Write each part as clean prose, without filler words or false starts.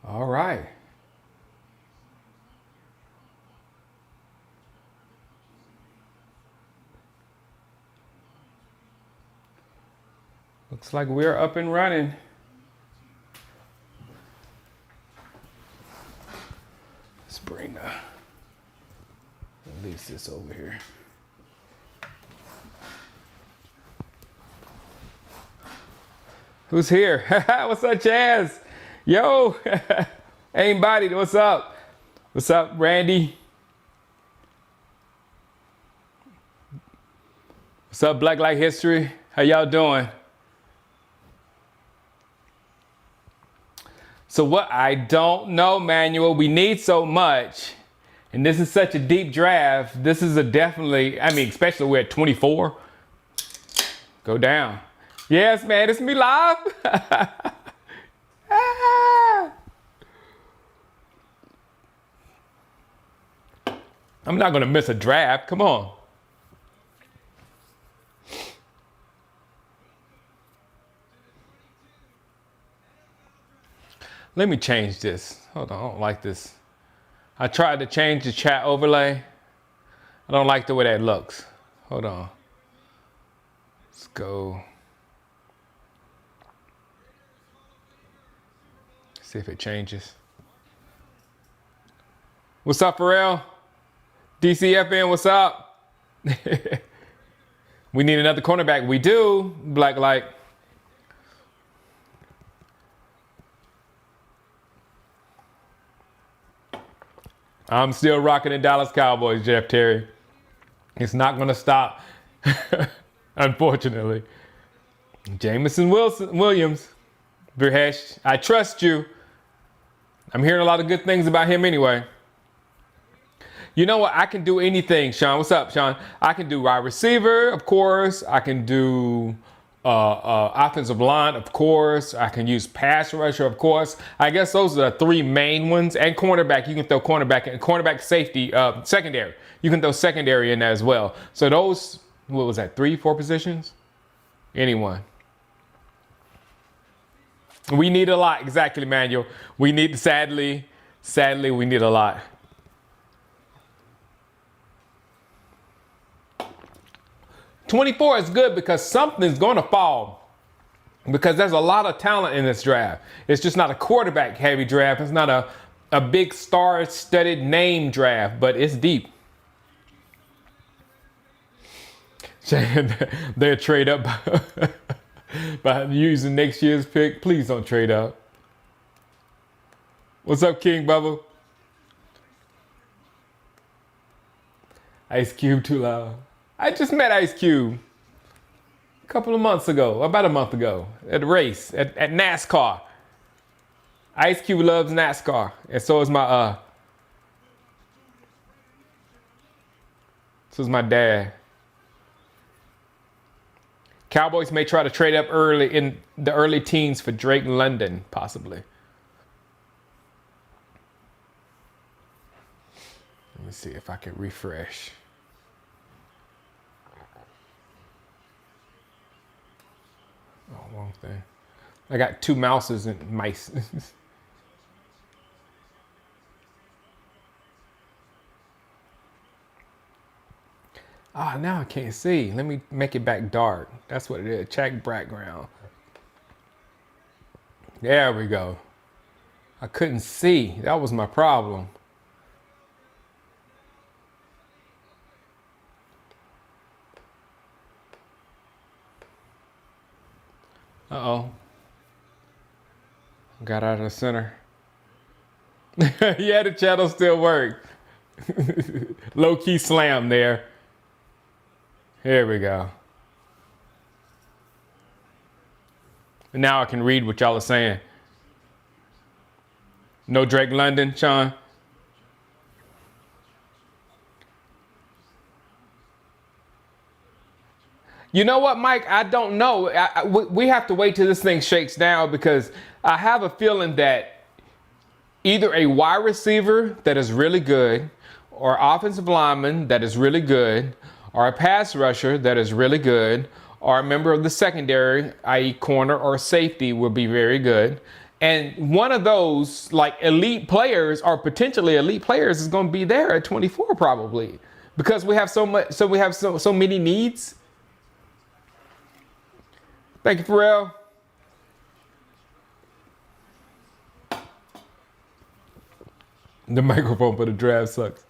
All right. Looks like we're up and running. Let's bring at least this over here. Who's here? What's up, Chaz? Yo, ain't bodied. What's up? What's up, Randy? What's up, Black Light History? How y'all doing? So what? I don't know, Manuel. We need so much. And this is such a deep draft. This is a definitely, I mean, especially we're at 24. Go down. Yes, man, it's me live. I'm not going to miss a draft. Come on. Let me change this. Hold on, I don't like this. I tried to change the chat overlay. I don't like the way that looks. Hold on. Let's go. See if it changes. What's up, Pharrell? DCFN, what's up? We need another cornerback. We do, Black Light. I'm still rocking the Dallas Cowboys, Jeff Terry. It's not going to stop, unfortunately. Jameson Williams, Virhesh, I trust you. I'm hearing a lot of good things about him anyway. You know what? I can do anything, Sean. What's up, Sean? I can do wide receiver, of course. I can do offensive line, of course. I can use pass rusher, of course. I guess those are the three main ones. And cornerback, you can throw cornerback in. Cornerback, safety, secondary. You can throw secondary in there as well. So those, what was that, 3-4 positions? Anyone. We need a lot, exactly, Manuel. We need, sadly, we need a lot. $24 is good because something's going to fall. Because there's a lot of talent in this draft. It's just not a quarterback heavy draft. It's not a big star-studded name draft, but it's deep. They'll trade up by using next year's pick. Please don't trade up. What's up, King Bubba? Ice Cube too loud. I just met Ice Cube a couple of months ago, about a month ago, at a race, at NASCAR. Ice Cube loves NASCAR, and so is my dad. Cowboys may try to trade up early in the early teens for Drake London, possibly. Let me see if I can refresh. Oh, wrong thing. I got two mouses and mice. Now I can't see. Let me make it back dark. That's what it is. Check background. There we go. I couldn't see. That was my problem. Uh-oh. Got out of the center. Yeah, the channel still worked. Low-key slam there. Here we go. And now I can read what y'all are saying. No Drake London, Sean? You know what, Mike? I don't know. We have to wait till this thing shakes down because I have a feeling that either a wide receiver that is really good or offensive lineman that is really good or a pass rusher that is really good or a member of the secondary, i.e. corner or safety, will be very good. And one of those like elite players or potentially elite players is going to be there at 24 probably because we have so much. So we have so many needs. Thank you, Pharrell. The microphone for the draft sucks.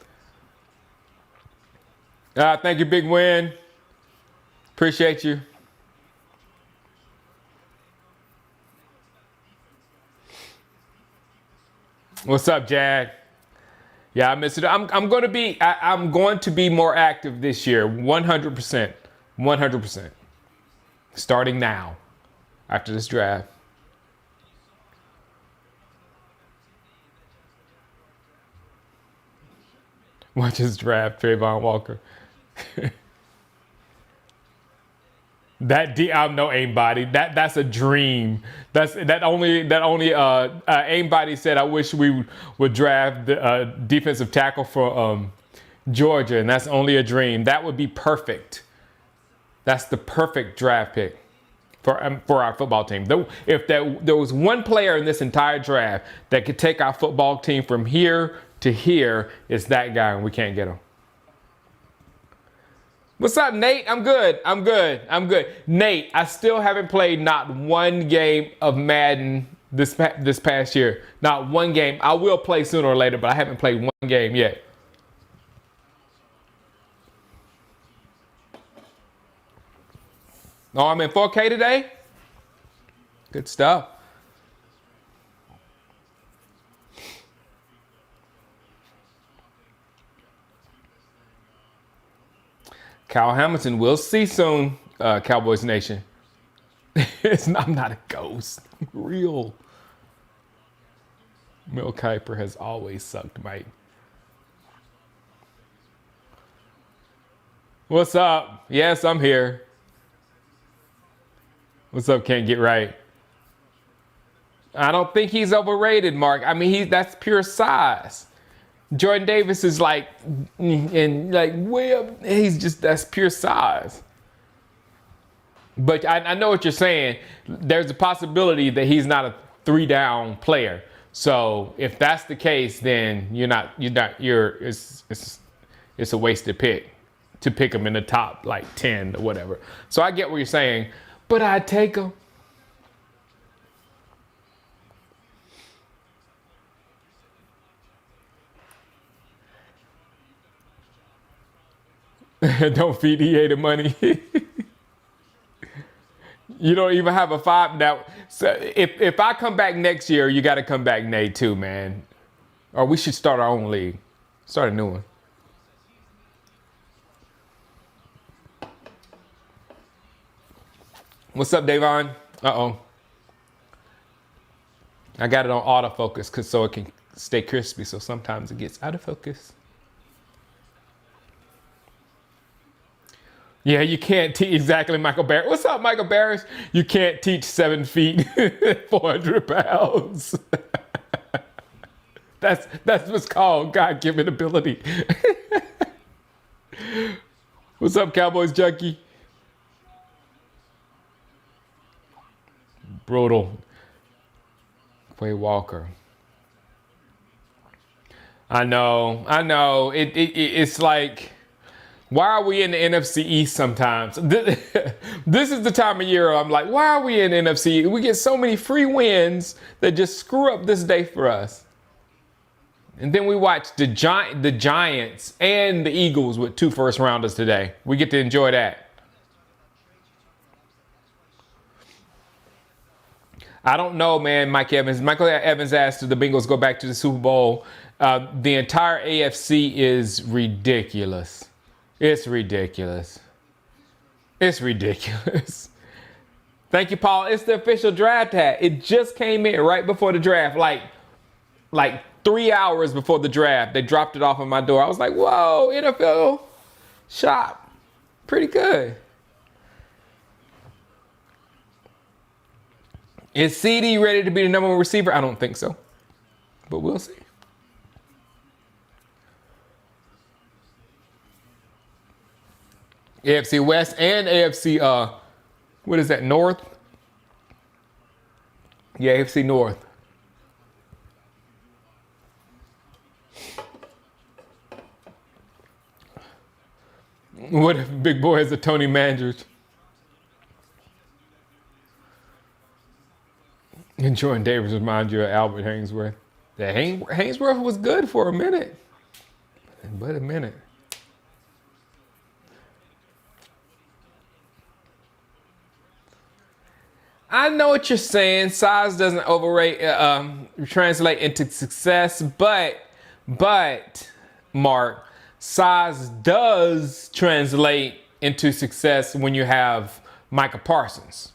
Thank you, Big Win. Appreciate you. What's up, Jag? Yeah, I miss it. I'm going to be I'm going to be more active this year. 100%. 100%. Starting now, after this draft. Watch his draft, Trayvon Walker. I'm no aim body. That's a dream. That only aim body said I wish we would draft the defensive tackle for Georgia, and that's only a dream. That would be perfect. That's the perfect draft pick for our football team. If there was one player in this entire draft that could take our football team from here to here, it's that guy, and we can't get him. What's up, Nate? I'm good. Nate, I still haven't played not one game of Madden this past year. Not one game. I will play sooner or later, but I haven't played one game yet. Oh, I'm in 4K today? Good stuff. Kyle Hamilton, we'll see soon, Cowboys Nation. I'm not a ghost. I'm real. Mel Kiper has always sucked, Mike. What's up? Yes, I'm here. What's up, Can't Get Right? I don't think he's overrated, Mark. I mean, that's pure size. Jordan Davis is like, and like way up, that's pure size. But I know what you're saying. There's a possibility that he's not a 3-down player. So if that's the case, then it's a wasted pick to pick him in the top like 10 or whatever. So I get what you're saying, but I'd take him. Don't feed EA the money. You don't even have a 5 now. So if I come back next year, you got to come back Nate too, man. Or we should start our own league. Start a new one. What's up, Davon? Uh-oh. I got it on autofocus so it can stay crispy. So sometimes it gets out of focus. Yeah, you can't teach exactly, Michael Barris. What's up, Michael Barris? You can't teach 7 feet, 400 pounds. That's what's called God-given ability. What's up, Cowboys Junkie? Brutal. Quay Walker. I know. It's like, why are we in the NFC East sometimes? This is the time of year I'm like, why are we in the NFC? We get so many free wins that just screw up this day for us. And then we watch the Giants and the Eagles with 2 first-rounders today. We get to enjoy that. I don't know, man, Mike Evans. Michael Evans asked, did the Bengals go back to the Super Bowl? The entire AFC is ridiculous. It's ridiculous. It's ridiculous. Thank you, Paul. It's the official draft hat. It just came in right before the draft, like 3 hours before the draft. They dropped it off at my door. I was like, whoa, NFL shop. Pretty good. Is CD ready to be the number 1 receiver? I don't think so. But we'll see. AFC West and AFC, what is that, North? Yeah, AFC North. What if Big Boy has a Tony Manders? And Jordan Davis reminds you of Albert Hainsworth. That Hainsworth was good for a minute. But a minute. I know what you're saying. Size doesn't translate into success, but Mark, size does translate into success when you have Micah Parsons.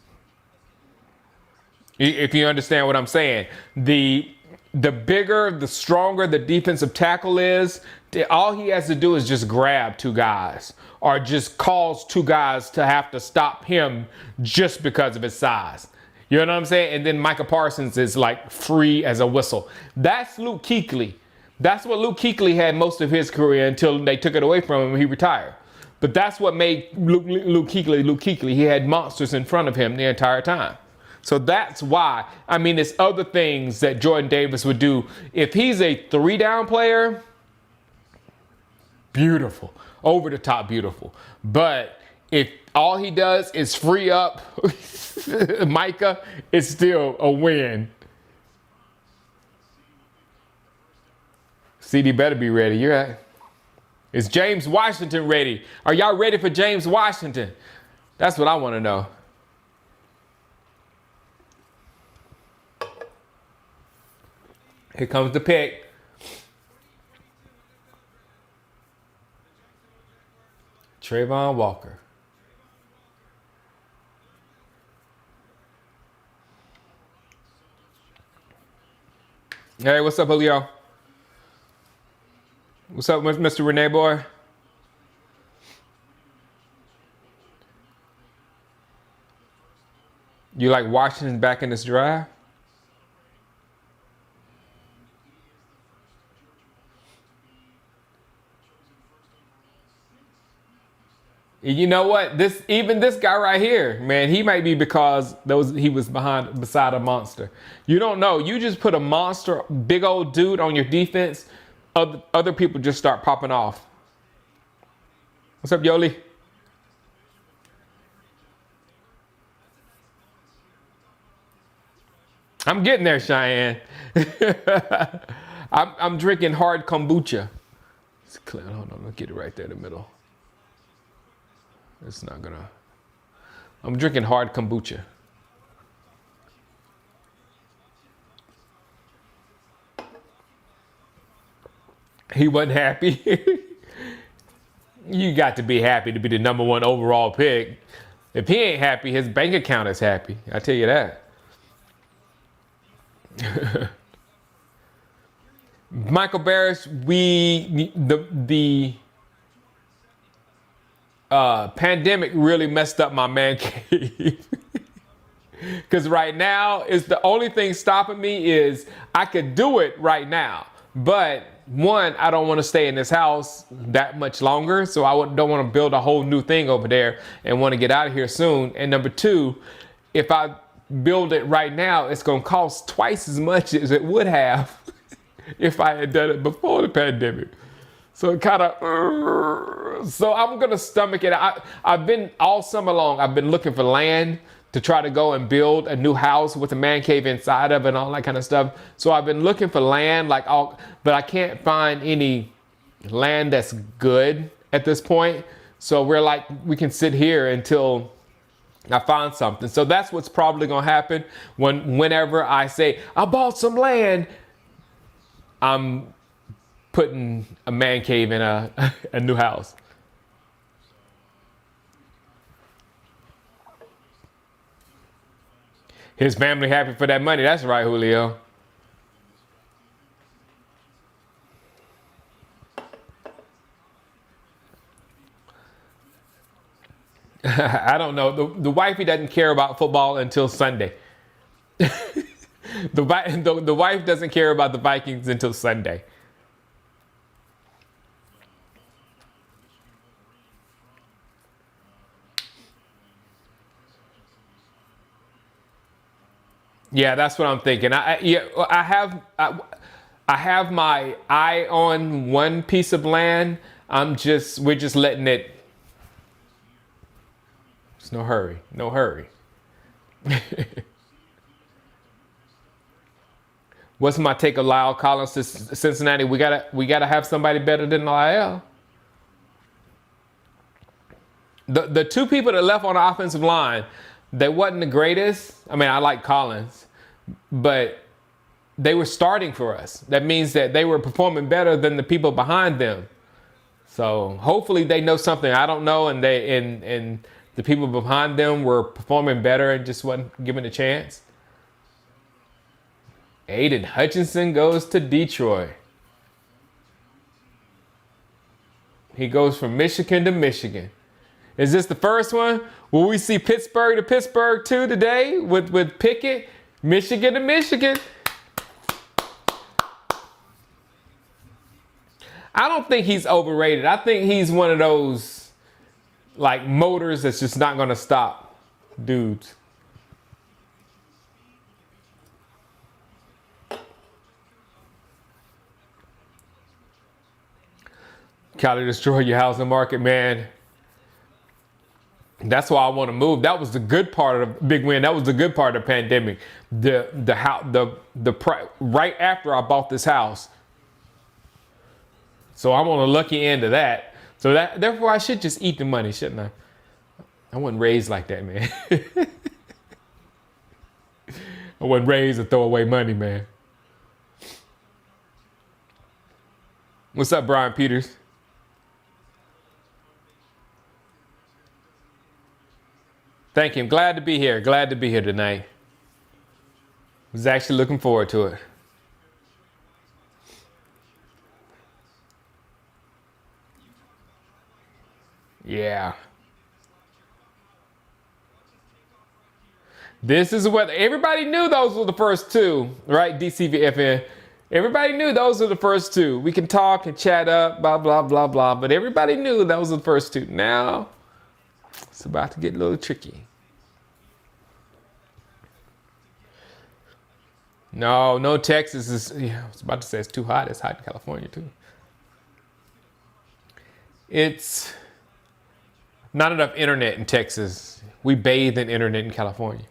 If you understand what I'm saying, the bigger, the stronger the defensive tackle is, all he has to do is just grab two guys or just cause two guys to have to stop him just because of his size. You know what I'm saying? And then Micah Parsons is like free as a whistle. That's Luke Kuechly. That's what Luke Kuechly had most of his career until they took it away from him and he retired. But that's what made Luke Kuechly. He had monsters in front of him the entire time. So that's why. I mean, there's other things that Jordan Davis would do. If he's a 3-down player, beautiful. Over the top beautiful. But if all he does is free up Micah, it's still a win. CD better be ready. You're right. Is James Washington ready? Are y'all ready for James Washington? That's what I want to know. Here comes the pick. Trayvon Walker. Hey, what's up, Julio? What's up, Mr. Renee boy? You like Washington back in this drive? You know what? This guy right here, man, he might be because he was beside a monster. You don't know. You just put a monster, big old dude on your defense, other people just start popping off. What's up, Yoli? I'm getting there, Cheyenne. I'm drinking hard kombucha. Hold on, let's get it right there in the middle. It's not gonna. I'm drinking hard kombucha. He wasn't happy. You got to be happy to be the #1 overall pick. If he ain't happy, his bank account is happy. I tell you that. Michael Barris, the pandemic really messed up my man cave. Because right now, is the only thing stopping me is I could do it right now. But one, I don't want to stay in this house that much longer. So I don't want to build a whole new thing over there and want to get out of here soon. And number two, if I build it right now, it's going to cost twice as much as it would have if I had done it before the pandemic. So it kind of, so I'm going to stomach it. I've been all summer long, I've been looking for land to try to go and build a new house with a man cave inside of it and all that kind of stuff. So I've been looking for land, but I can't find any land that's good at this point. So we can sit here until I find something. So that's what's probably going to happen whenever I say, I bought some land, I'm putting a man cave in a new house. His family happy for that money. That's right, Julio. I don't know. The wifey doesn't care about football until Sunday. The wife doesn't care about the Vikings until Sunday. Yeah, that's what I'm thinking. I have my eye on one piece of land. We're just letting it There's no hurry. No hurry. What's my take of Lyle Collins to Cincinnati? We gotta have somebody better than Lyle. The two people that left on the offensive line, they wasn't the greatest. I mean, I like Collins, but they were starting for us. That means that they were performing better than the people behind them. So hopefully they know something I don't know, and the people behind them were performing better and just wasn't given a chance. Aiden Hutchinson goes to Detroit. He goes from Michigan to Michigan. Is this the first one? Will we see Pittsburgh to Pittsburgh too today with Pickett? Michigan to Michigan. I don't think he's overrated. I think he's one of those like motors that's just not going to stop dudes. Cali destroy your housing market, man. That's why I want to move. That was the good part of the big win. That was the good part of the pandemic. Right after I bought this house. So I'm on a lucky end of that. So therefore I should just eat the money, shouldn't I? I wasn't raised like that, man. I wasn't raised to throw away money, man. What's up, Brian Peters? Thank you. I'm glad to be here. Glad to be here tonight. Was actually looking forward to it. Yeah. This is what everybody knew. Those were the first two, right? DCVFN. Everybody knew those were the first two. We can talk and chat up, blah, blah, blah, blah. But everybody knew those were the first two. Now, it's about to get a little tricky. No, Texas is, I was about to say it's too hot. It's hot in California, too. It's not enough internet in Texas. We bathe in internet in California.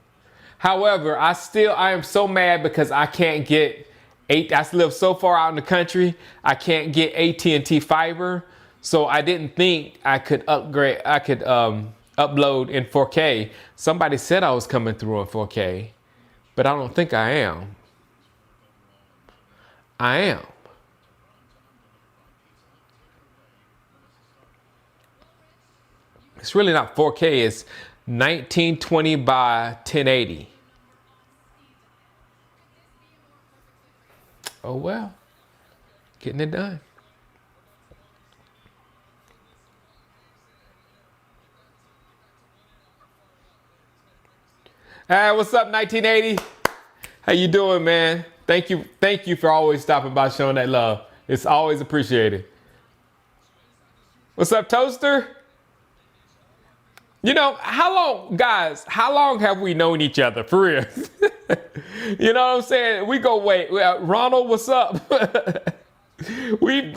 However, I am so mad because I can't get, I live so far out in the country, I can't get AT&T fiber. So I didn't think I could upload in 4K. Somebody said I was coming through in 4K, but I don't think I am. I am. It's really not 4K, it's 1920 by 1080. Oh well, getting it done. Hey, what's up, 1980? How you doing, man? Thank you for always stopping by, showing that love. It's always appreciated. What's up, Toaster? You know, how long have we known each other, for real? You know what I'm saying? We go, wait, Ronald, what's up? We've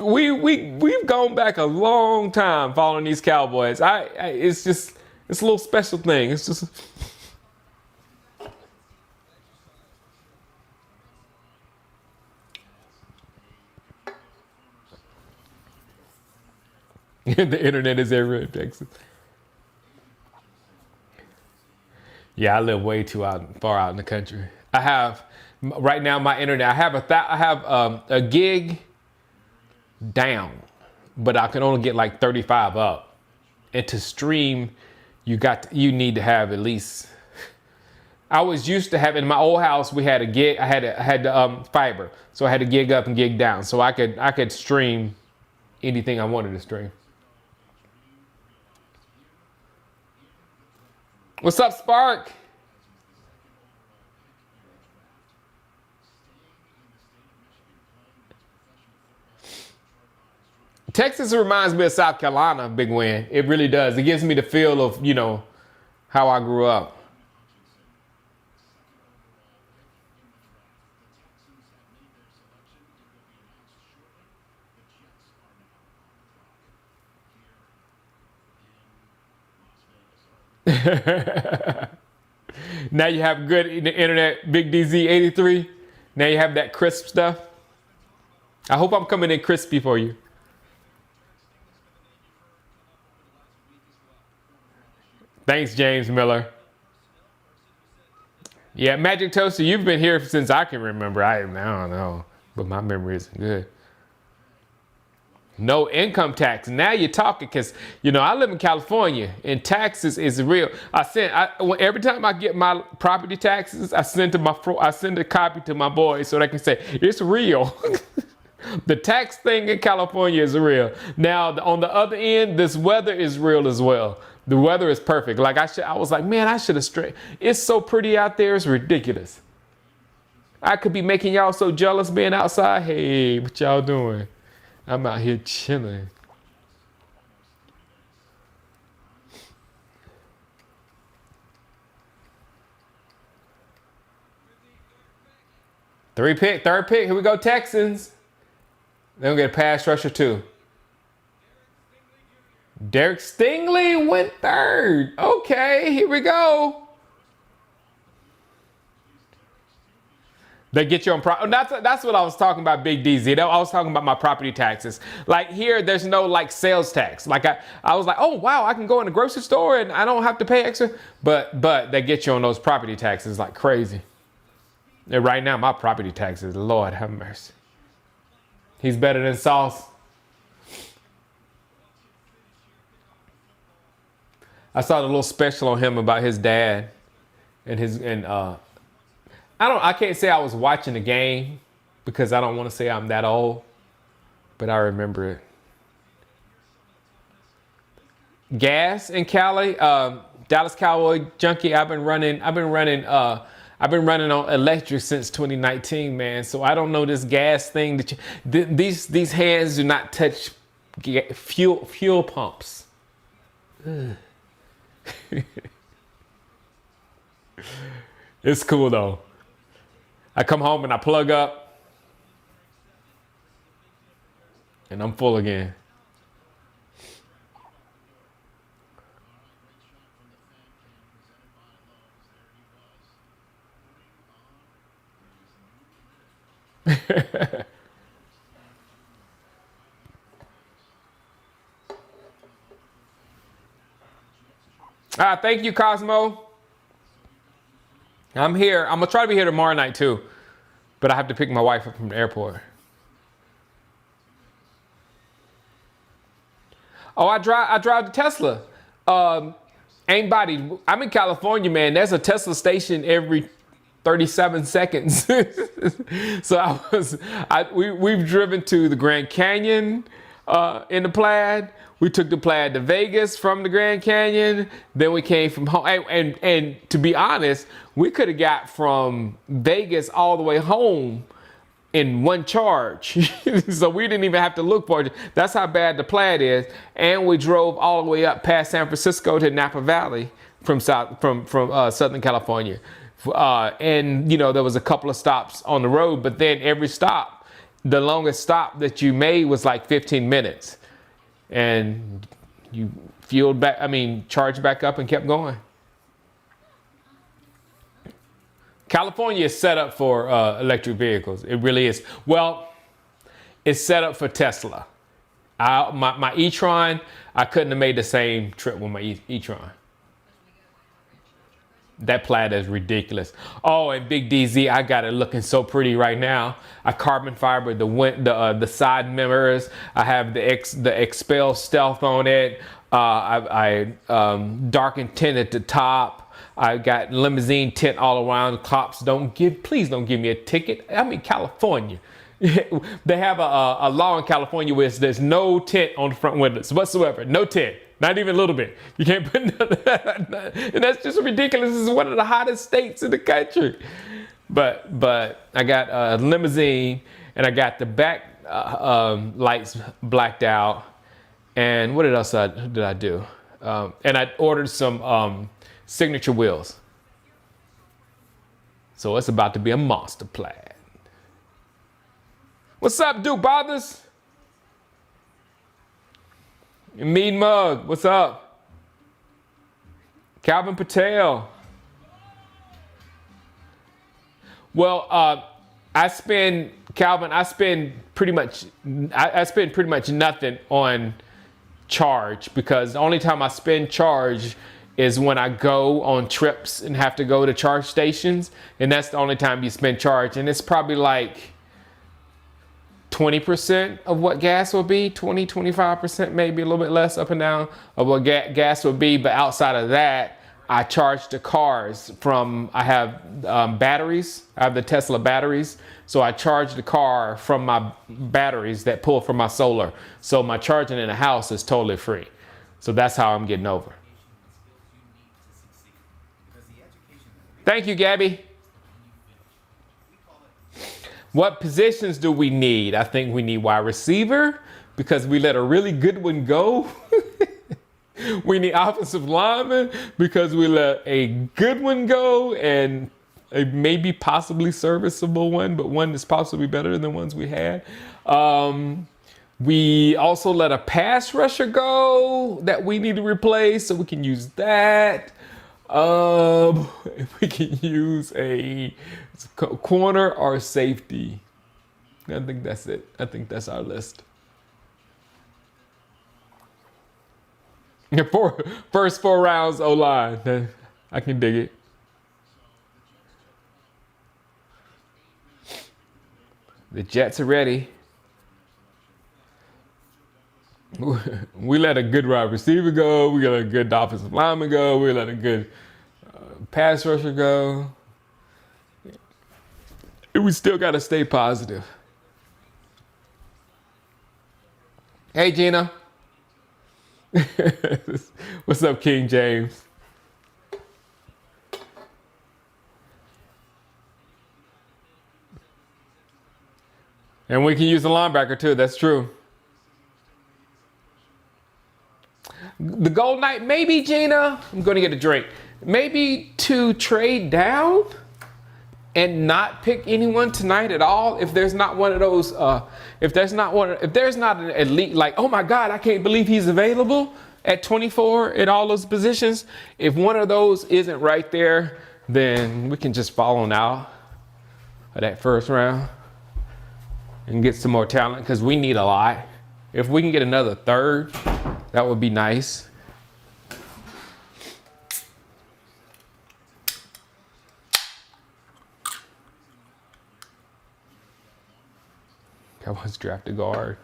gone back a long time following these Cowboys. It's a little special thing. It's just... The internet is everywhere in Texas. Yeah, I live way too far out in the country. I have right now my internet. I have a gig down, but I can only get like 35 up. And to stream, you need to have at least. I was used to having in my old house. We had a gig. I had fiber, so I had a gig up and gig down, so I could stream anything I wanted to stream. What's up, Spark? Texas reminds me of South Carolina, big win. It really does. It gives me the feel of, how I grew up. Now you have good internet, Big DZ83. Now you have that crisp stuff. I hope I'm coming in crispy for you. Thanks, James Miller. Yeah, Magic Toaster, you've been here since I can remember. I don't know, but my memory isn't good. No income tax. Now you're talking, because I live in California and taxes is real. Every time I get my property taxes, I send a copy to my boys so they can say it's real. The tax thing in California is real. Now on the other end, this weather is real as well. The weather is perfect. Like I was like, man, I should have It's so pretty out there. It's ridiculous. I could be making y'all so jealous being outside. Hey, what y'all doing? I'm out here chilling. Third pick. Here we go, Texans. Then we get a pass rusher too. Derek Stingley went third. Okay, here we go. They get you on that's what I was talking about, Big DZ. I was talking about my property taxes. Like here, there's no like sales tax. Like I was like, oh wow, I can go in the grocery store and I don't have to pay extra. But they get you on those property taxes like crazy. And right now, my property taxes, Lord have mercy. He's better than Sauce. I saw the little special on him about his dad I can't say I was watching the game because I don't want to say I'm that old, but I remember it. Gas in Cali, Dallas Cowboy Junkie. I've been running on electric since 2019, man. So I don't know this gas thing these hands do not touch fuel pumps. It's cool though. I come home and I plug up and I'm full again. Thank you, Cosmo. I'm here. I'm gonna try to be here tomorrow night too, but I have to pick my wife up from the airport. Oh, I drive the Tesla. Ain't body. I'm in California, man. There's a Tesla station every 37 seconds. So we've driven to the Grand Canyon in the Plaid. We took the Plaid to Vegas from the Grand Canyon. Then we came from home. And to be honest, we could have got from Vegas all the way home in one charge. So we didn't even have to look for it. That's how bad the Plaid is. And we drove all the way up past San Francisco to Napa Valley from Southern California. And there was a couple of stops on the road, but then every stop, the longest stop that you made was like 15 minutes. And you charged back up and kept going. California is set up for electric vehicles. It really is. Well, it's set up for Tesla. My e-tron, I couldn't have made the same trip with my e-tron. That Plaid is ridiculous. Oh, and Big DZ, I got it looking so pretty right now. I carbon fiber the side mirrors. I have the Expel Stealth on it. I darkened tint at the top. I got limousine tint all around. Cops please don't give me a ticket. I'm in California. They have a law in California where there's no tint on the front windows whatsoever. No tint. Not even a little bit. You can't put nothing. And that's just ridiculous. This is one of the hottest states in the country. But I got a limousine and I got the back lights blacked out. And what else did I do? And I ordered some signature wheels. So it's about to be a monster Plaid. What's up, Duke Bothers? Mean Mug, what's up? Calvin Patel. Well, I spend pretty much nothing on charge, because the only time I spend charge is when I go on trips and have to go to charge stations, and that's the only time you spend charge, and it's probably like 20% of what gas will be, 25%, maybe a little bit less, up and down, of what gas will be. But outside of that, I charge the cars from, I have batteries. I have the Tesla batteries. So I charge the car from my batteries that pull from my solar. So my charging in the house is totally free. So that's how I'm getting over. Thank you, Gabby. What positions do we need? I think we need wide receiver, because we let a really good one go. We need offensive lineman, because we let a good one go, and a maybe possibly serviceable one, but one that's possibly better than the ones we had. We also let a pass rusher go that we need to replace, so we can use that. If we can use a corner or safety. I think that's it. I think that's our list. First 4 rounds O-line. I can dig it. The Jets are ready. We let a good wide receiver go. We let a good offensive lineman go. We let a good pass rusher go. And we still got to stay positive. Hey, Gina. What's up, King James? And we can use a linebacker too. That's true. The goal night, maybe, Gina. I'm going to get a drink. Maybe to trade down and not pick anyone tonight at all. If there's not one of those, if there's not an elite, like, oh my God, I can't believe he's available at 24 at all those positions. If one of those isn't right there, then we can just fall on out of that first round and get some more talent, because we need a lot. If we can get another third, that would be nice. Cowboys draft a guard.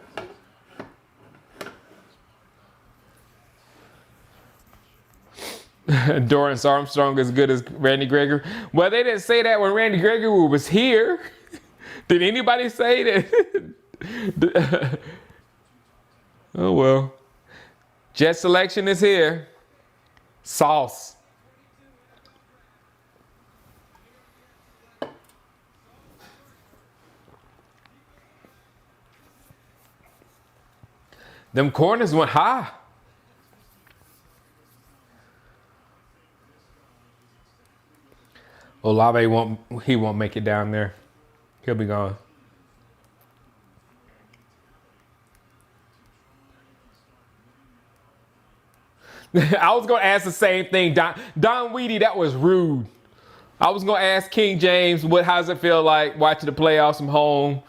Dorrance Armstrong is good as Randy Gregory. Well, they didn't say that when Randy Gregory was here. Did anybody say that? Oh, well. Jet selection is here. Sauce. Them corners went high. Olave won't make it down there. He'll be gone. I was going to ask the same thing. Don Weedy, that was rude. I was going to ask King James, how does it feel like watching the playoffs from home?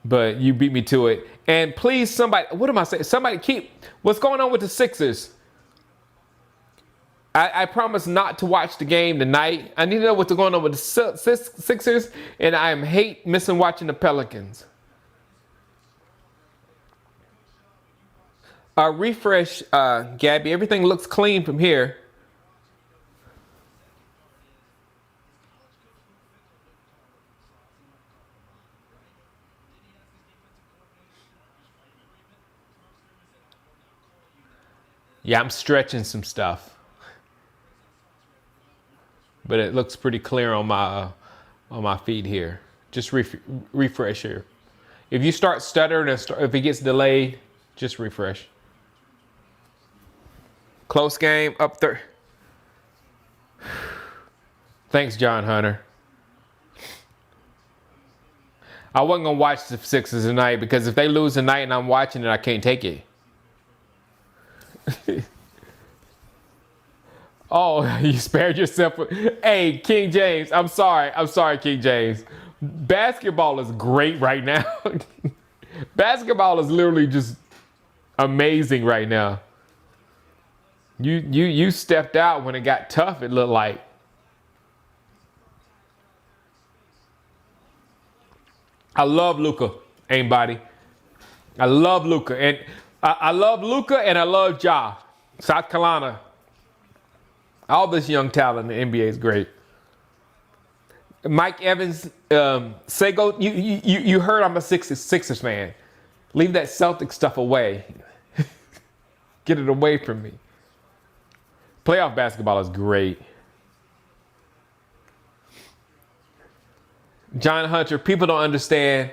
But you beat me to it. And please, somebody, what am I saying? Somebody what's going on with the Sixers? I promise not to watch the game tonight. I need to know what's going on with the Sixers, and I hate missing watching the Pelicans. Refresh, Gabby. Everything looks clean from here. Yeah, I'm stretching some stuff. But it looks pretty clear on my feed here. Just refresh here. If you start stuttering, if it gets delayed, just refresh. Close game, up there. Thanks, John Hunter. I wasn't going to watch the Sixers tonight, because if they lose tonight and I'm watching it, I can't take it. Oh, you spared yourself. Hey, King James, I'm sorry. I'm sorry, King James. Basketball is great right now. Basketball is literally just amazing right now. You stepped out when it got tough, it looked like. I love Luca, anybody. I love Luca. And I love Luca and I love Ja. South Carolina. All this young talent in the NBA is great. Mike Evans, Sego, you heard I'm a Sixers fan. Leave that Celtic stuff away. Get it away from me. Playoff basketball is great. John Hunter, people don't understand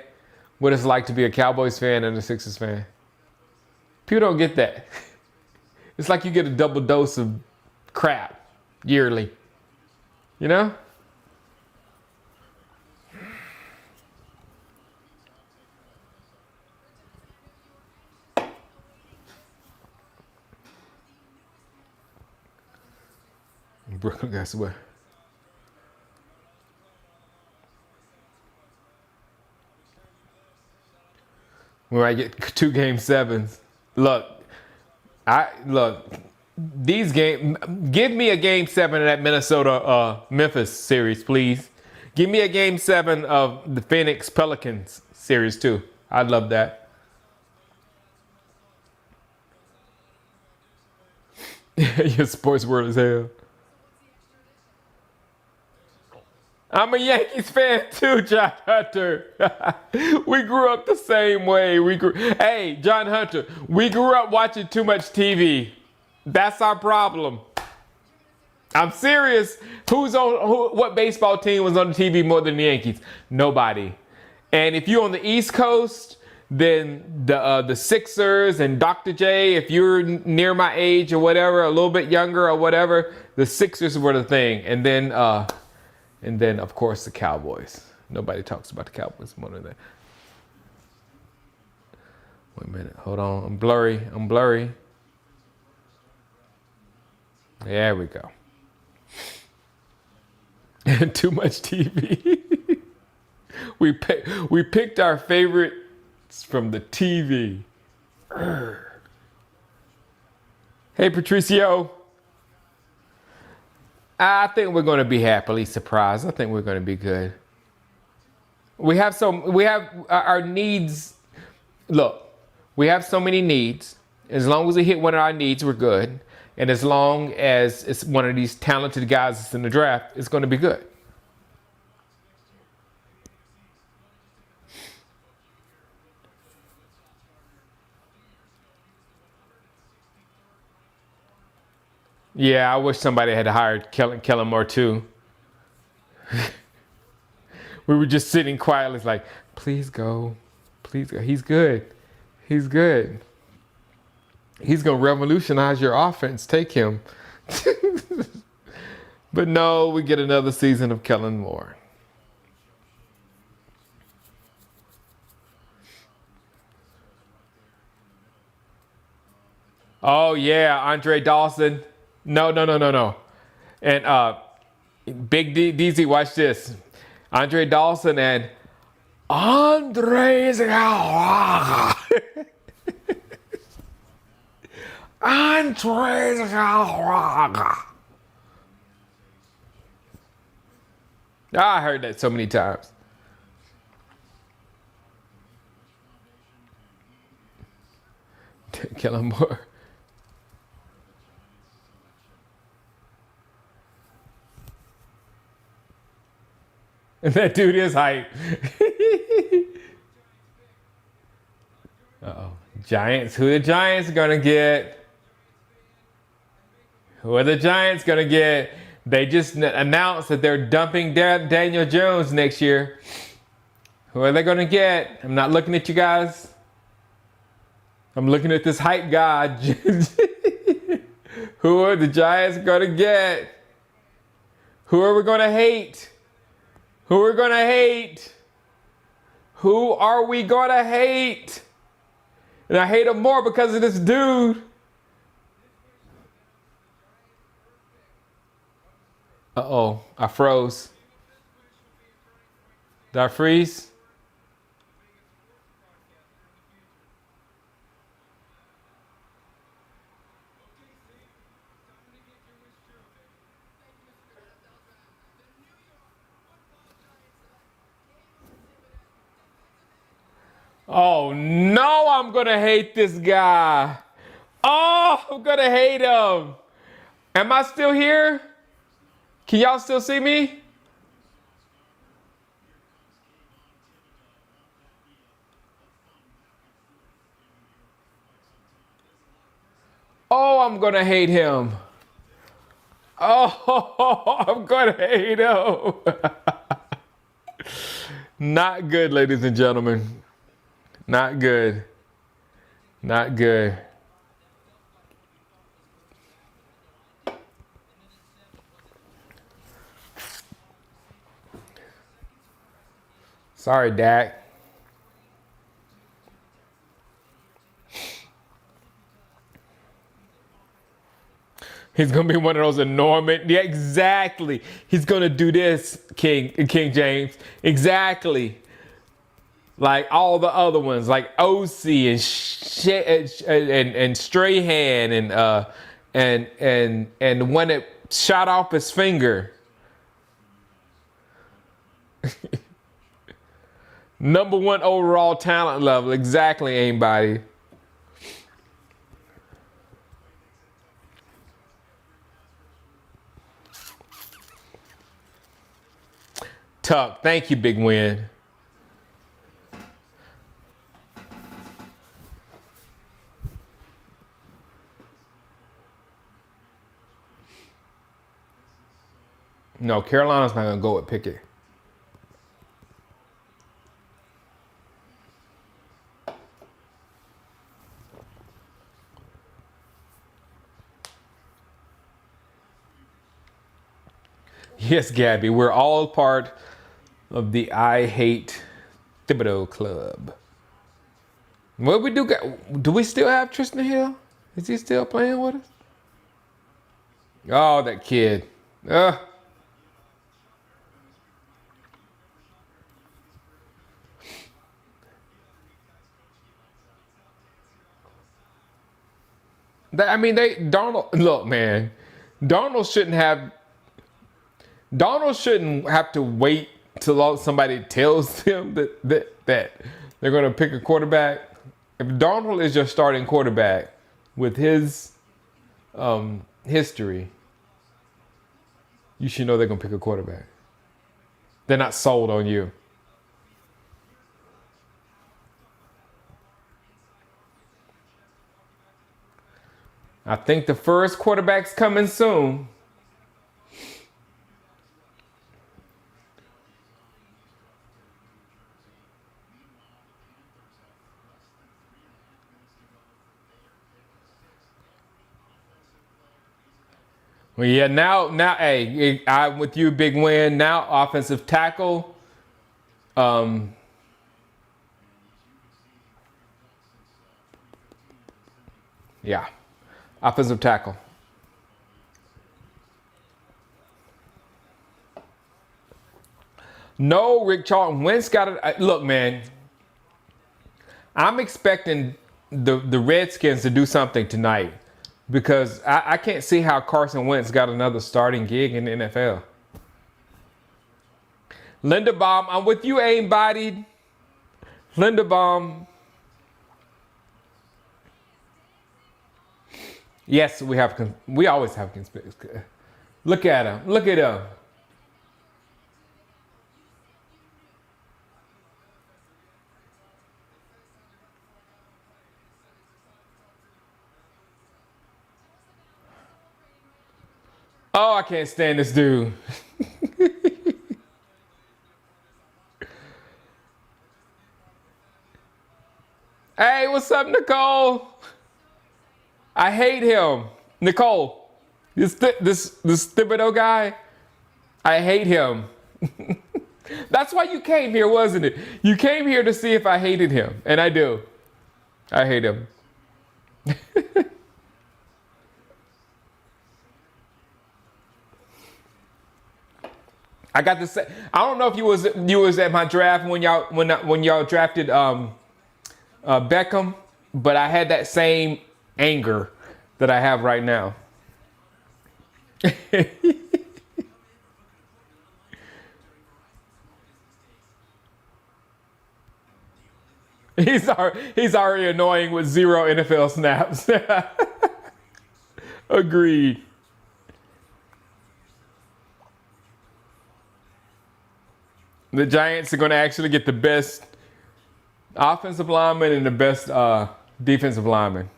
what it's like to be a Cowboys fan and a Sixers fan. People don't get that. It's like you get a double dose of crap yearly. You know? Brooklyn, guess what? Where I get 2 game 7s. Look, these games. Give me a game 7 of that Minnesota Memphis series, please. Give me a game 7 of the Phoenix Pelicans series too. I'd love that. Your sports world is hell. I'm a Yankees fan too, John Hunter. We grew up the same way. Hey, John Hunter, we grew up watching too much TV. That's our problem. I'm serious. What baseball team was on the TV more than the Yankees? Nobody. And if you're on the East Coast, then the Sixers and Dr. J, if you're near my age or whatever, a little bit younger or whatever, the Sixers were the thing. And then, of course, the Cowboys. Nobody talks about the Cowboys more than that. Wait a minute. Hold on. I'm blurry. There we go. Too much TV. We picked our favorites from the TV. Hey, Patricio. I think we're going to be happily surprised. I think we're going to be good. We have our needs. Look, we have so many needs. As long as we hit one of our needs, we're good. And as long as it's one of these talented guys that's in the draft, it's going to be good. Yeah, I wish somebody had hired Kellen Moore too. We were just sitting quietly, like, please go. He's good. He's good. He's gonna revolutionize your offense. Take him. But no, we get another season of Kellen Moore. Oh yeah, Andre Dawson. No. And Big DZ, watch this. Andre Dawson and Andres Galraga. Andres Galraga. I heard that so many times. Kellen Moore. And that dude is hype. Uh-oh. Giants. Who the Giants gonna get? Who are the Giants gonna get? They just announced that they're dumping Daniel Jones next year. Who are they gonna get? I'm not looking at you guys. I'm looking at this hype guy. Who are the Giants gonna get? Who are we gonna hate? Who are we gonna hate? Who are we gonna hate? And I hate him more because of this dude. Uh-oh, I froze. Did I freeze? Oh no, I'm gonna hate this guy. Oh, I'm gonna hate him. Am I still here? Can y'all still see me? Oh, I'm gonna hate him. Oh, I'm gonna hate him. Not good, ladies and gentlemen. Not good. Not good. Sorry, Dak. He's gonna be one of those enormous. Yeah, exactly. He's gonna do this, King James. Exactly. Like all the other ones, like OC and Strahan and the one that shot off his finger. Number one overall talent level. Exactly, anybody. Tuck. Thank you, Big Win. No, Carolina's not gonna go with Pickett. Yes, Gabby, we're all part of the I Hate Thibodeau Club. What we do? Do we still have Tristan Hill? Is he still playing with us? Oh, that kid. Uh, I mean, Donald. Look, man, Donald shouldn't have. Donald shouldn't have to wait till somebody tells them that they're going to pick a quarterback. If Donald is your starting quarterback with his history, you should know they're going to pick a quarterback. They're not sold on you. I think the first quarterback's coming soon. Well, yeah, hey, I'm with you, Big Win. Now, offensive tackle. Um, yeah, offensive tackle. No, Rick Charlton. Wentz got it. Look, man, I'm expecting the Redskins to do something tonight because I can't see how Carson Wentz got another starting gig in the NFL. Linderbaum, I'm with you, aim-bodied. Linderbaum. Yes, we always have conspiracy. Look at him. Look at him. Oh, I can't stand this dude. Hey, what's up, Nicole? I hate him. Nicole, this Thibodeau guy, I hate him. That's why you came here, wasn't it? You came here to see if I hated him, and I do. I hate him. I got to say, I don't know if you was at my draft when y'all drafted Beckham, but I had that same anger that I have right now. He's already annoying with 0 NFL snaps. Agreed. The Giants are going to actually get the best offensive lineman and the best defensive lineman.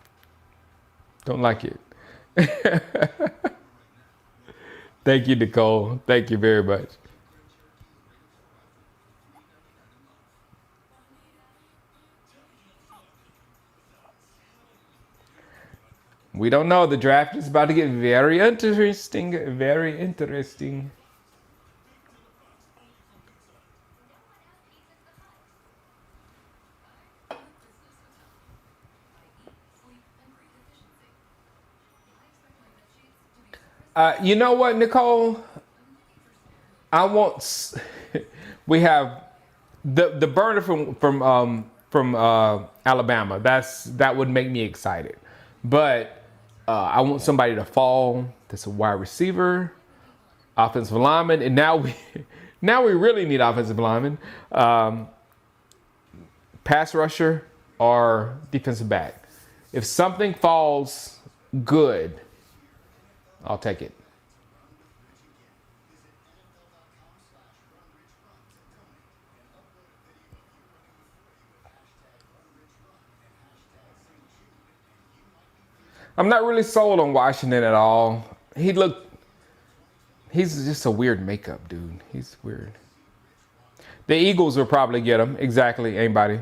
Don't like it. Thank you, Nicole. Thank you very much. We don't know. The draft is about to get very interesting. Very interesting. You know what, Nicole? I want. We have the burner from Alabama. That would make me excited, but I want somebody to fall. That's a wide receiver, offensive lineman, and now we now we really need offensive lineman, pass rusher, or defensive back. If something falls good, I'll take it. I'm not really sold on Washington at all. He's just a weird makeup, dude. He's weird. The Eagles will probably get him. Exactly, anybody.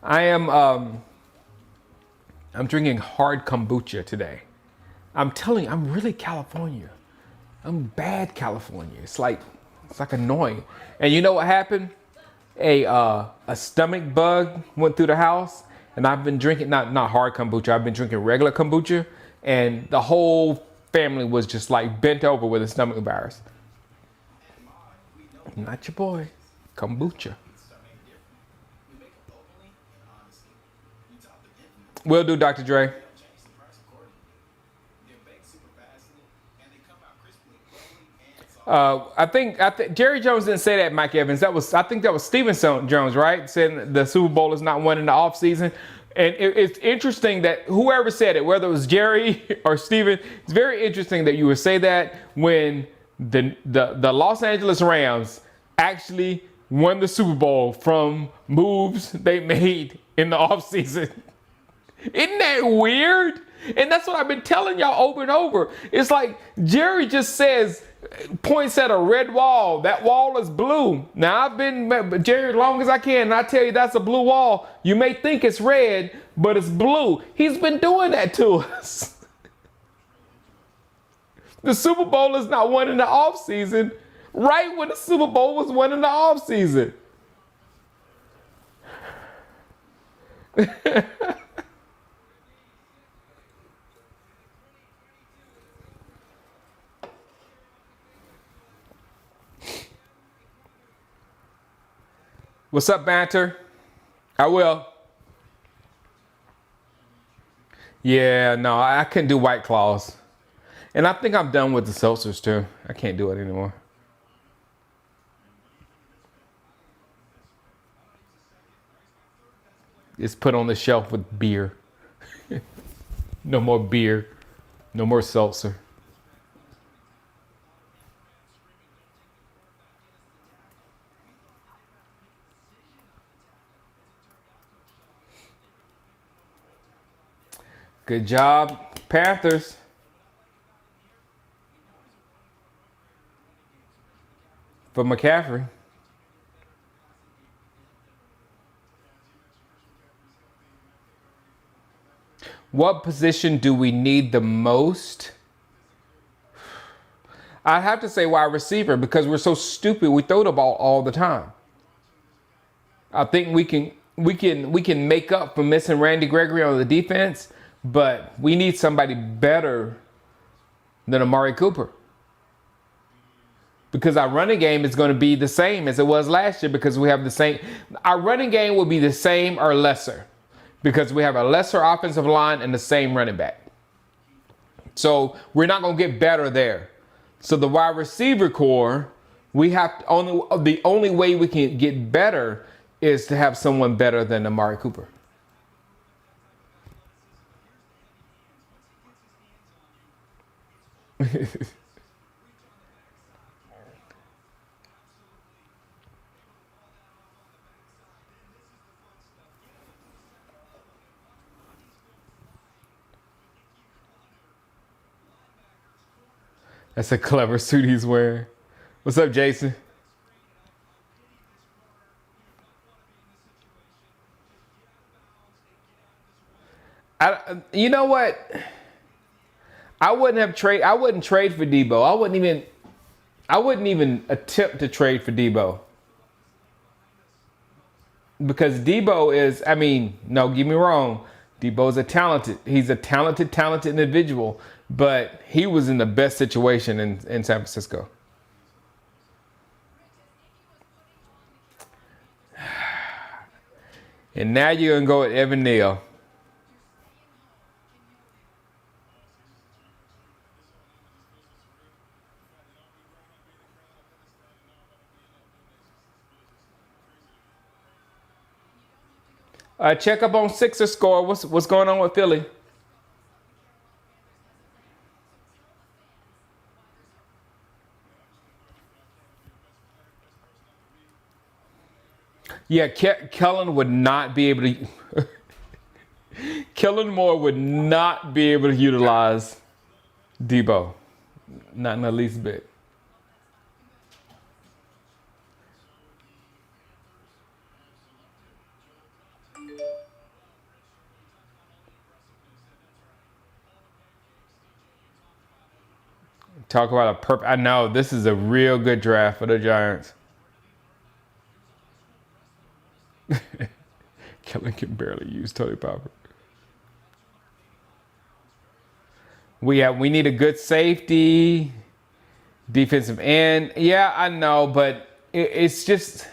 I am, I'm drinking hard kombucha today. I'm telling you, I'm really California. I'm bad California. It's like annoying. And you know what happened? A stomach bug went through the house, and I've been drinking not hard kombucha. I've been drinking regular kombucha, and the whole family was just like bent over with a stomach virus. Not your boy, kombucha. Will do, Dr. Dre. I think Jerry Jones didn't say that, Mike Evans. I think that was Steven Jones, right? Saying the Super Bowl is not won in the offseason. And it's interesting that whoever said it, whether it was Jerry or Steven, it's very interesting that you would say that when the Los Angeles Rams actually won the Super Bowl from moves they made in the offseason. Isn't that weird? And that's what I've been telling y'all over and over. It's like Jerry just says, points at a red wall. That wall is blue. Now, I've been Jerry as long as I can, and I tell you that's a blue wall. You may think it's red, but it's blue. He's been doing that to us. The Super Bowl is not won in the offseason, right when the Super Bowl was won in the offseason. What's up, banter? I will. Yeah, no, I couldn't do White Claws. And I think I'm done with the seltzers too. I can't do it anymore. It's put on the shelf with beer. No more beer. No more seltzer. Good job, Panthers. For McCaffrey. What position do we need the most? I'd have to say wide receiver because we're so stupid. We throw the ball all the time. I think we can make up for missing Randy Gregory on the defense, But we need somebody better than Amari Cooper. Because our running game is going to be the same as it was last year because we have the same. Our running game will be the same or lesser because we have a lesser offensive line and the same running back. So we're not going to get better there. So the wide receiver core, we have the only way we can get better is to have someone better than Amari Cooper. That's a clever suit he's wearing. What's up, Jason? You know what? I wouldn't trade for Debo. I wouldn't even attempt to trade for Debo. Because Debo is, I mean, no, get me wrong. Debo's he's a talented individual, but he was in the best situation in San Francisco. And now you're going to go with Evan Neal. Check up on Sixer score. What's going on with Philly? Yeah, Kellen would not be able to. Kellen Moore would not be able to utilize Debo, not in the least bit. Talk about a I know this is a real good draft for the Giants. Kellen can barely use toilet paper. We need a good safety, defensive end. Yeah, I know, but it's just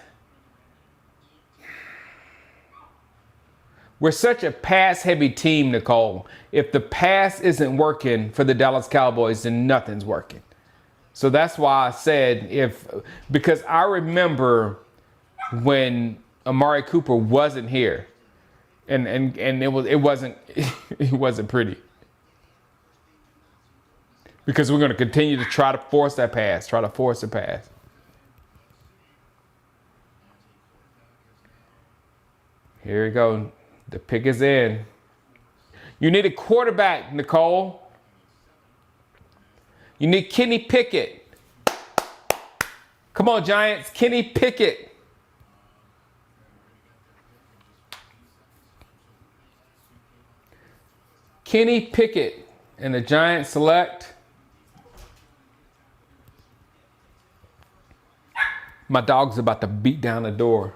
we're such a pass-heavy team, Nicole. If the pass isn't working for the Dallas Cowboys, then nothing's working. So that's why I said because I remember when Amari Cooper wasn't here, and it wasn't it wasn't pretty. Because we're going to continue to try to force the pass. Here we go. The pick is in. You need a quarterback, Nicole. You need Kenny Pickett. Come on, Giants. Kenny Pickett. Kenny Pickett. And the Giants select. My dog's about to beat down the door.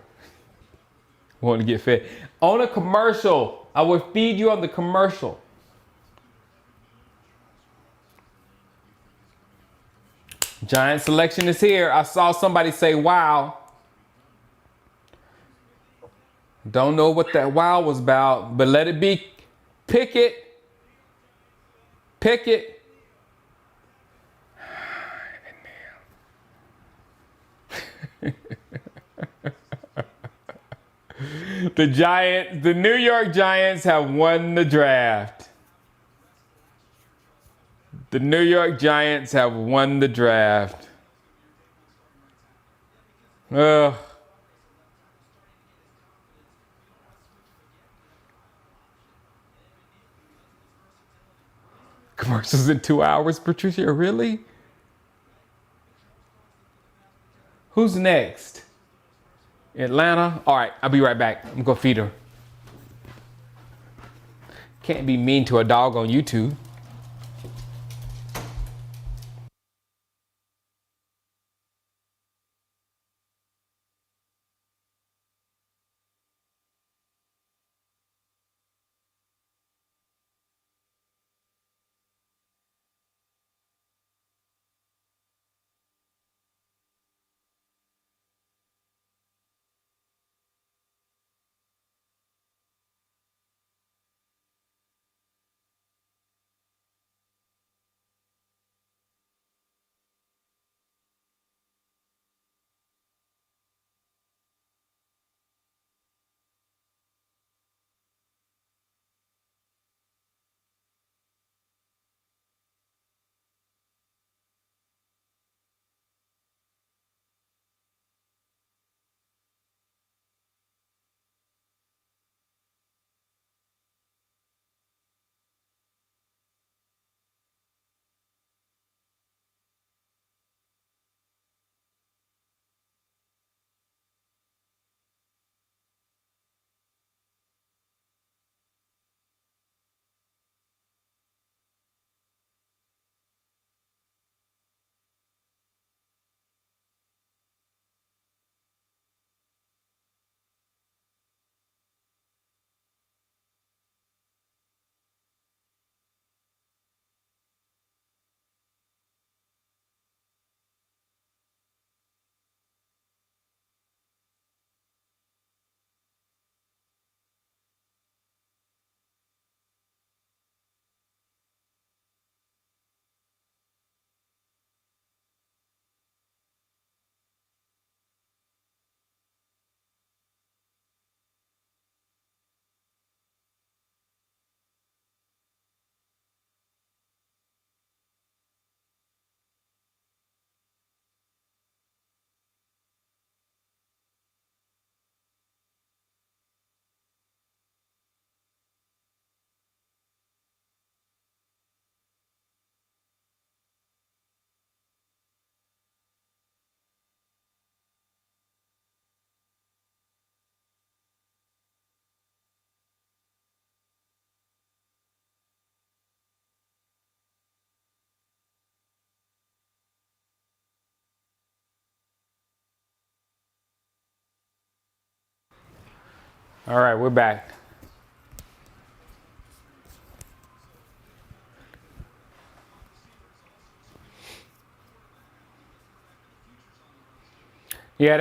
Want to get fed. On a commercial. I will feed you on the commercial. Giant selection is here. I saw somebody say wow. Don't know what that wow was about, but let it be Pickett. Pickett. The New York Giants have won the draft. The New York Giants have won the draft. Ugh. Commercials in 2 hours, Patricia? Really? Who's next? Atlanta? All right, I'll be right back. I'm going to feed her. Can't be mean to a dog on YouTube. All right, we're back. Yeah,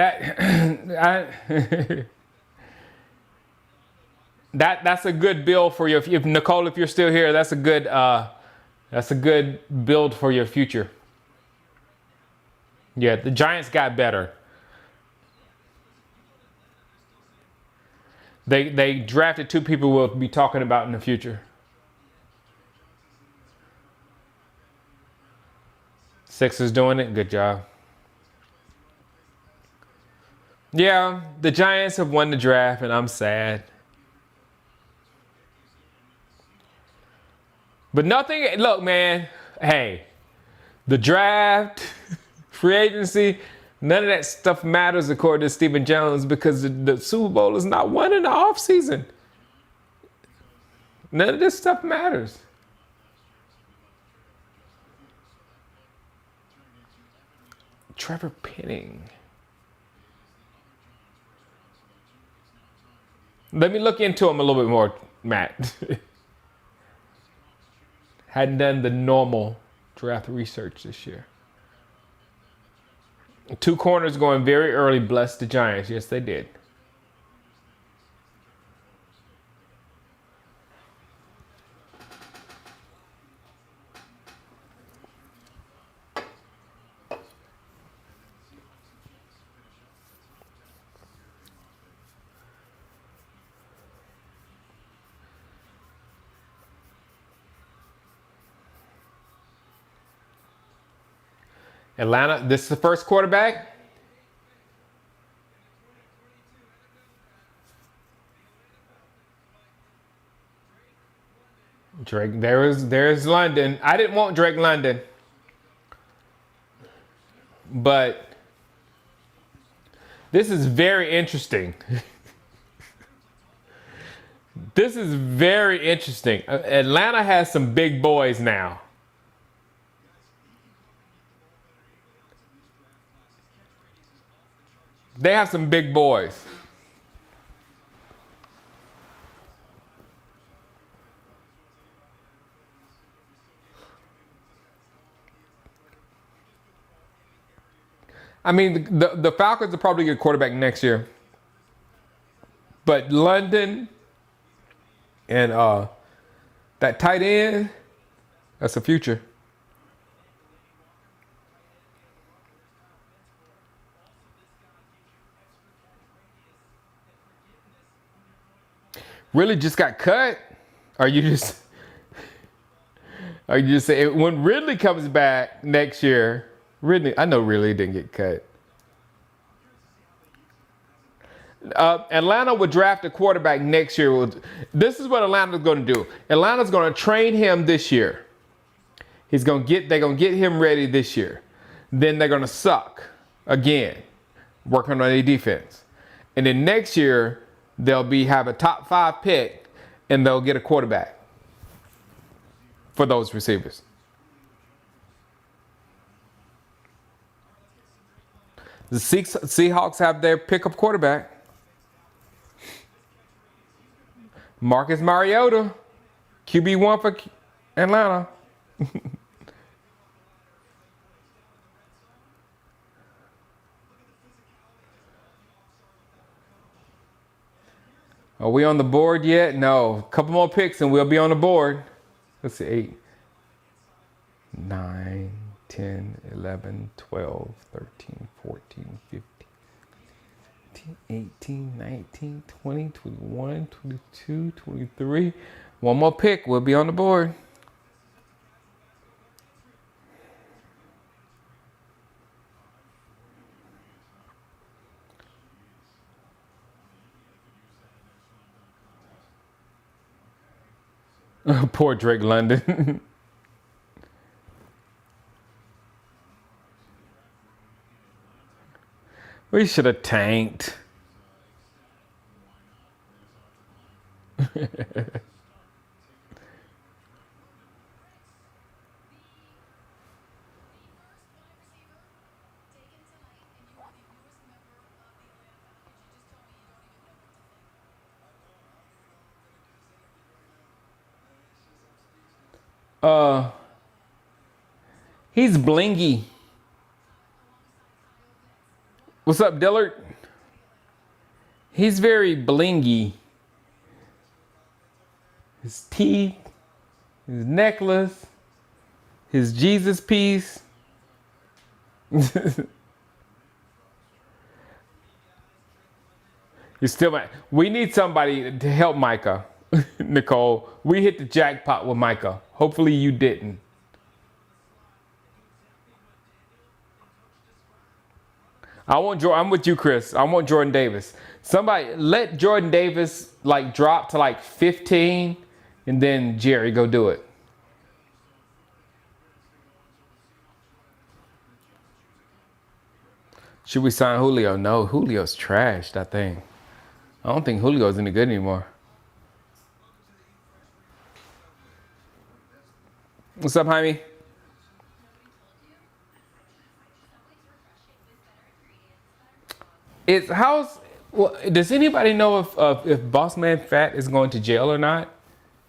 that's a good build for you. If Nicole, if you're still here, that's a good build for your future. Yeah, the Giants got better. They drafted two people we'll be talking about in the future. Sixers doing it. Good job. Yeah, the Giants have won the draft, and I'm sad. But nothing. Look, man. Hey, the draft, free agency, none of that stuff matters according to Stephen Jones because the Super Bowl is not won in the offseason. None of this stuff matters. Trevor Penning. Let me look into him a little bit more, Matt. Hadn't done the normal draft research this year. Two corners going very early blessed the Giants. Yes, they did. Atlanta, this is the first quarterback. Drake, there's London. I didn't want Drake London. But this is very interesting. This is very interesting. Atlanta has some big boys now. They have some big boys. I mean, the Falcons will probably get a quarterback next year. But London and that tight end, that's the future. Really just got cut? Are you just saying when Ridley comes back next year? Ridley, I know Ridley didn't get cut. Atlanta would draft a quarterback next year. This is what Atlanta's going to do. Atlanta's going to train him this year. They're going to get him ready this year. Then they're going to suck again, working on their defense. And then next year they'll have a top 5 pick and they'll get a quarterback for those receivers. The Seahawks have their pickup quarterback. Marcus Mariota, QB1 for Atlanta. Are we on the board yet? No. A couple more picks and we'll be on the board. Let's see. 8, 9, 10, 11, 12, 13, 14, 15, 18, 19, 20, 21, 22, 23. One more pick. We'll be on the board. Poor Drake London. We should have tanked. Uh, he's blingy. What's up, Dillard? He's very blingy. His teeth, his necklace, his Jesus piece. You still mad? We need somebody to help Micah, Nicole. We hit the jackpot with Micah. Hopefully you didn't. I'm with you, Chris. I want Jordan Davis. Somebody let Jordan Davis like drop to like 15, and then Jerry go do it. Should we sign Julio? No, Julio's trashed, I think. I don't think Julio's any good anymore. What's up, Jaime? It's how's well, does anybody know if Boss Man Fat is going to jail or not?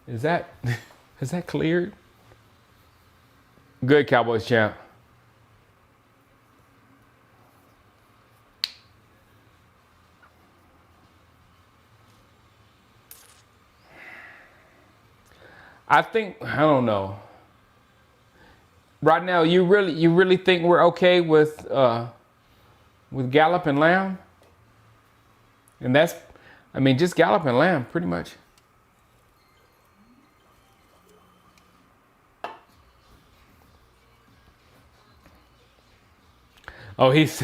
Is that is that cleared? Good Cowboys champ. I don't know. Right now, you really think we're okay with Gallup and Lamb? And that's, I mean, just Gallup and Lamb, pretty much. Oh, he's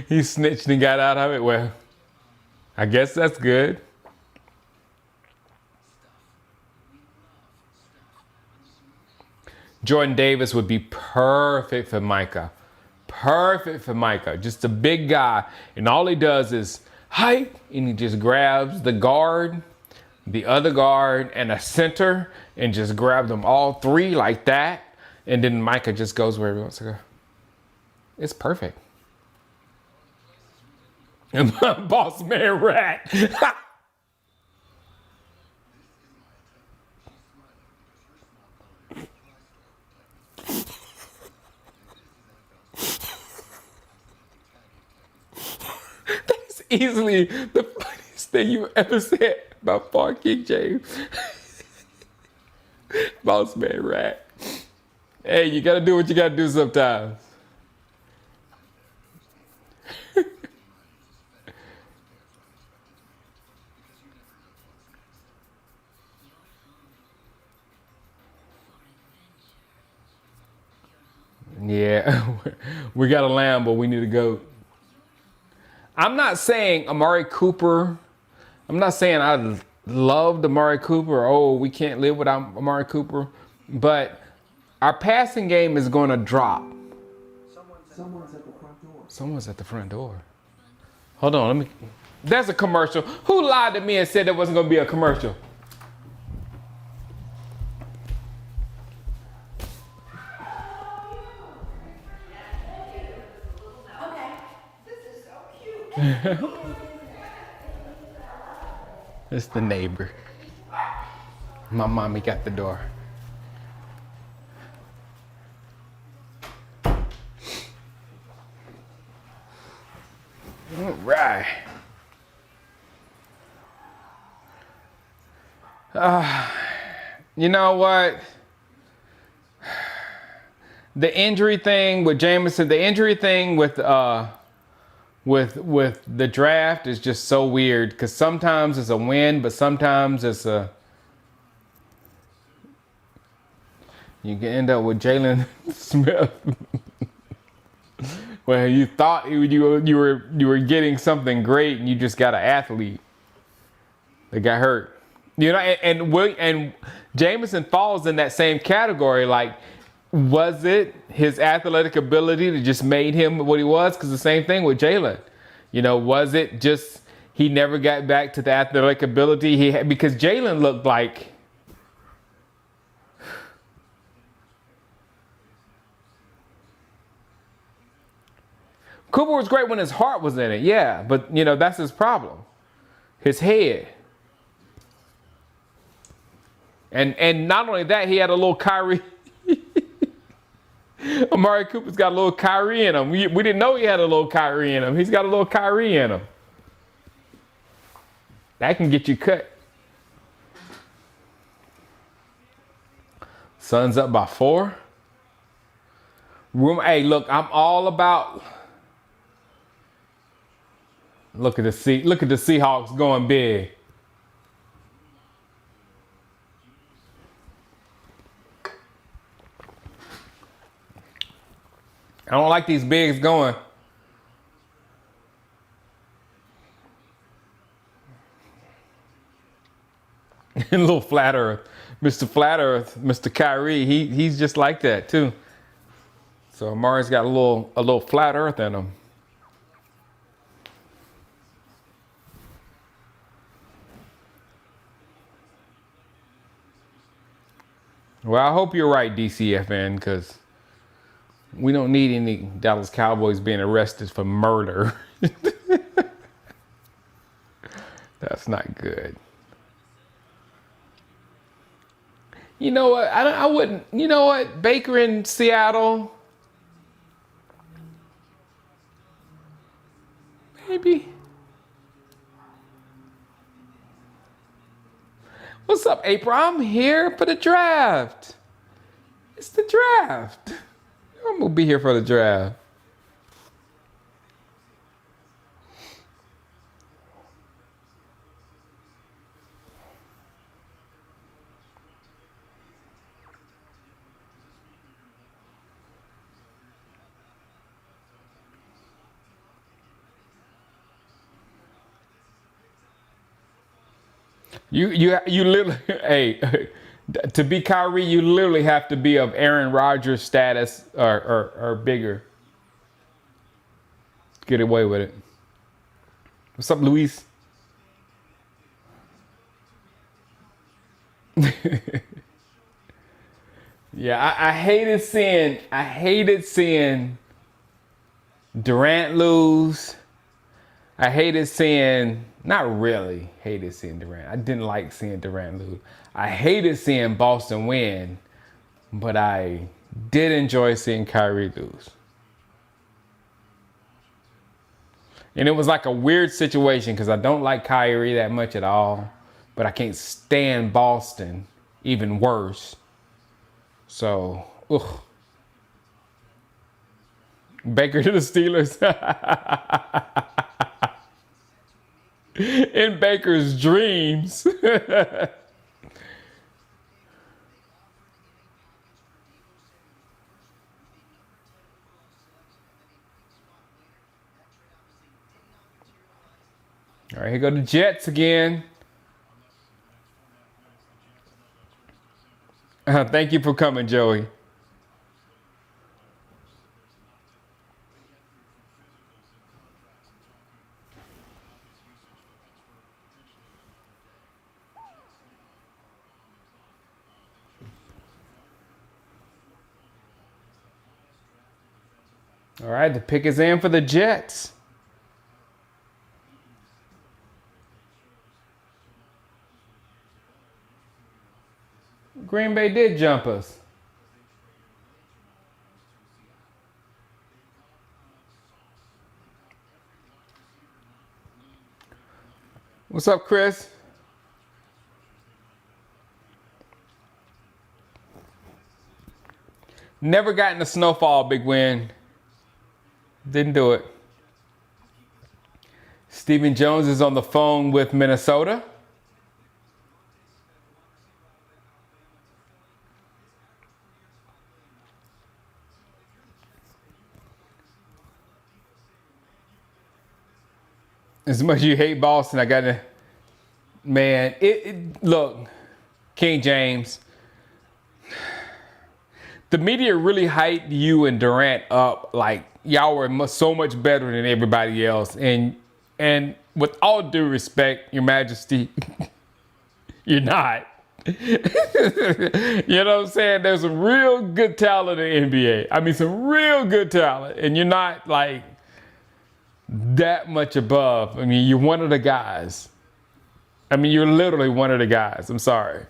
he snitched and got out of it. Well, I guess that's good. Jordan Davis would be perfect for Micah. Perfect for Micah. Just a big guy. And all he does is height, and he just grabs the guard, the other guard, and a center, and just grab them all three like that. And then Micah just goes where he wants to go. It's perfect. And my boss man rat. That's easily the funniest thing you've ever said about Park King James. Boss man rat. Hey, you gotta do what you gotta do sometimes. Yeah, we got a lamb, but we need a goat. I'm not saying Amari Cooper. I'm not saying I loved Amari Cooper. Oh, we can't live without Amari Cooper. But our passing game is going to drop. Someone's at the front door. Someone's at the front door. Hold on, let me. There's a commercial. Who lied to me and said there wasn't going to be a commercial? It's the neighbor. My mommy got the door. All right. You know what? The injury thing with Jameson, the injury thing with the draft is just so weird because sometimes it's a win, but sometimes it's a you can end up with Jalen Smith. Well, you thought you were getting something great, and you just got an athlete that got hurt. You know, and Jameson falls in that same category. Like, was it his athletic ability that just made him what he was? Because the same thing with Jalen. You know, was it just he never got back to the athletic ability he had? Because Jalen looked like Cooper was great when his heart was in it, yeah, but you know, that's his problem. His head. And not only that, he had a little Kyrie. Amari Cooper's got a little Kyrie in him. We didn't know he had a little Kyrie in him. He's got a little Kyrie in him. That can get you cut. Suns up by 4. Hey, look, I'm all about. Look at the Seahawks going big. I don't like these bigs going. A little flat earth. Mr. Flat Earth, Mr. Kyrie, he's just like that too. So Amari's got a little flat earth in him. Well, I hope you're right, DCFN, because we don't need any Dallas Cowboys being arrested for murder. That's not good. You know what? I wouldn't. You know what? Baker in Seattle. Maybe. What's up, April? I'm here for the draft. It's the draft. I'm gonna be here for the draft. You literally, hey, to be Kyrie, you literally have to be of Aaron Rodgers status or bigger. Get away with it. What's up, Luis? Yeah, I hated seeing Durant lose. I hated seeing, not really hated seeing Durant. I didn't like seeing Durant lose. I hated seeing Boston win, but I did enjoy seeing Kyrie lose. And it was like a weird situation because I don't like Kyrie that much at all, but I can't stand Boston even worse. So, ugh. Baker to the Steelers. In Baker's dreams. All right, here go the Jets again. Thank you for coming, Joey. All right, the pick is in for the Jets. Green Bay did jump us. What's up, Chris? Never got in the snowfall, big win. Didn't do it. Stephen Jones is on the phone with Minnesota. As much as you hate Boston, I gotta, man, look, King James, the media really hyped you and Durant up like y'all were so much better than everybody else. And with all due respect, Your Majesty, you're not. You know what I'm saying? There's some real good talent in the NBA. I mean, some real good talent. And you're not like that much above. I mean, you're one of the guys. I mean, you're literally one of the guys. I'm sorry.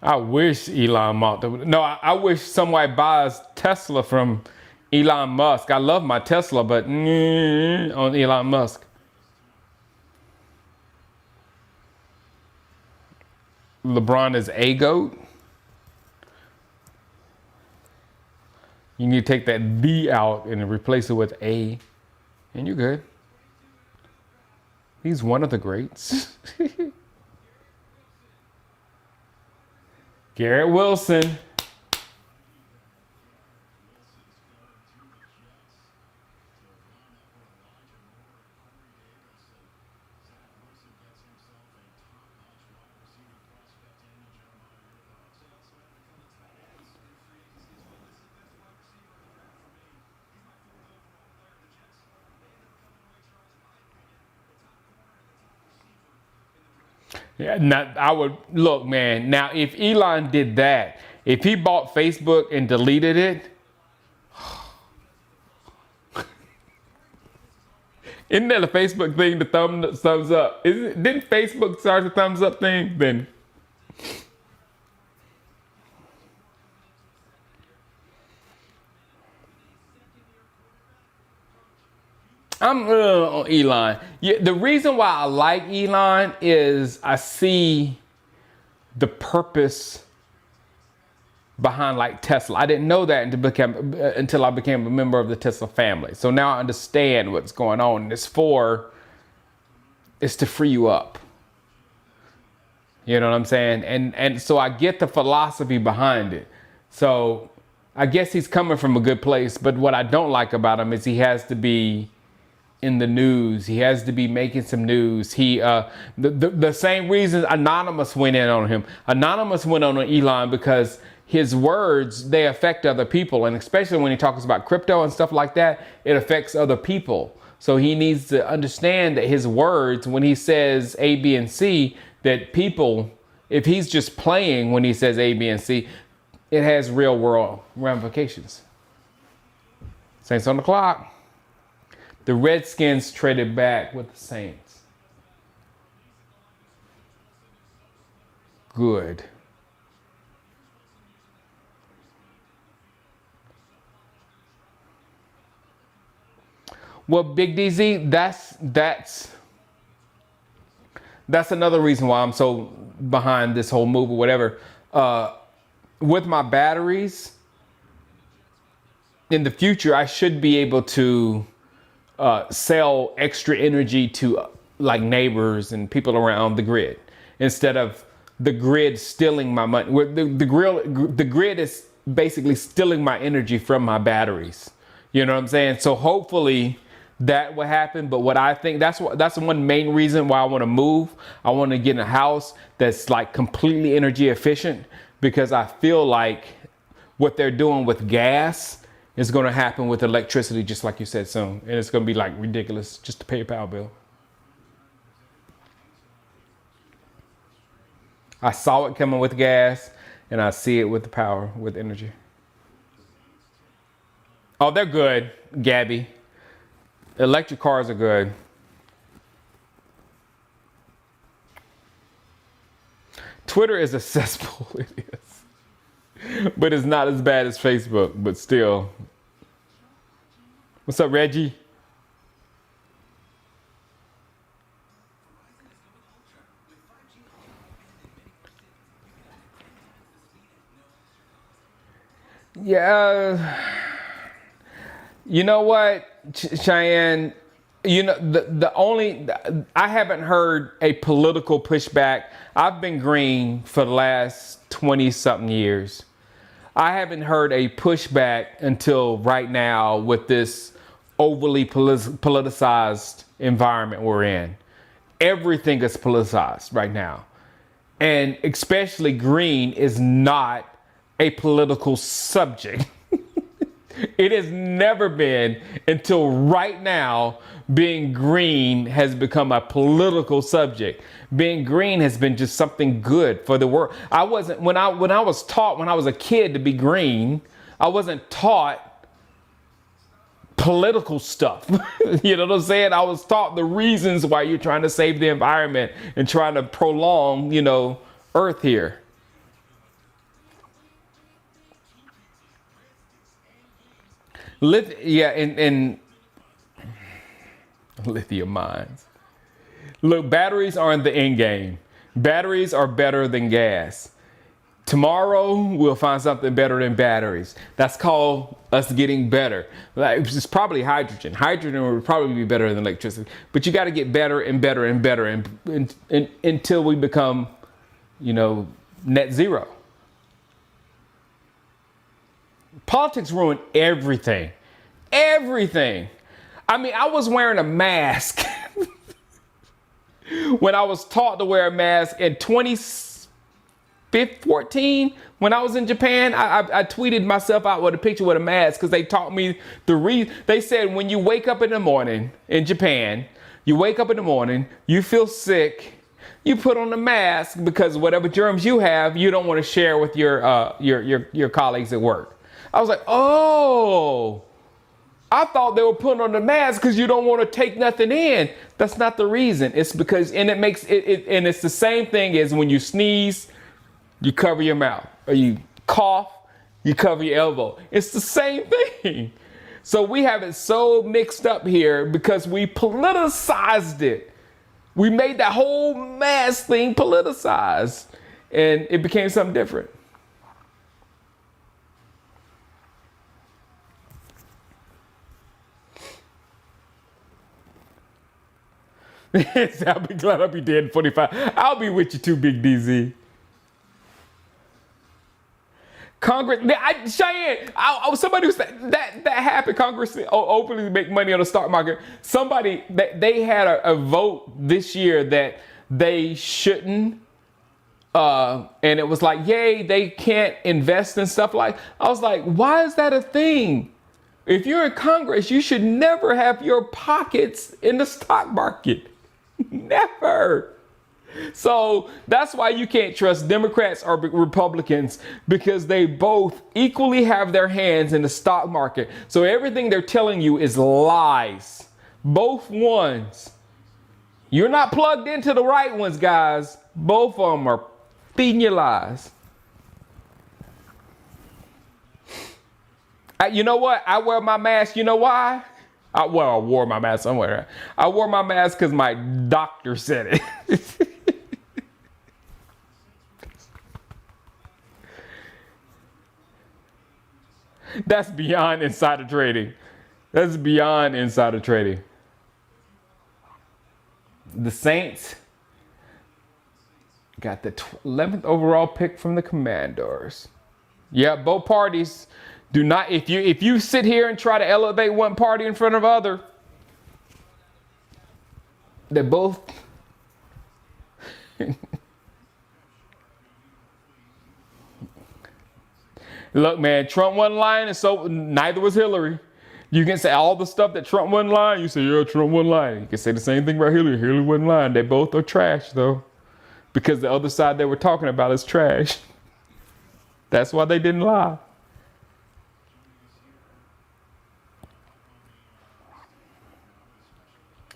I wish Elon Musk. No, I wish somebody buys Tesla from Elon Musk. I love my Tesla, but on Elon Musk. LeBron is a GOAT. You need to take that B out and replace it with A, and you're good. He's one of the greats. Garrett Wilson. Yeah, now, I would look, man. Now, if Elon did that, if he bought Facebook and deleted it, isn't that a Facebook thing? The thumbs up. Didn't Facebook start the thumbs up thing? Then I'm on Elon. Yeah, the reason why I like Elon is I see the purpose behind like Tesla. I didn't know that until I became a member of the Tesla family. So now I understand what's going on. And it's to free you up. You know what I'm saying? And so I get the philosophy behind it. So I guess he's coming from a good place. But what I don't like about him is he has to be in the news. He has to be making some news. The same reason Anonymous went in on him. Anonymous went on Elon because his words, they affect other people. And especially when he talks about crypto and stuff like that, it affects other people. So he needs to understand that his words, when he says A, B, and C, that people, if he's just playing when he says A, B, and C, it has real world ramifications. Saints on the clock. The Redskins traded back with the Saints. Good. Well, Big DZ, that's another reason why I'm so behind this whole move or whatever. With my batteries, in the future, I should be able to sell extra energy to like neighbors and people around the grid instead of the grid stealing my money. The grid is basically stealing my energy from my batteries. You know what I'm saying? So hopefully that will happen. But what I think that's one main reason why I want to move. I want to get in a house that's like completely energy efficient, because I feel like what they're doing with gas is going to happen with electricity, just like you said soon. And it's going to be like ridiculous just to pay a power bill. I saw it coming with gas, and I see it with the power, with energy. Oh, they're good, Gabby. Electric cars are good. Twitter is a cesspool, it is. But it's not as bad as Facebook, but still. What's up, Reggie? Yeah. You know what, Cheyenne? You know, I haven't heard a political pushback. I've been green for the last 20 something years. I haven't heard a pushback until right now with this overly politicized environment we're in. Everything is politicized right now. And especially green is not a political subject. It has never been until right now. Being green has become a political subject. Being green has been just something good for the world. I wasn't, when I was taught when I was a kid to be green, I wasn't taught political stuff. You know what I'm saying? I was taught the reasons why you're trying to save the environment and trying to prolong, Earth here. Yeah, and lithium mines. Look, batteries aren't the end game. Batteries are better than gas. Tomorrow we'll find something better than batteries. That's called us getting better. Like, it's probably hydrogen. Hydrogen would probably be better than electricity. But you got to get better and better and better until we become, net zero. Politics ruin everything. Everything. I mean, I was wearing a mask when I was taught to wear a mask in 2014 when I was in Japan. I tweeted myself out with a picture with a mask because they taught me they said when you wake up in the morning in Japan, you feel sick, you put on a mask because whatever germs you have, you don't want to share with your colleagues at work. I was like, oh, I thought they were putting on the mask because you don't want to take nothing in. That's not the reason. It's because, and it's the same thing as when you sneeze, you cover your mouth, or you cough, you cover your elbow. It's the same thing. So we have it so mixed up here because we politicized it. We made that whole mask thing politicized, and it became something different. I'll be glad I'll be dead in 45. I'll be with you too, Big DZ. Congress, Cheyenne, somebody who said that happened. Congress openly make money on the stock market. Somebody, they had a vote this year that they shouldn't, and it was like, yay, they can't invest in stuff like. I was like, why is that a thing? If you're in Congress, you should never have your pockets in the stock market. Never. So that's why you can't trust Democrats or Republicans, because they both equally have their hands in the stock market. So everything they're telling you is lies. Both ones. You're not plugged into the right ones, guys. Both of them are feeding you lies. You know what? I wear my mask. You know why? I wore my mask somewhere. I wore my mask because my doctor said it. That's beyond insider trading. That's beyond insider trading. The Saints got the 11th overall pick from the Commanders. Yeah, both parties do not. If you sit here and try to elevate one party in front of other, they're both. Look, man, Trump wasn't lying, and so neither was Hillary. You can say all the stuff that Trump wasn't lying. You say, yeah, Trump wasn't lying. You can say the same thing about Hillary. Hillary wasn't lying. They both are trash, though, because the other side they were talking about is trash. That's why they didn't lie.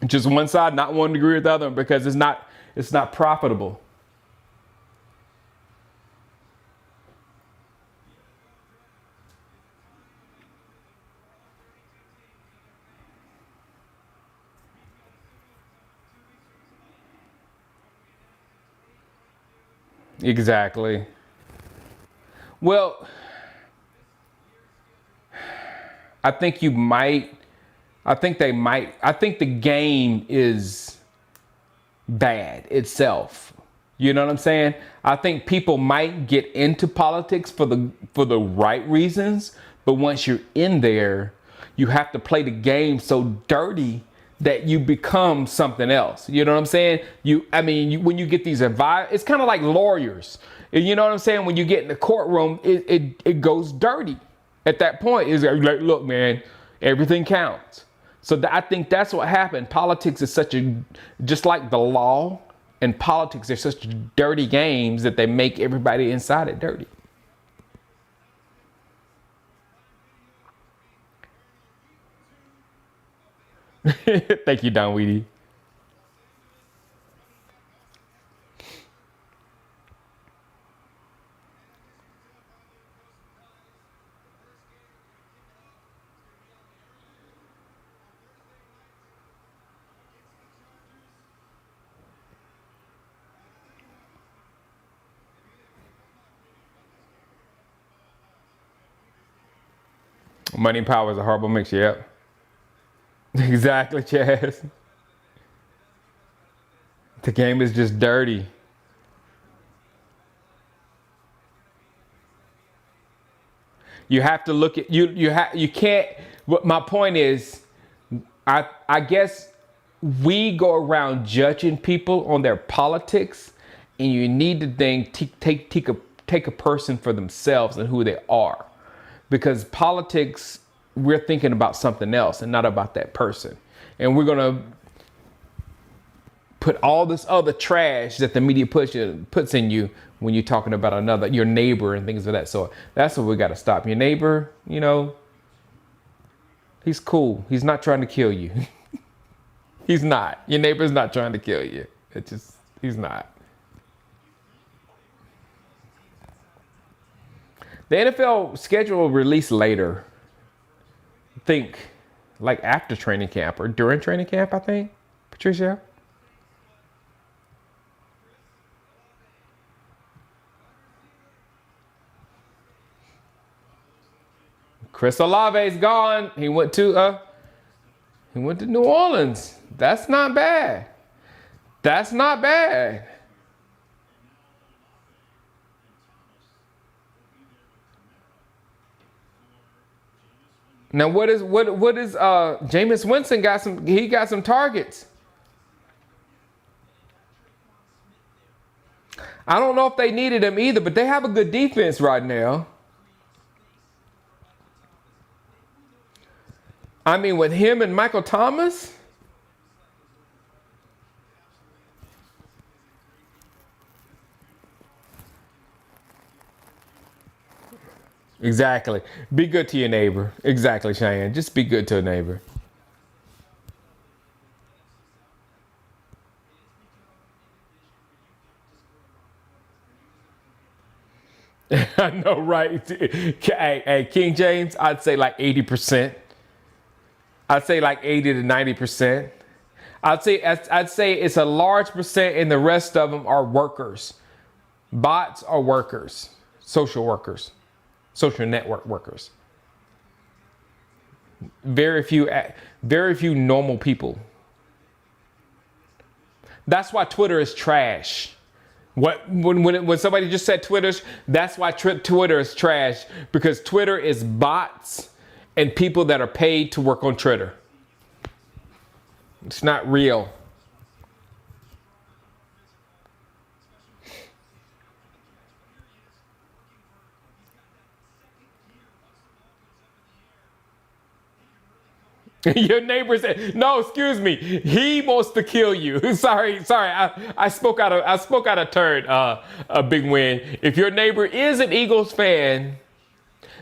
Just one side not wanting to agree with the other because it's not profitable. Exactly. Well, I think you might. I think they might. I think the game is bad itself. You know what I'm saying? I think people might get into politics for the right reasons, but once you're in there, you have to play the game so dirty that you become something else. You know what I'm saying? When you get these advice, it's kind of like lawyers. You know what I'm saying? When you get in the courtroom, it goes dirty. At that point, is like, look, man, everything counts. So I think that's what happened. Politics is just like the law and politics are such dirty games that they make everybody inside it dirty. Thank you, Don Weedy. Money and power is a horrible mix. Yep. Exactly, Chaz. The game is just dirty. You have to look at you can't. What my point is, I guess we go around judging people on their politics, and you need to then take a person for themselves and who they are, because politics, we're thinking about something else and not about that person, and we're gonna put all this other trash that the media puts in you when you're talking about your neighbor and things of that sort. That's what we got to stop. Your neighbor, he's cool. He's not trying to kill you. He's not. Your neighbor's not trying to kill you. He's not. The NFL schedule will release later. I think like after training camp or during training camp, I think. Patricia? Chris Olave's gone. He went to New Orleans. That's not bad. That's not bad. Now what is Jameis Winston got some targets. I don't know if they needed him either, but they have a good defense right now. I mean, with him and Michael Thomas. Exactly. Be good to your neighbor. Exactly, Cheyenne. Just be good to a neighbor. I know, right? Hey, King James, I'd say like 80%. I'd say like 80 to 90%. I'd say it's a large percent, and the rest of them are workers. Bots are workers, social network workers. Very few normal people. That's why Twitter is trash. When somebody just said that's why Twitter is trash, because Twitter is bots and people that are paid to work on Twitter. It's not real. Your neighbor said, "No, excuse me. He wants to kill you." Sorry. I spoke out of turn. A big win. If your neighbor is an Eagles fan,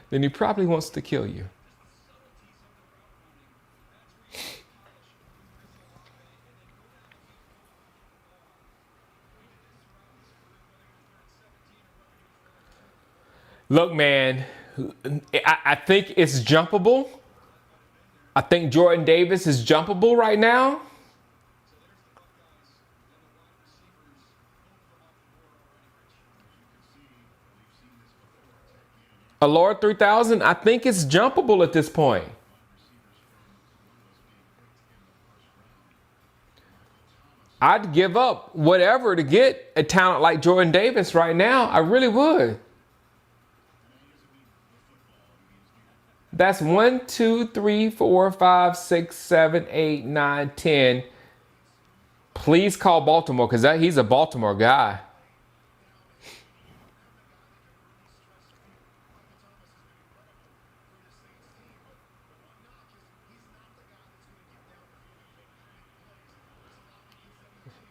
then he probably wants to kill you. Look, man, I think it's jumpable. I think Jordan Davis is jumpable right now. A Lord 3000, I think it's jumpable at this point. I'd give up whatever to get a talent like Jordan Davis right now. I really would. That's 1, 2, 3, 4, 5, 6, 7, 8, 9, 10. Please call Baltimore, because he's a Baltimore guy.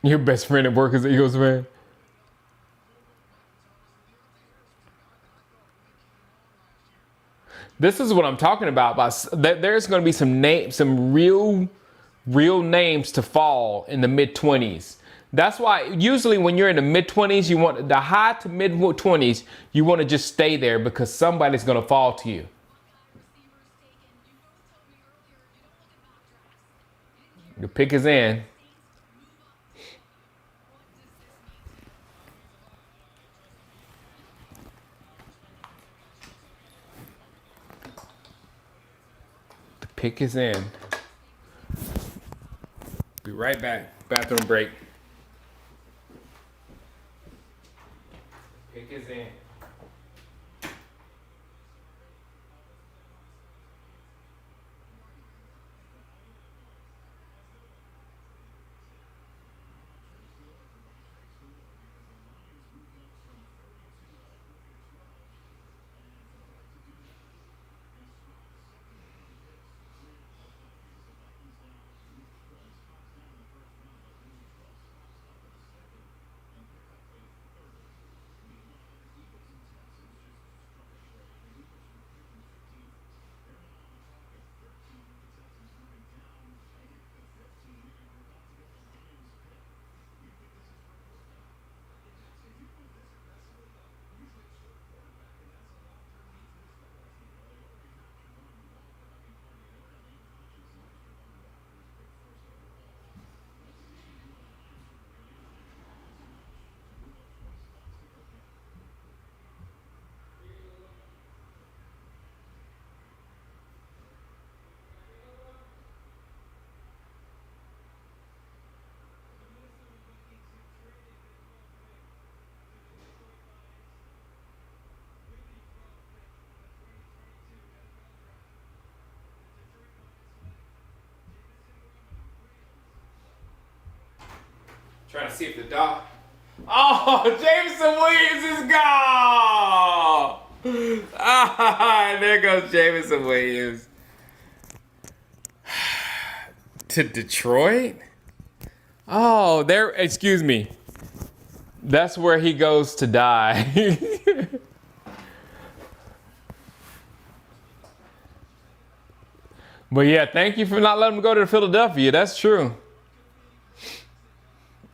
Your best friend at work is an Eagles fan. This is what I'm talking about. There's going to be some real names to fall in the mid-20s. That's why usually when you're in the mid-20s, you want the high to mid-20s, you want to just stay there because somebody's going to fall to you. The pick is in. Pick his end. Be right back. Bathroom break. Pick his end. Trying to see if the dog. Oh, Jameson Williams is gone. Ah, there goes Jameson Williams to Detroit. Oh, there. Excuse me. That's where he goes to die. But yeah, thank you for not letting him go to Philadelphia. That's true.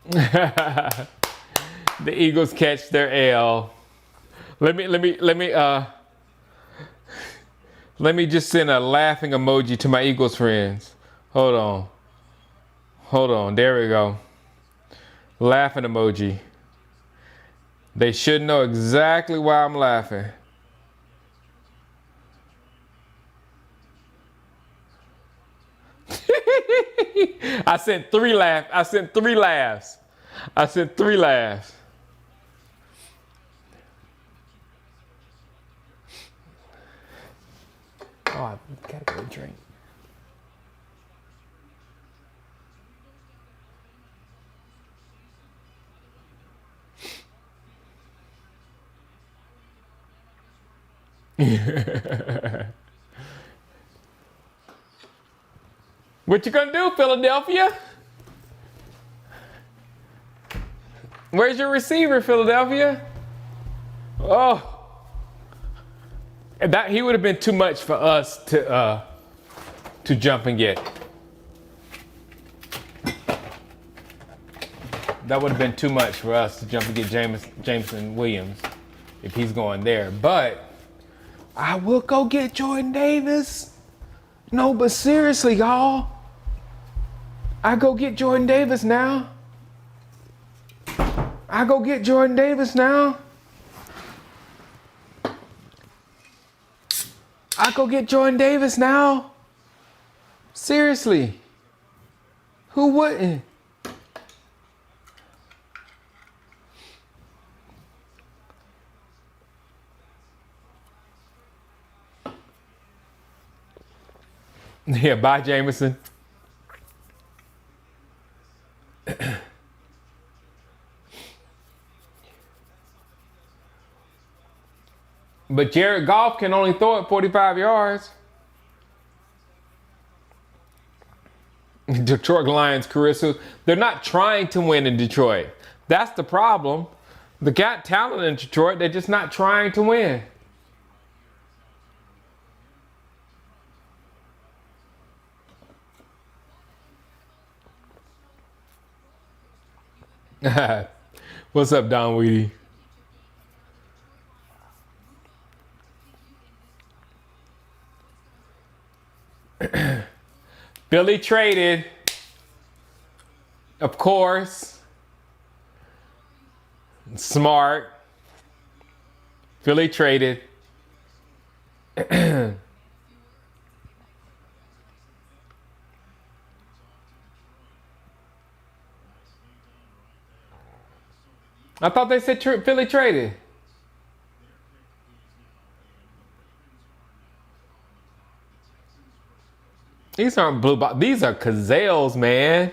The Eagles catch their L. Let me just send a laughing emoji to my Eagles friends. Hold on. There we go. Laughing emoji. They should know exactly why I'm laughing. I sent three laughs. Oh, I gotta go drink. What you gonna do, Philadelphia? Where's your receiver, Philadelphia? Oh. That he would have been too much for us to jump and get. That would have been too much for us to jump and get Jameson Williams if he's going there. But I will go get Jordan Davis. No, but seriously, y'all. I go get Jordan Davis now. Seriously. Who wouldn't? Yeah, bye, Jameson. But Jared Goff can only throw it 45 yards. Detroit Lions, Carissa, they're not trying to win in Detroit. That's the problem. They got talent in Detroit. They're just not trying to win. What's up, Don Weedy? Philly traded, of course. Smart. Philly traded. I thought they said Philly traded. These aren't blue box. These are Cazales, man.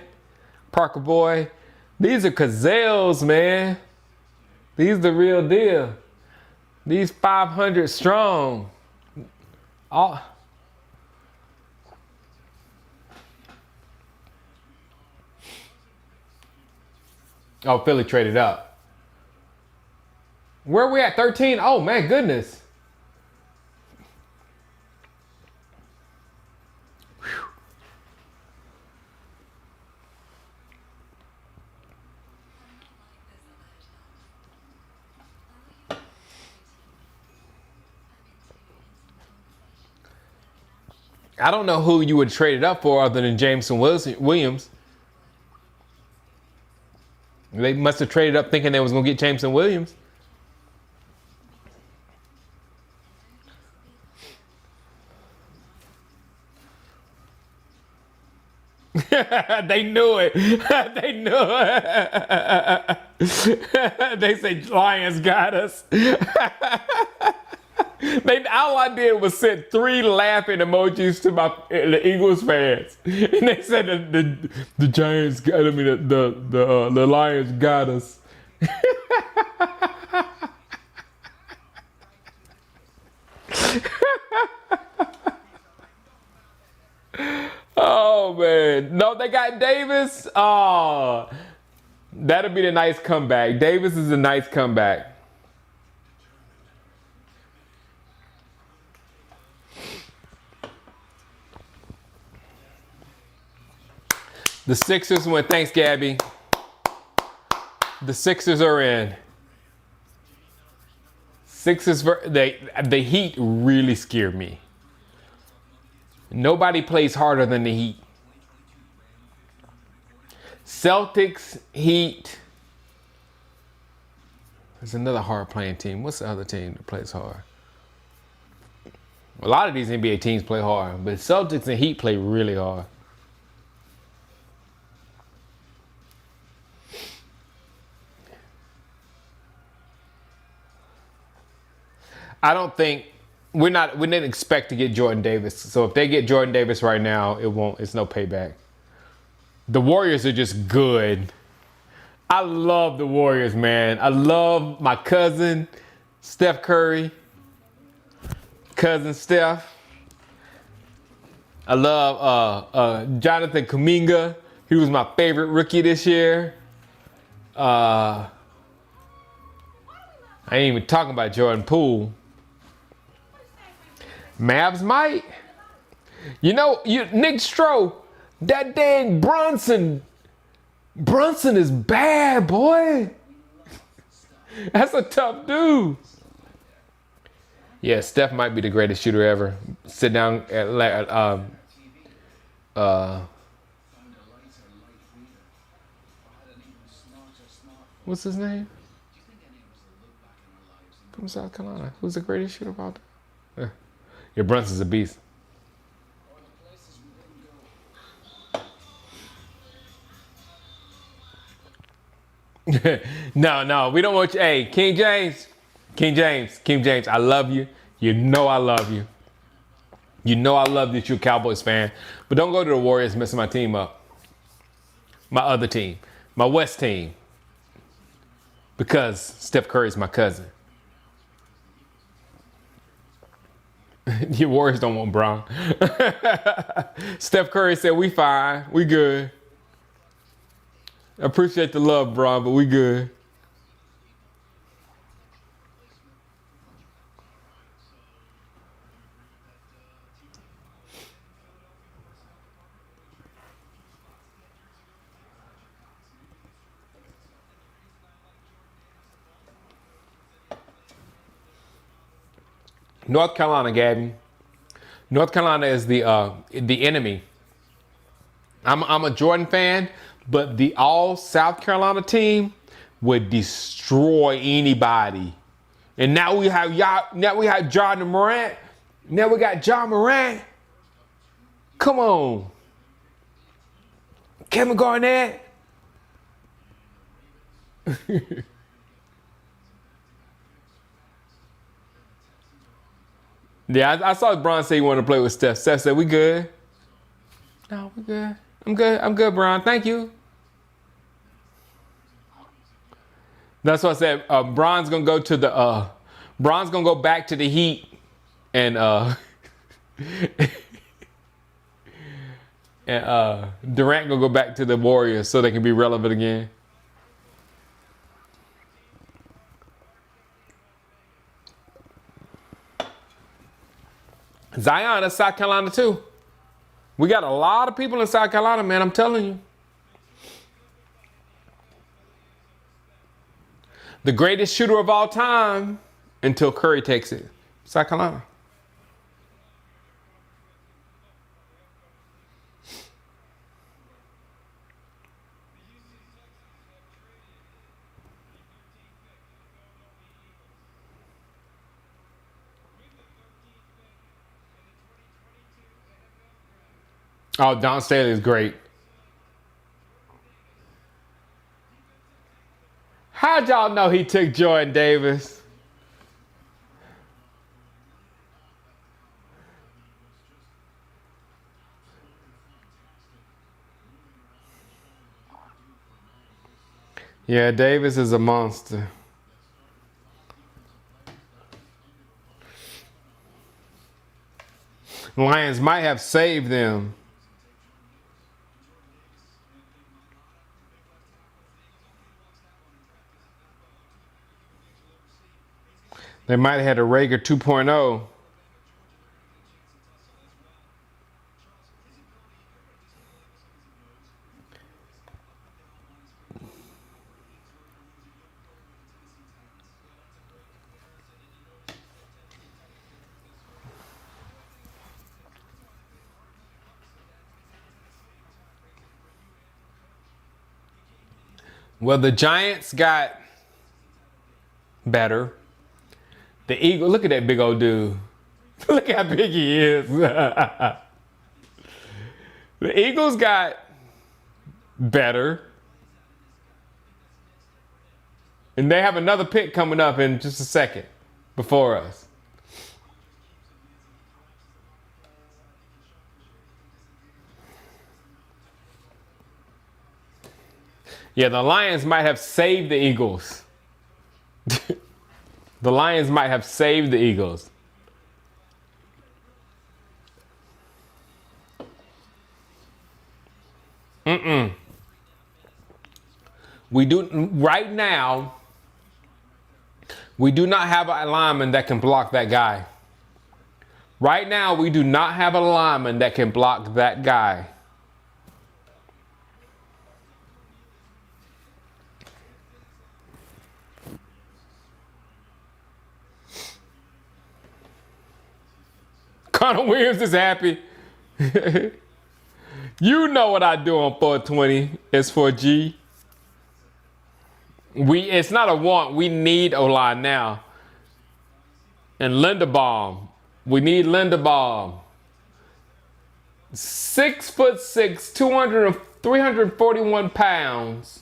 Parker boy. These are Cazales, man. These the real deal. These 500 strong. All. Oh, Philly traded up. Where are we at? 13? Oh, man, goodness. I don't know who you would trade it up for other than Jameson Williams. They must have traded up thinking they was going to get Jameson Williams. They knew it. They knew it. They say Lions got us. All I did was send 3 laughing emojis to the Eagles fans, and they said the Giants got. I mean the Lions got us. Oh man, no, they got Davis. Oh, that'll be the nice comeback. Davis is a nice comeback. The Sixers win. Thanks, Gabby. The Sixers are in. Sixers, the Heat really scared me. Nobody plays harder than the Heat. Celtics, Heat. There's another hard playing team. What's the other team that plays hard? A lot of these NBA teams play hard, but Celtics and Heat play really hard. I don't think we didn't expect to get Jordan Davis. So if they get Jordan Davis right now, it's no payback. The Warriors are just good. I love the Warriors, man. I love my cousin, Steph Curry. Cousin Steph. I love Jonathan Kuminga. He was my favorite rookie this year. I ain't even talking about Jordan Poole. Mavs might. Nick Stroh, that dang Brunson is bad, boy. That's a tough dude. Yeah, Steph might be the greatest shooter ever. Sit down at what's his name? From South Carolina. Who's the greatest shooter of all time? Yeah, Brunson's a beast. No, we don't want you. Hey, King James, I love you. You know I love you. You know I love that you're a Cowboys fan. But don't go to the Warriors messing my team up. My other team. My West team. Because Steph Curry's my cousin. Your Warriors don't want Brown. Steph Curry said, we fine. We good. I appreciate the love, Brown, but we good. North Carolina, Gabby. North Carolina is the enemy. I'm a Jordan fan, but the all South Carolina team would destroy anybody. And now we have John Morant. Now we got John Morant. Come on. Kevin Garnett. Yeah, I saw Bron say he wanted to play with Steph. Steph said, "We good." No, we good. I'm good. I'm good, Bron. Thank you. That's what I said. Bron's gonna go to the. Bron's gonna go back to the Heat, and and Durant gonna go back to the Warriors so they can be relevant again. Zion is South Carolina too. We got a lot of people in South Carolina, man. I'm telling you. The greatest shooter of all time until Curry takes it. South Carolina. Oh, Don Staley is great. How'd y'all know he took Jordan Davis? Yeah, Davis is a monster. Lions might have saved them. They might have had a Rager 2.0. Well, the Giants got better. The Eagles, look at that big old dude. Look how big he is. The Eagles got better. And they have another pick coming up in just a second before us. Yeah, the Lions might have saved the Eagles. The Lions might have saved the Eagles. We do right now. We do not have a lineman that can block that guy. Right now, we do not have a lineman that can block that guy. Connor Williams is happy. You know what I do on 420 S4G. It's not a want. We need O-line now. And Linderbaum. We need Linderbaum. 6'6", 341 pounds.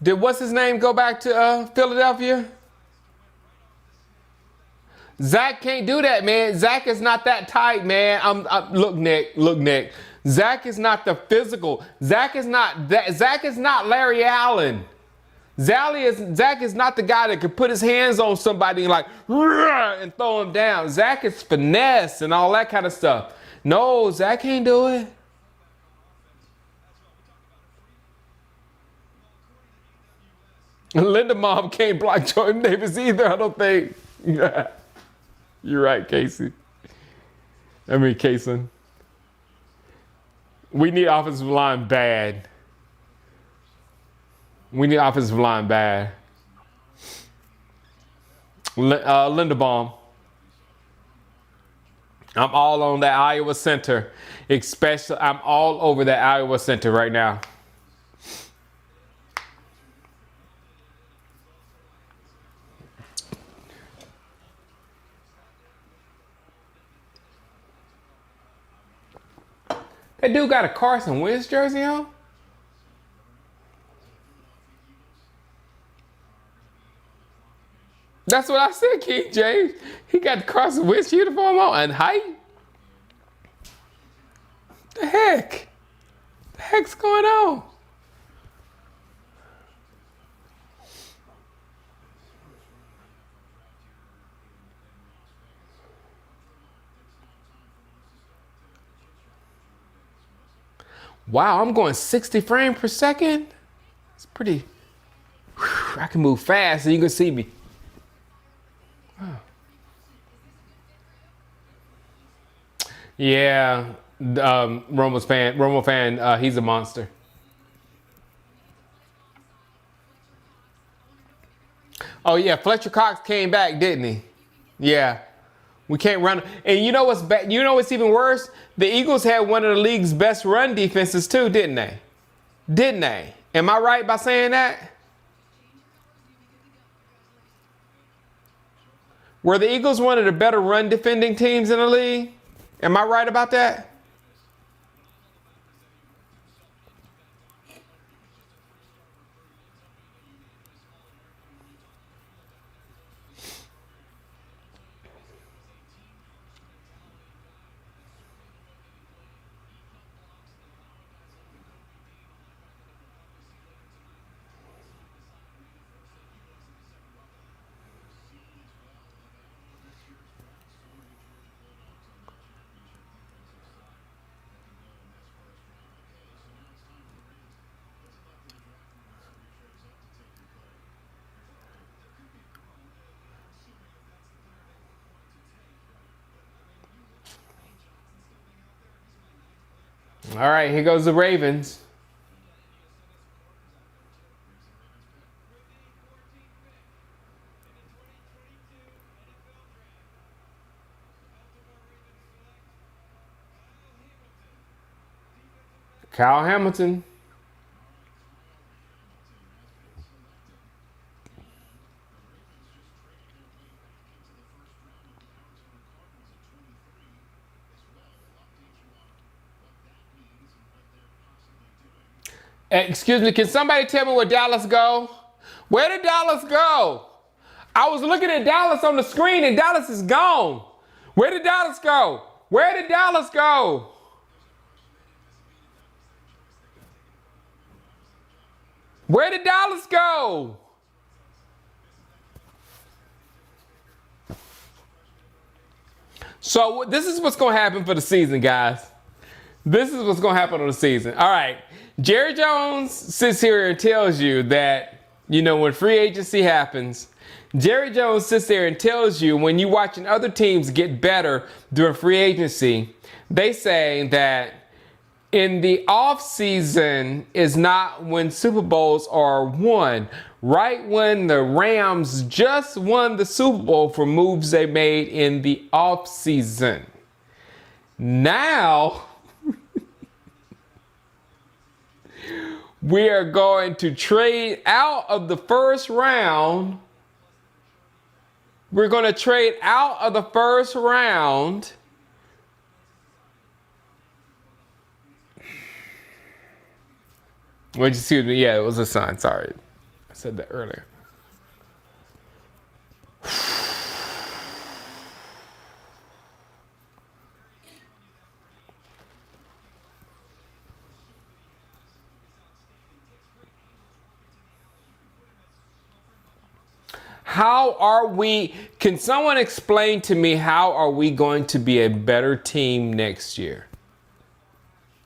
Did what's his name go back to Philadelphia? Zach can't do that, man. Zach is not that tight, man. Look, Nick. Zach is not the physical. Zach is not that. Zach is not Larry Allen. Zach is not the guy that could put his hands on somebody and like and throw him down. Zach is finesse and all that kind of stuff. No, Zach can't do it. Linda Mom can't block Jordan Davis either, I don't think. You're right, Casey. Kaysen. We need offensive line bad. Linderbaum. I'm all on that Iowa center. Especially, I'm all over that Iowa center right now. That dude got a Carson Wentz jersey on? That's what I said, King James. He got the Carson Wentz uniform on and height. The heck? The heck's going on? Wow, I'm going 60 frames per second. It's pretty. Whew, I can move fast so you can see me. Wow. Yeah, Romo fan, he's a monster. Oh yeah, Fletcher Cox came back, didn't he? Yeah, we can't run. And you know what's bad? You know what's even worse? The Eagles had one of the league's best run defenses too, didn't they? Didn't they? Am I right by saying that? Were the Eagles one of the better run defending teams in the league? Am I right about that? All right, here goes the Ravens. Kyle Hamilton. Excuse me, can somebody tell me where Dallas go? Where did Dallas go? I was looking at Dallas on the screen and Dallas is gone. Where did Dallas go? Where did Dallas go? Where did Dallas go? So this is what's going to happen for the season, guys. This is what's going to happen on the season. All right. Jerry Jones sits here and tells you that, when free agency happens, Jerry Jones sits there and tells you when you're watching other teams get better during free agency, they say that in the off season is not when Super Bowls are won. Right when the Rams just won the Super Bowl for moves they made in the off season. Now, we are going to trade out of the first round. We're going to trade out of the first round. Excuse me. Yeah, it was a sign. Sorry. I said that earlier. How are we? Can someone explain to me how are we going to be a better team next year?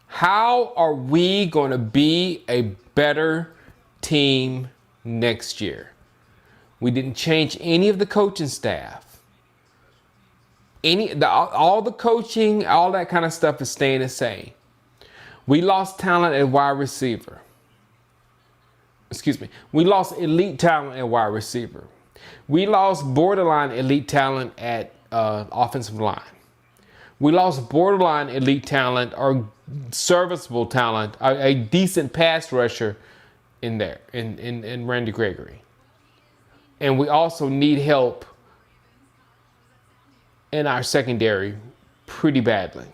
How are we going to be a better team next year? We didn't change any of the coaching staff. All the coaching, all that kind of stuff is staying the same. We lost talent at wide receiver. We lost elite talent at wide receiver. We lost borderline elite talent at offensive line. We lost borderline elite talent or serviceable talent, a decent pass rusher in there, in Randy Gregory. And we also need help in our secondary pretty badly.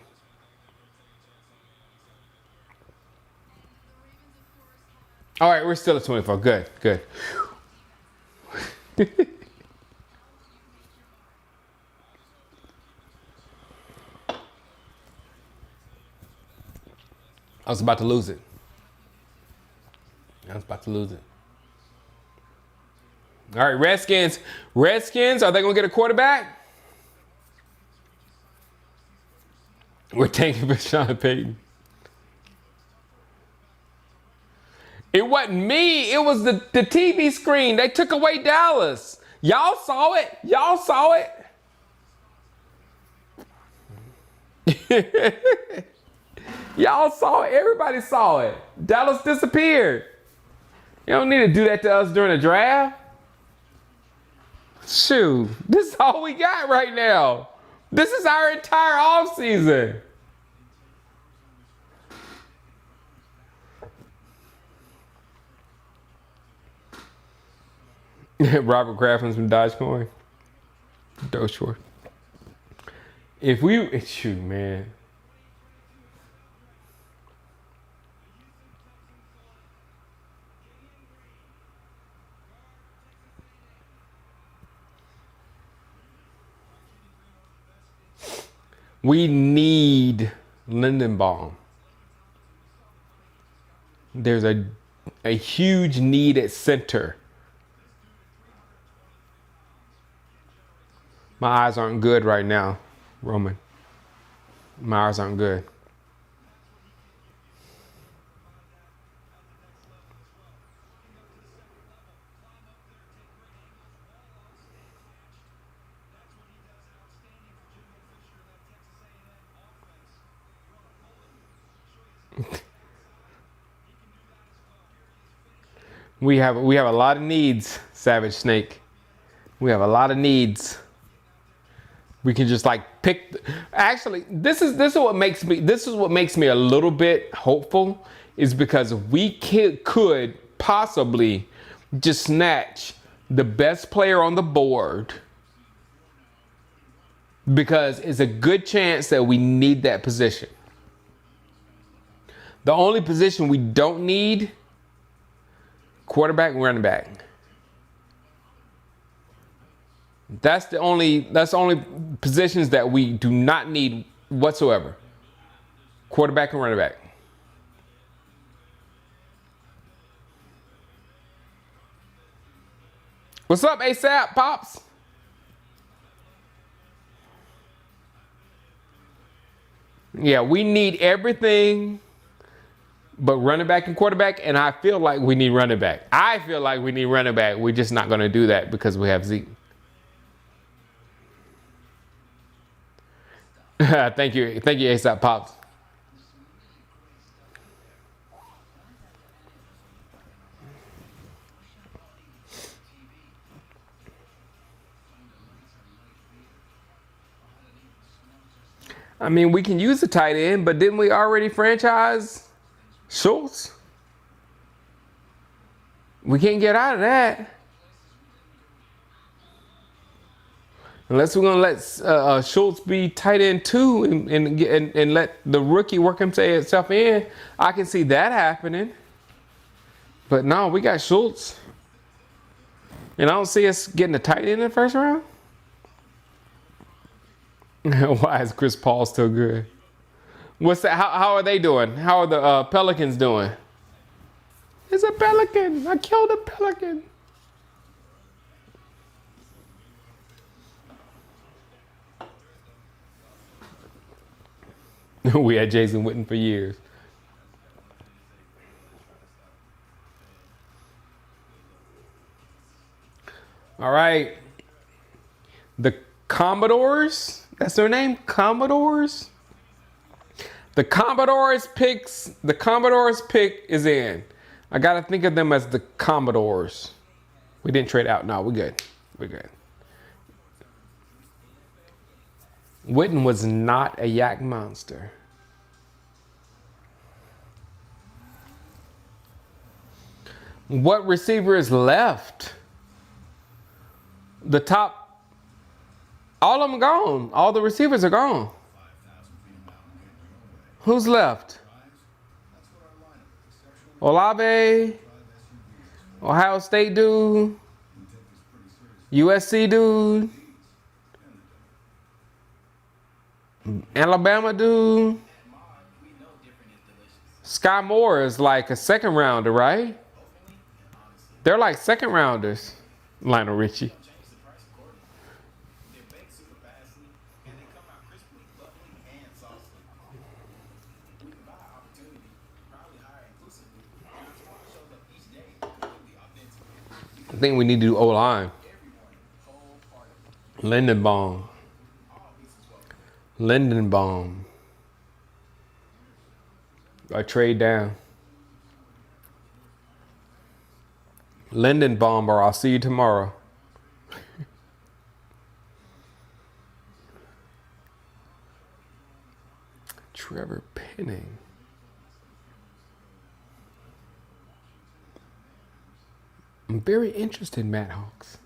All right, we're still at 24. Good. I was about to lose it. I was about to lose it. All right, Redskins. Redskins, are they going to get a quarterback? We're taking for Sean Payton. It wasn't me. It was the TV screen. They took away Dallas. Y'all saw it. Y'all saw it. Y'all saw it. Everybody saw it. Dallas disappeared. You don't need to do that to us during the draft. Shoot, this is all we got right now. This is our entire offseason. Robert Kraft's from Dogecoin. Dogecoin. If we, shoot, man. We need Lindenbaum. There's a huge need at center. My eyes aren't good right now, Roman. My eyes aren't good. We have a lot of needs, Savage Snake. We have a lot of needs. We can just like pick. Actually, this is what makes me a little bit hopeful, is because we could possibly just snatch the best player on the board, because it's a good chance that we need that position. The only position we don't need, quarterback and running back. That's the only positions that we do not need whatsoever. Quarterback and running back. What's up, ASAP Pops? Yeah, we need everything but running back and quarterback, and I feel like we need running back. I feel like we need running back. We're just not going to do that because we have Zeke. Thank you, ASAP Pops. I mean, we can use the tight end, but didn't we already franchise Schultz? We can't get out of that. Unless we're going to let Schultz be tight end too and let the rookie work himself in. I can see that happening. But no, we got Schultz. And I don't see us getting a tight end in the first round. Why is Chris Paul still good? What's that? How are they doing? How are the Pelicans doing? It's a pelican. I killed a pelican. We had Jason Witten for years. All right. The Commodores. That's their name? Commodores? The Commodores pick is in. I got to think of them as the Commodores. We didn't trade out. No, we're good. We're good. Witten was not a yak monster. What receiver is left? The top, all of them gone. All the receivers are gone. Who's left? Olave, Ohio State dude, USC dude, Alabama dude. Sky Moore is like a second rounder, right? They're like second rounders. Lionel Richie. I think we need to do O-line. Lindenbaum. Lindenbaum. I trade down. Lindenbaum, or I'll see you tomorrow. Trevor Penning. I'm very interested in Matt Hawks.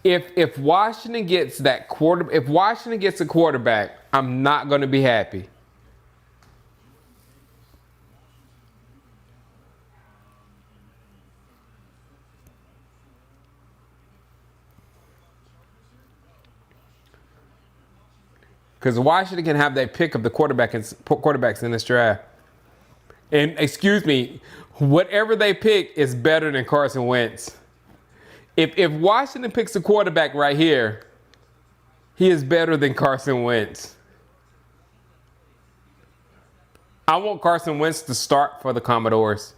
If Washington gets if Washington gets a quarterback, I'm not going to be happy. Because Washington can have their pick of the quarterbacks in this draft. And excuse me, whatever they pick is better than Carson Wentz. If Washington picks a quarterback right here, he is better than Carson Wentz. I want Carson Wentz to start for the Commodores.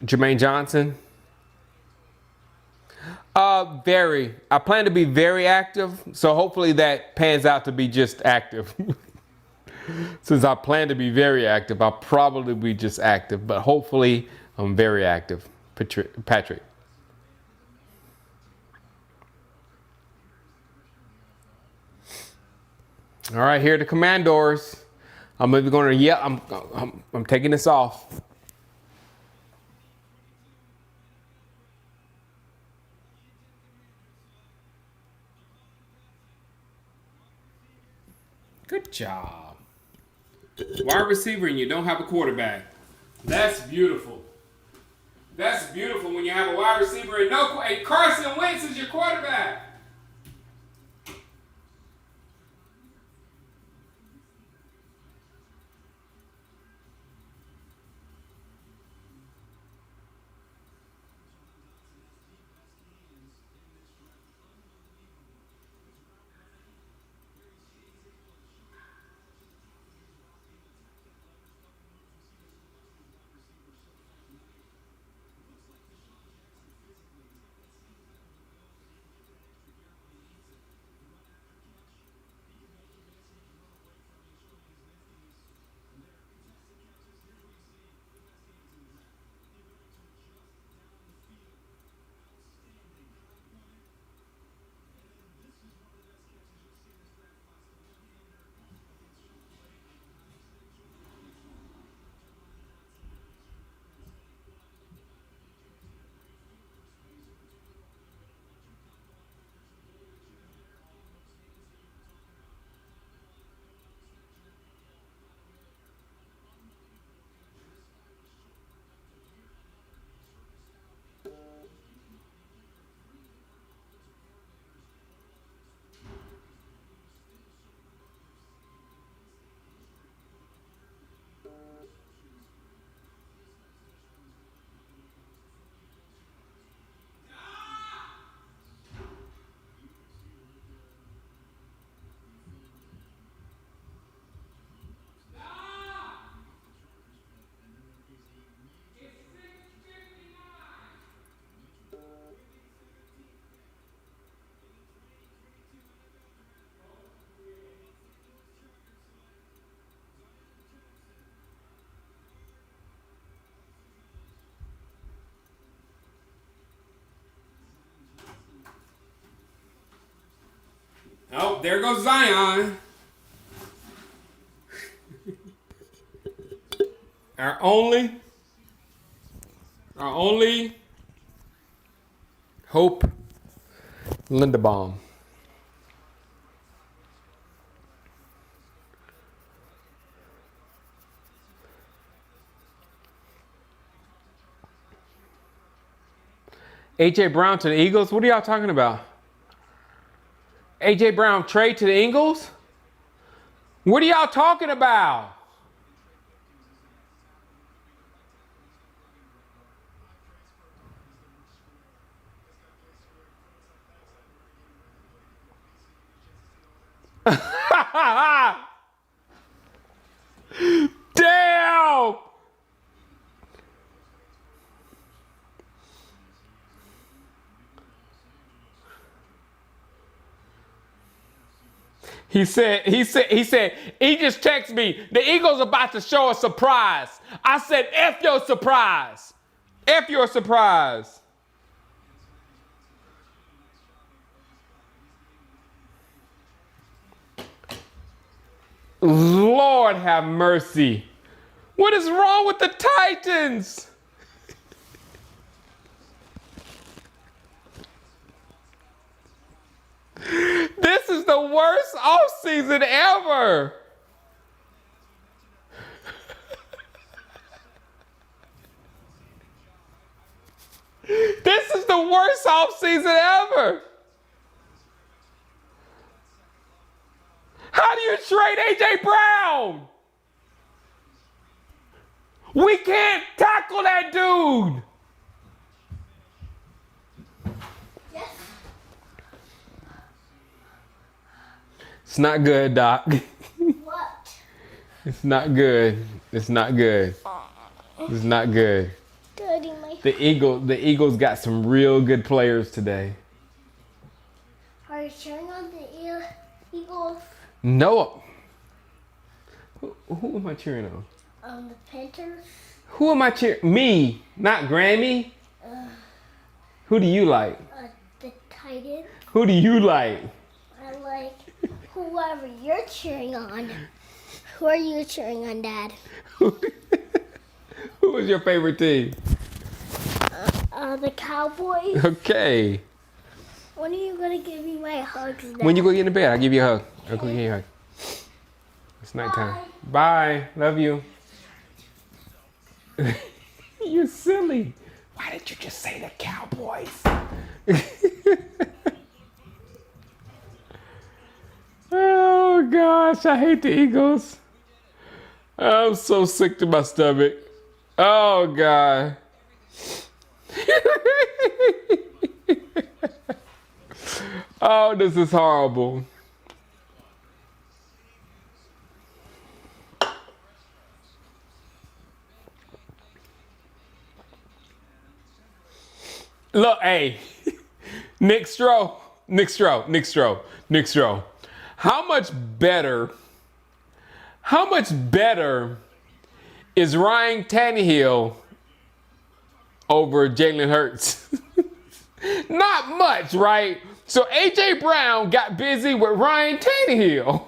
Jermaine Johnson. Very. I plan to be very active, so hopefully that pans out to be just active. Since I plan to be very active, I'll probably be just active, but hopefully I'm very active. Patrick. All right, here are the Commanders. I'm maybe going to, I'm taking this off. Good job. Wide receiver and you don't have a quarterback. That's beautiful. That's beautiful when you have a wide receiver and Carson Wentz is your quarterback. Oh, there goes Zion. Our only hope, Lindenbaum. AJ Brown to the Eagles? What are y'all talking about? AJ Brown trade to the Eagles? What are y'all talking about? Damn! He said, he just texted me, the Eagles about to show a surprise. I said, F your surprise. F your surprise. Lord have mercy. What is wrong with the Titans? This is the worst offseason ever. This is the worst offseason ever. How do you trade AJ Brown? We can't tackle that dude. Yes. It's not good, Doc. What? It's not good. It's not good. It's not good. The Eagles got some real good players today. Are you cheering on the Eagles? No. Who am I cheering on? The Panthers. Who am I cheering? Me, not Grammy. Who do you like? The Titans. Who do you like? I like whoever you're cheering on. Who are you cheering on, Dad? Who is your favorite team? The Cowboys. Okay. When are you gonna give me my hugs, Dad? When you go get in bed, I'll give you a hug. I'll go give you a hug. It's nighttime. Bye. Love you. You're silly. Why did you just say the Cowboys? Oh gosh, I hate the Eagles. I'm so sick to my stomach. Oh God. Oh, this is horrible. Look, hey, Nick Stroh. How much better is Ryan Tannehill over Jalen Hurts? Not much, right? So AJ Brown got busy with Ryan Tannehill.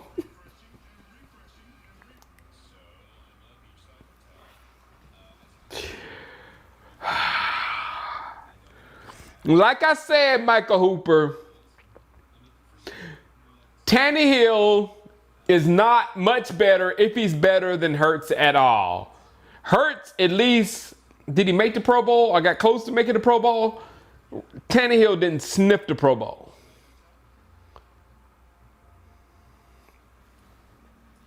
Like I said, Michael Hooper, Tannehill is not much better if he's better than Hurts at all. Hurts, at least, did he make the Pro Bowl? I got close to making the Pro Bowl. Tannehill didn't sniff the Pro Bowl.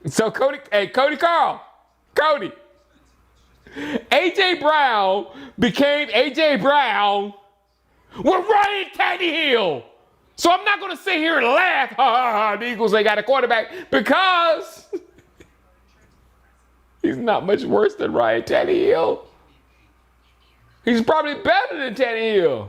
So Cody Carl, AJ Brown became AJ Brown with Ryan Tannehill. So I'm not going to sit here and laugh, ha ha ha, the Eagles ain't got a quarterback, because he's not much worse than Ryan Tannehill. He's probably better than Tannehill.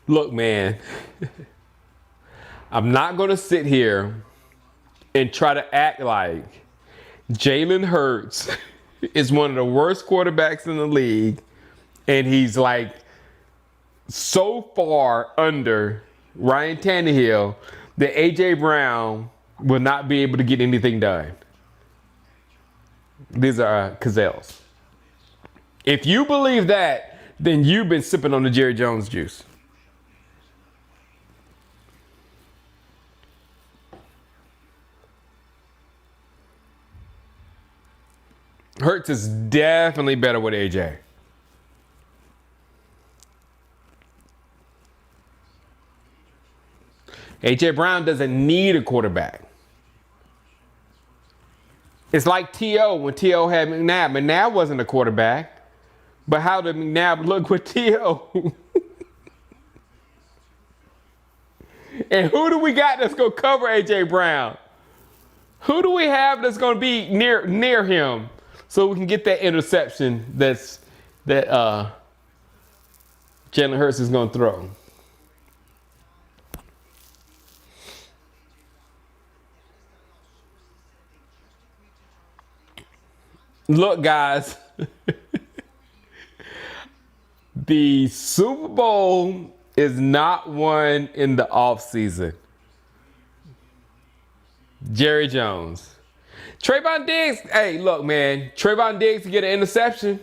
Look, man, I'm not going to sit here and try to act like Jalen Hurts is one of the worst quarterbacks in the league, and he's like so far under Ryan Tannehill that AJ Brown will not be able to get anything done. These are Cazales. If you believe that, then you've been sipping on the Jerry Jones juice. Hurts is definitely better with AJ. AJ Brown doesn't need a quarterback. It's like T.O. when T.O. had McNabb. McNabb wasn't a quarterback. But how did McNabb look with T.O.? And who do we got that's going to cover A.J. Brown? Who do we have that's going to be near him so we can get that interception that Jalen Hurts is going to throw? Look, guys, the Super Bowl is not won in the offseason. Jerry Jones. Trayvon Diggs, hey, look, man, Trayvon Diggs to get an interception.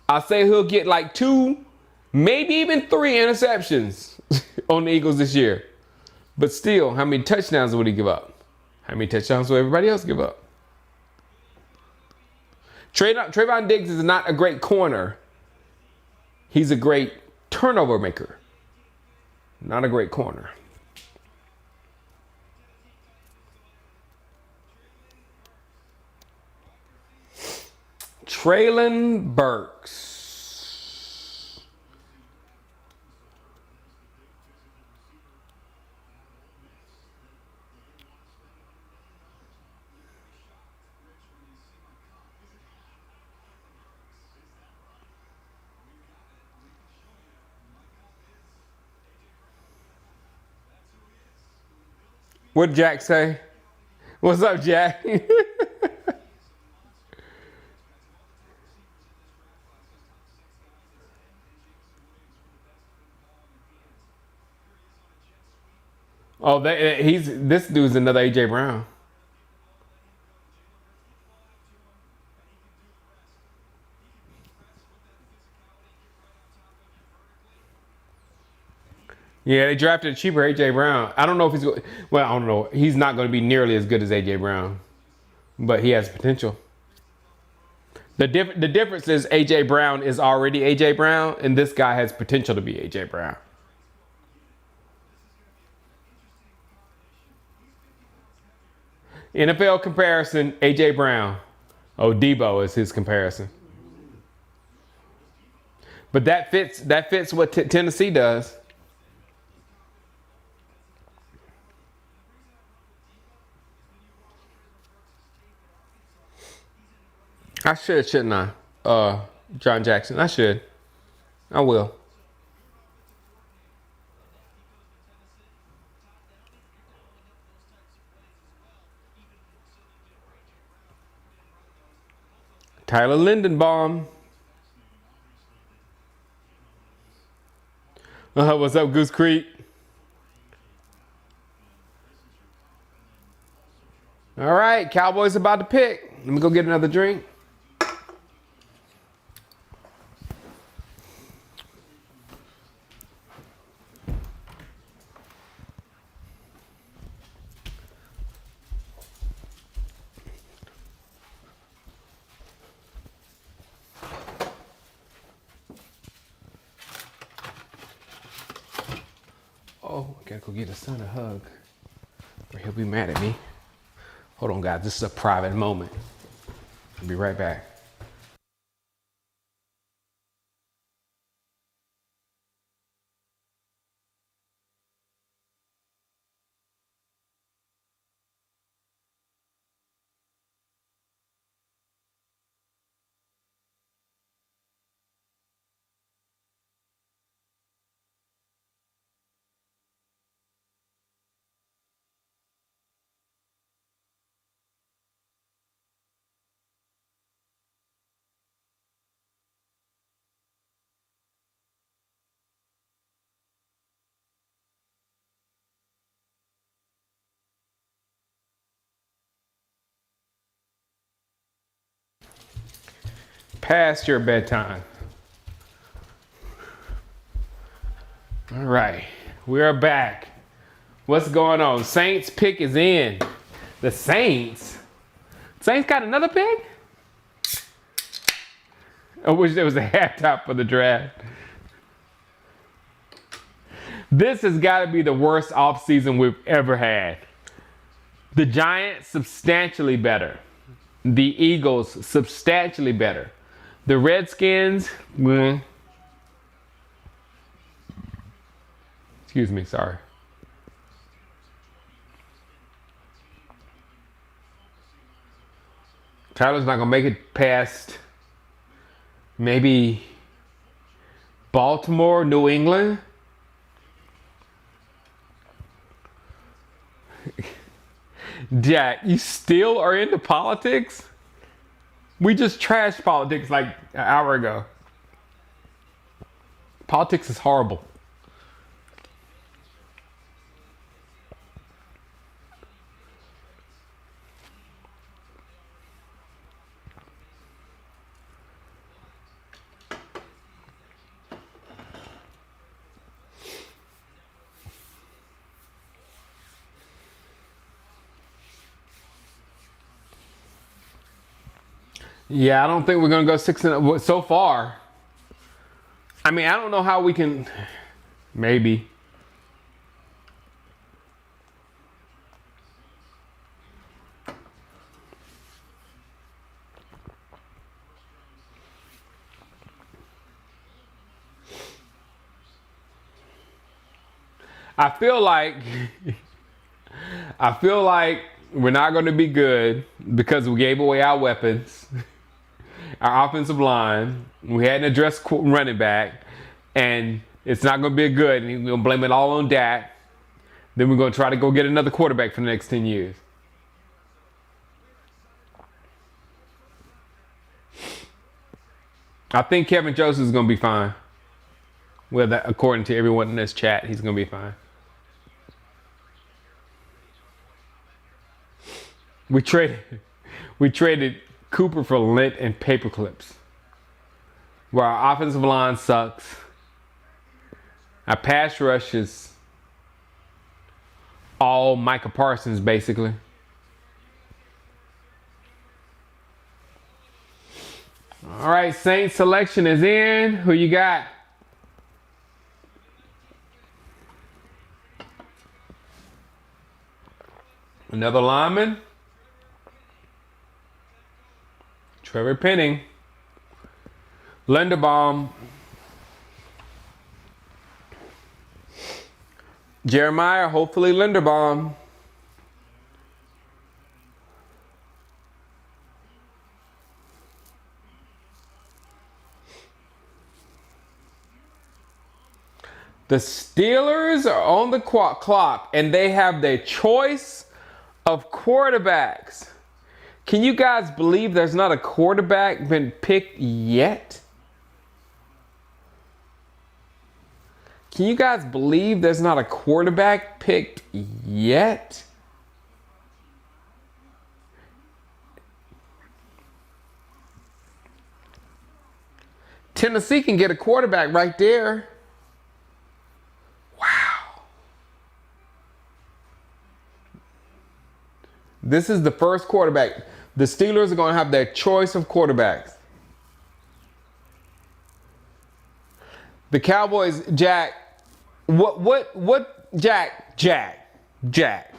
I say he'll get like 2, maybe even 3 interceptions on the Eagles this year. But still, how many touchdowns would he give up? How many touchdowns will everybody else give up? Trayvon Diggs is not a great corner. He's a great turnover maker. Not a great corner. Traylon Burks. What'd Jack say? What's up, Jack? Oh, this dude's another AJ Brown. Yeah, they drafted a cheaper AJ Brown. I don't know if he's going. Well, I don't know. He's not going to be nearly as good as AJ Brown, but he has potential. The difference is AJ Brown is already AJ Brown, and this guy has potential to be AJ Brown. NFL comparison: AJ Brown. Oh, Debo is his comparison. But that fits what Tennessee does. I should, shouldn't I? John Jackson. I should. I will. Tyler Lindenbaum. What's up, Goose Creek? All right, Cowboys about to pick. Let me go get another drink. Oh, I gotta go get his son a hug, or he'll be mad at me. Hold on, guys. This is a private moment. I'll be right back. past your bedtime. All right, we are back. What's going on? Saints pick is in. The Saints? Saints got another pick? I wish there was a halftime for the draft. This has got to be the worst offseason we've ever had. The Giants, substantially better. The Eagles, substantially better. The Redskins, excuse me, sorry. Tyler's not going to make it past maybe Baltimore, New England. Jack, you still are into politics? We just trashed politics like an hour ago. Politics is horrible. Yeah, I don't think we're gonna go 6-0 so far. I mean, I don't know how we can. Maybe. I feel like we're not going to be good because we gave away our weapons. Our offensive line, we hadn't addressed running back, and it's not going to be good. And we're going to blame it all on Dak. Then we're going to try to go get another quarterback for the next 10 years. I think Kevin Joseph is going to be fine. Well, that, according to everyone in this chat, he's going to be fine. We traded Cooper for lint and paper clips. Where our offensive line sucks. Our pass rush is all Micah Parsons, basically. All right, Saints selection is in. Who you got? Another lineman. Trevor Penning. Linderbaum. Jeremiah, hopefully Linderbaum. The Steelers are on the clock and they have their choice of quarterbacks. Can you guys believe there's not a quarterback been picked yet? Can you guys believe there's not a quarterback picked yet? Tennessee can get a quarterback right there. Wow. This is the first quarterback. The Steelers are going to have their choice of quarterbacks. The Cowboys, Jack. Jack.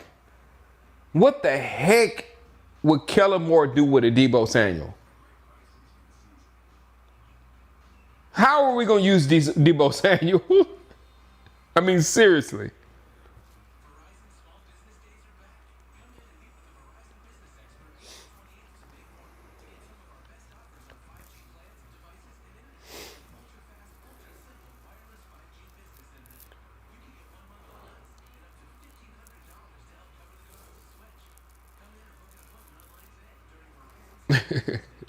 What the heck would Kellen Moore do with a Deebo Samuel? How are we going to use Deebo Samuel? I mean, seriously.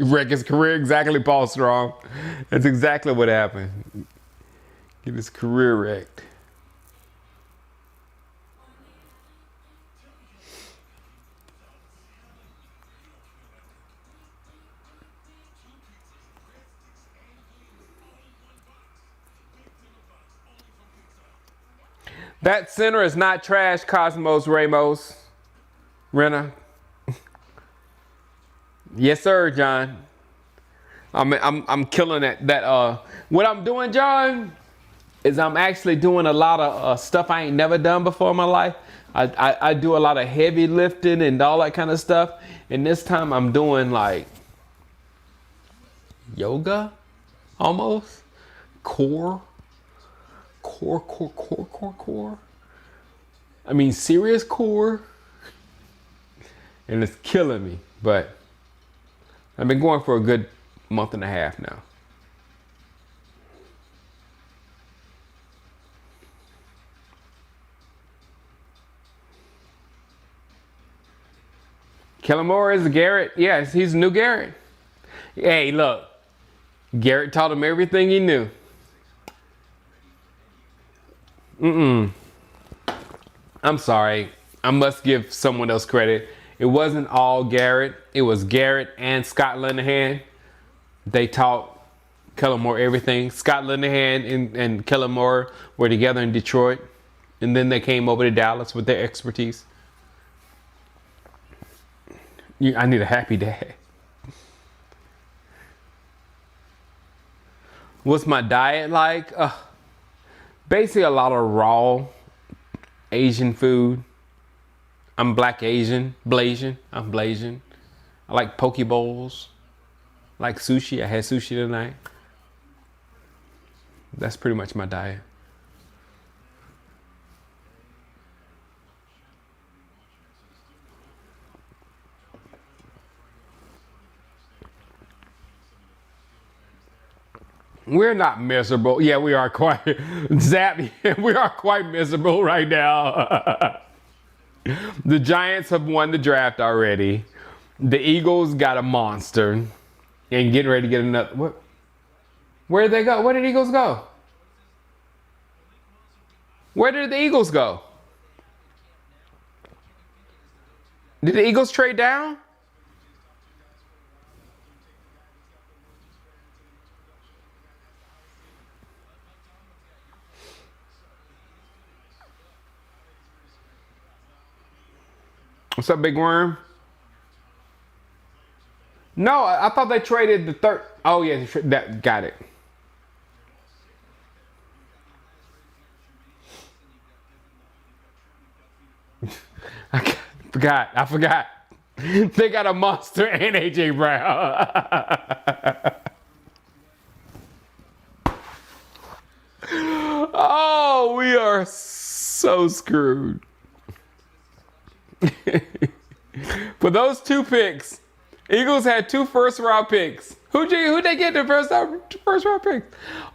Wreck his career, exactly, Paul Strong. That's exactly what happened. Get his career wrecked. That center is not trash, Cosmos Ramos. Renna. Yes, sir, John. I'm killing it. What I'm doing, John, is I'm actually doing a lot of stuff I ain't never done before in my life. I do a lot of heavy lifting and all that kind of stuff. And this time I'm doing like yoga, almost. Core. I mean, serious core. And it's killing me. But I've been going for a good month and a half now. Kellen Moore is Garrett. Yes, he's new Garrett. Hey, look. Garrett taught him everything he knew. I'm sorry. I must give someone else credit. It wasn't all Garrett. It was Garrett and Scott Linehan. They taught Kellen Moore everything. Scott Linehan and Kellen Moore were together in Detroit. And then they came over to Dallas with their expertise. I need a happy dad. What's my diet like? Basically a lot of raw Asian food. I'm black Asian, Blasian. I'm Blasian. I like poke bowls. I like sushi. I had sushi tonight. That's pretty much my diet. We're not miserable. Yeah, we are quite, Zap, we are quite miserable right now. The Giants have won the draft already. The Eagles got a monster and getting ready to get another. What? Where did they go? Where did the Eagles go? Where did the Eagles go? Did the Eagles trade down? What's up, Big Worm? No, I thought they traded the third. Oh, yeah, that got it. I forgot. They got a monster and AJ Brown. Oh, we are so screwed. For those two picks, Eagles had 2 first-round picks. Who'd they get the first-round picks?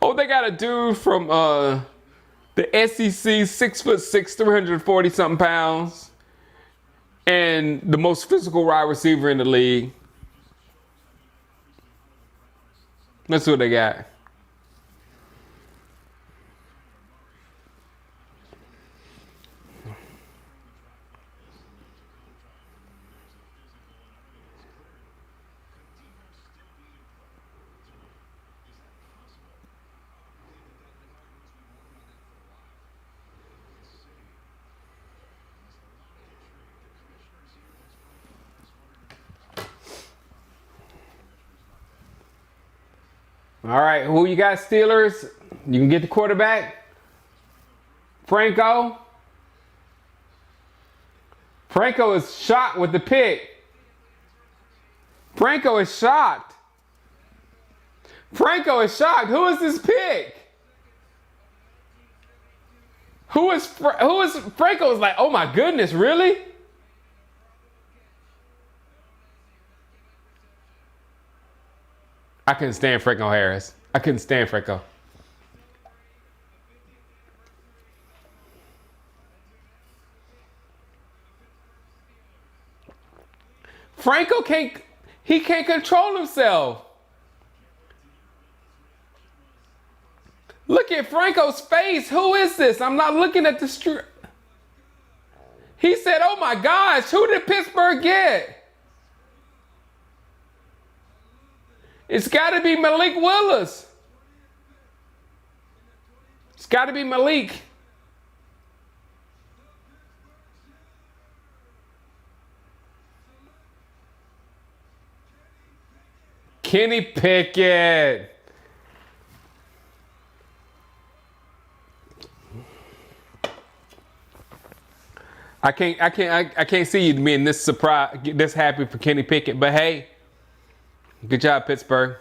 Oh, they got a dude from the SEC, 6'6", 340-something pounds, and the most physical wide receiver in the league. That's what they got. All right, who you got, Steelers? You can get the quarterback. Franco. Franco is shocked with the pick. Franco is shocked. Franco is shocked. Who is this pick? Who is Franco is like, oh my goodness, really? I couldn't stand Franco Harris. I couldn't stand Franco. Franco can't control himself. Look at Franco's face. Who is this? I'm not looking at the street. He said, oh my gosh, who did Pittsburgh get? It's got to be Malik Willis. It's got to be Malik. Kenny Pickett. I can't see you being this surprised, this happy for Kenny Pickett. But hey, good job, Pittsburgh.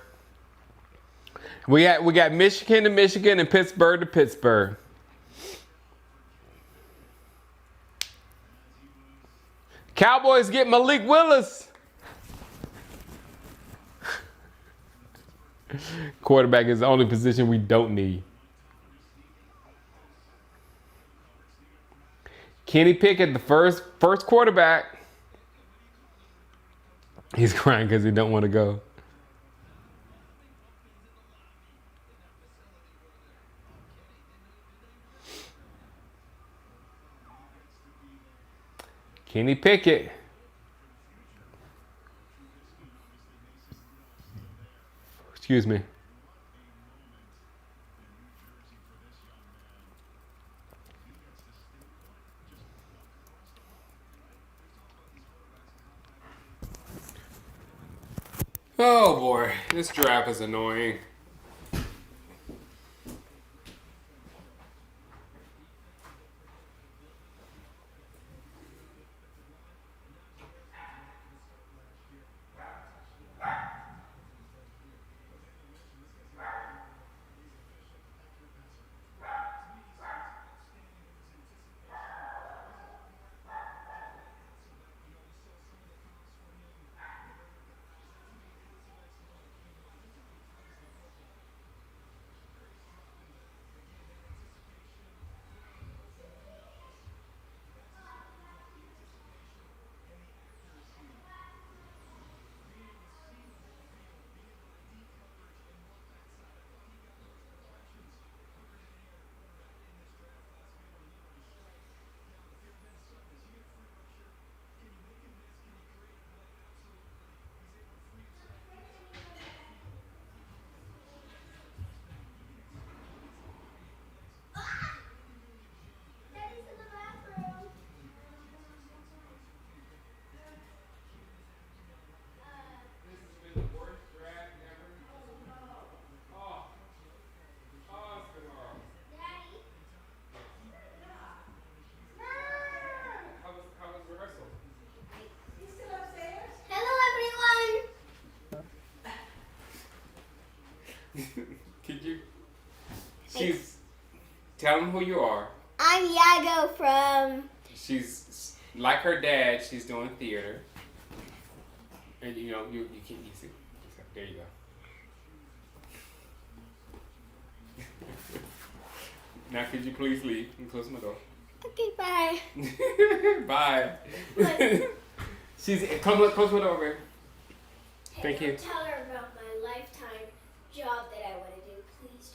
We got Michigan to Michigan and Pittsburgh to Pittsburgh. Cowboys get Malik Willis. Quarterback is the only position we don't need. Kenny Pickett, the first quarterback. He's crying because he don't want to go. Kenny Pickett. Excuse me. Oh boy, this draft is annoying. Could you? Tell them who you are. I'm Yago from. She's like her dad. She's doing theater, and you can see. There you go. Now, could you please leave and close my door? Okay, bye. Bye. Close my door, baby. Thank you. Tell her about my lifetime job that I want to do, please.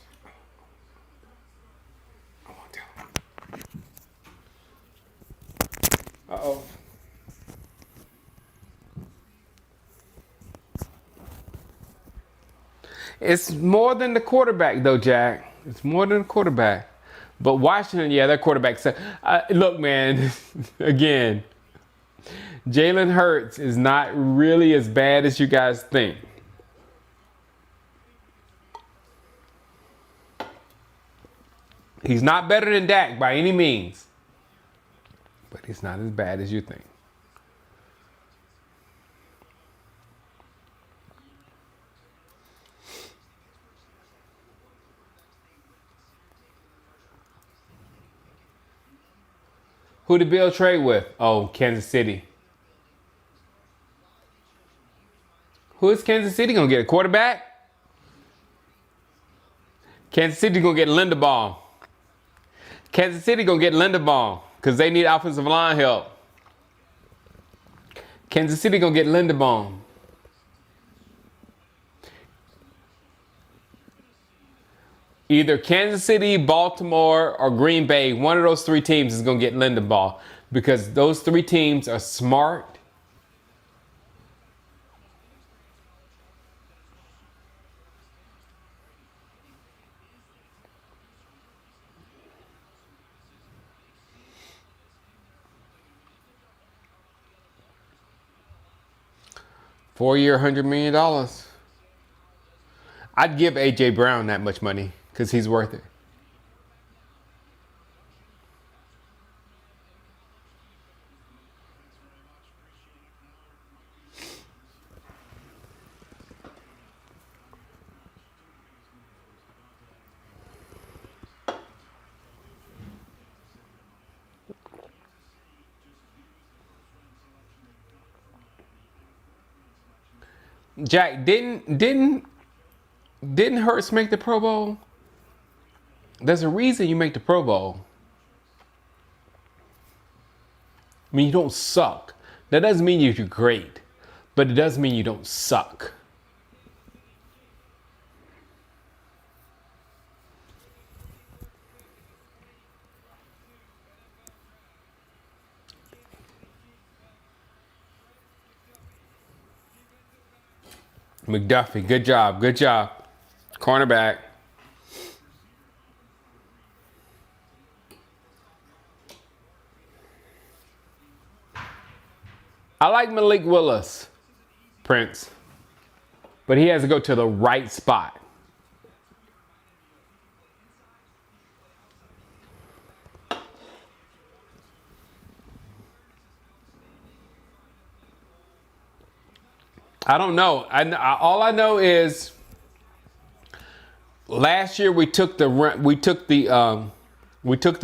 I won't tell her. Uh-oh. It's more than the quarterback, though, Jack. It's more than the quarterback. But Washington, yeah, their quarterback said, look, man, again, Jalen Hurts is not really as bad as you guys think. He's not better than Dak by any means. But he's not as bad as you think. Who did Bill trade with? Oh, Kansas City. Who is Kansas City going to get? A quarterback? Kansas City going to get Linderbaum. Kansas City going to get Linderbaum because they need offensive line help. Kansas City going to get Linderbaum. Either Kansas City, Baltimore, or Green Bay, one of those three teams is going to get Linderbaum because those three teams are smart. Four-year, $100 million. I'd give AJ Brown that much money because he's worth it. Jack, didn't Hurts make the Pro Bowl? There's a reason you make the Pro Bowl. I mean, you don't suck. That doesn't mean you're great, but it does mean you don't suck. McDuffie, good job, good job. Cornerback. I like Malik Willis, Prince, but he has to go to the right spot. I don't know. All I know is last year we took the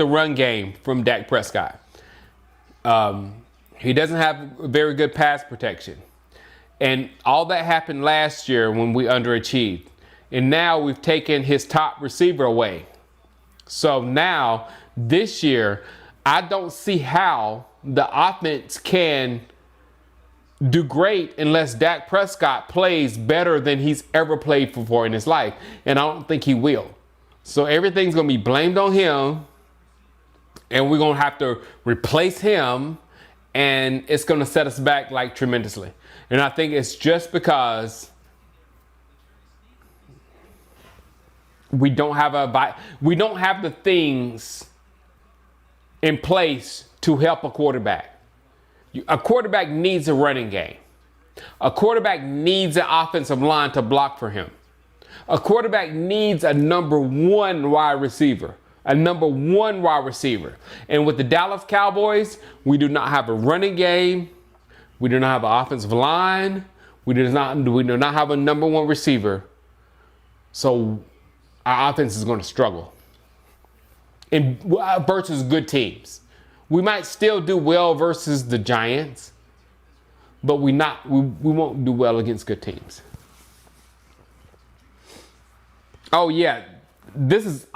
run game from Dak Prescott. He doesn't have very good pass protection, and all that happened last year when we underachieved. And now we've taken his top receiver away. So now this year, I don't see how the offense can do great unless Dak Prescott plays better than he's ever played before in his life. And I don't think he will. So everything's going to be blamed on him. And we're going to have to replace him. And it's going to set us back like tremendously. And I think it's just because we don't have the things in place to help a quarterback. A quarterback needs a running game. A quarterback needs an offensive line to block for him. A quarterback needs a number one wide receiver. And with the Dallas Cowboys, we do not have a running game. We do not have an offensive line. We do not have a number one receiver. So our offense is going to struggle versus good teams. We might still do well versus the Giants, but we won't do well against good teams. Oh yeah, this is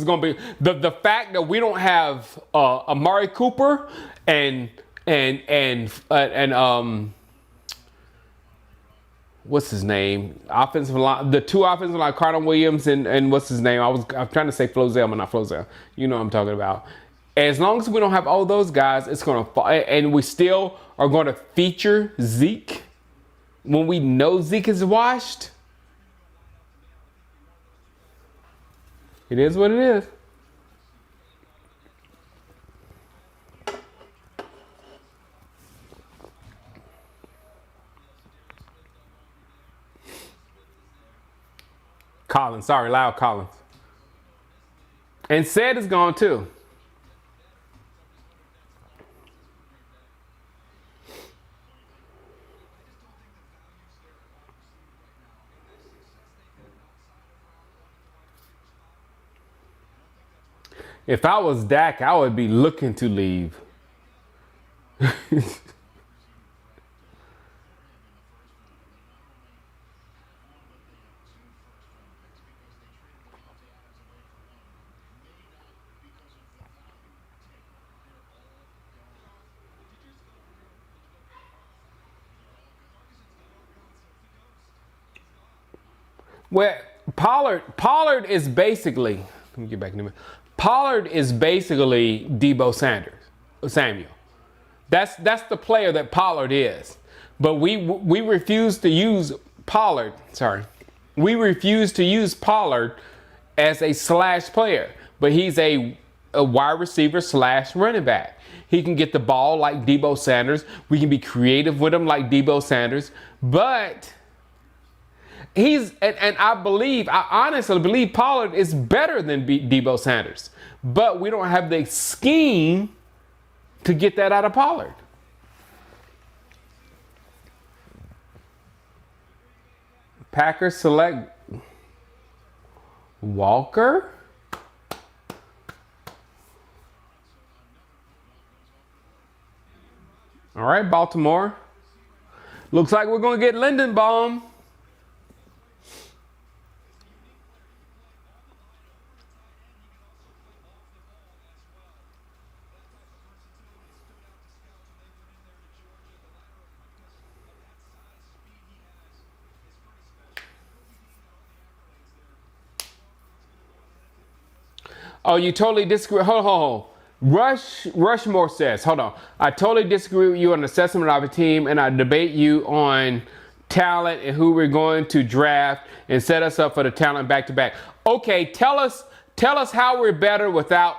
going to be the fact that we don't have Amari Cooper and what's his name? Offensive line, the two offensive line, Cardinal Williams and what's his name? I'm trying to say Flozell, but not Flozell. You know what I'm talking about. As long as we don't have all those guys, it's going to fall. And we still are going to feature Zeke when we know Zeke is washed. It is what it is. Collins, sorry, Lyle Collins. And Said is gone too. If I was Dak, I would be looking to leave. Well, Pollard is basically, let me get back in a minute. Pollard is basically Debo Samuel. That's the player that Pollard is. But we refuse to use Pollard. We refuse to use Pollard as a slash player. But he's a wide receiver slash running back. He can get the ball like Debo Sanders. We can be creative with him like Debo Sanders. But And I honestly believe Pollard is better than Debo Sanders. But we don't have the scheme to get that out of Pollard. Packers select Walker. All right, Baltimore. Looks like we're going to get Lindenbaum. Oh, you totally disagree. Hold on. Rushmore says, hold on. I totally disagree with you on assessment of a team, and I debate you on talent and who we're going to draft and set us up for the talent back to back. Okay, tell us how we're better without.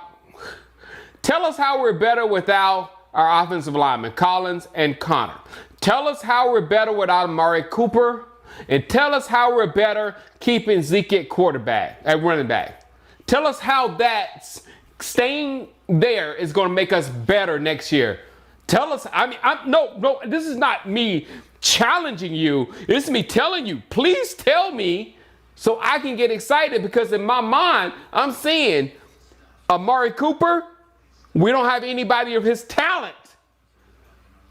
Tell us how we're better without our offensive linemen, Collins and Connor. Tell us how we're better without Amari Cooper, and tell us how we're better keeping Zeke at running back. Tell us how that's staying there is going to make us better next year. Tell us. No, this is not me challenging you. This is me telling you, please tell me so I can get excited, because in my mind, I'm seeing Amari Cooper, we don't have anybody of his talent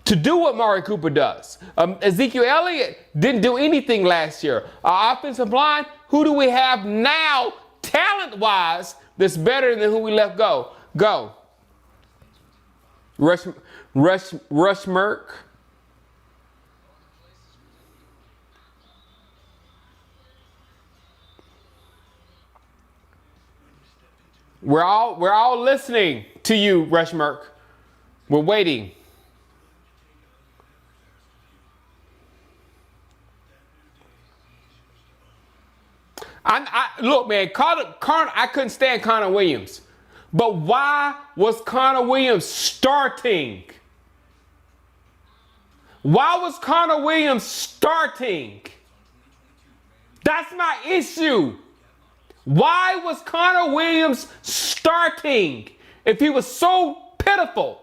to do what Amari Cooper does. Ezekiel Elliott didn't do anything last year. Our offensive line, who do we have now talent-wise that's better than who we left go? Rushmerk. We're all listening to you, Rushmerk. We're waiting. Look, man, Connor, I couldn't stand Connor Williams. But why was Connor Williams starting? Why was Connor Williams starting? That's my issue. Why was Connor Williams starting if he was so pitiful?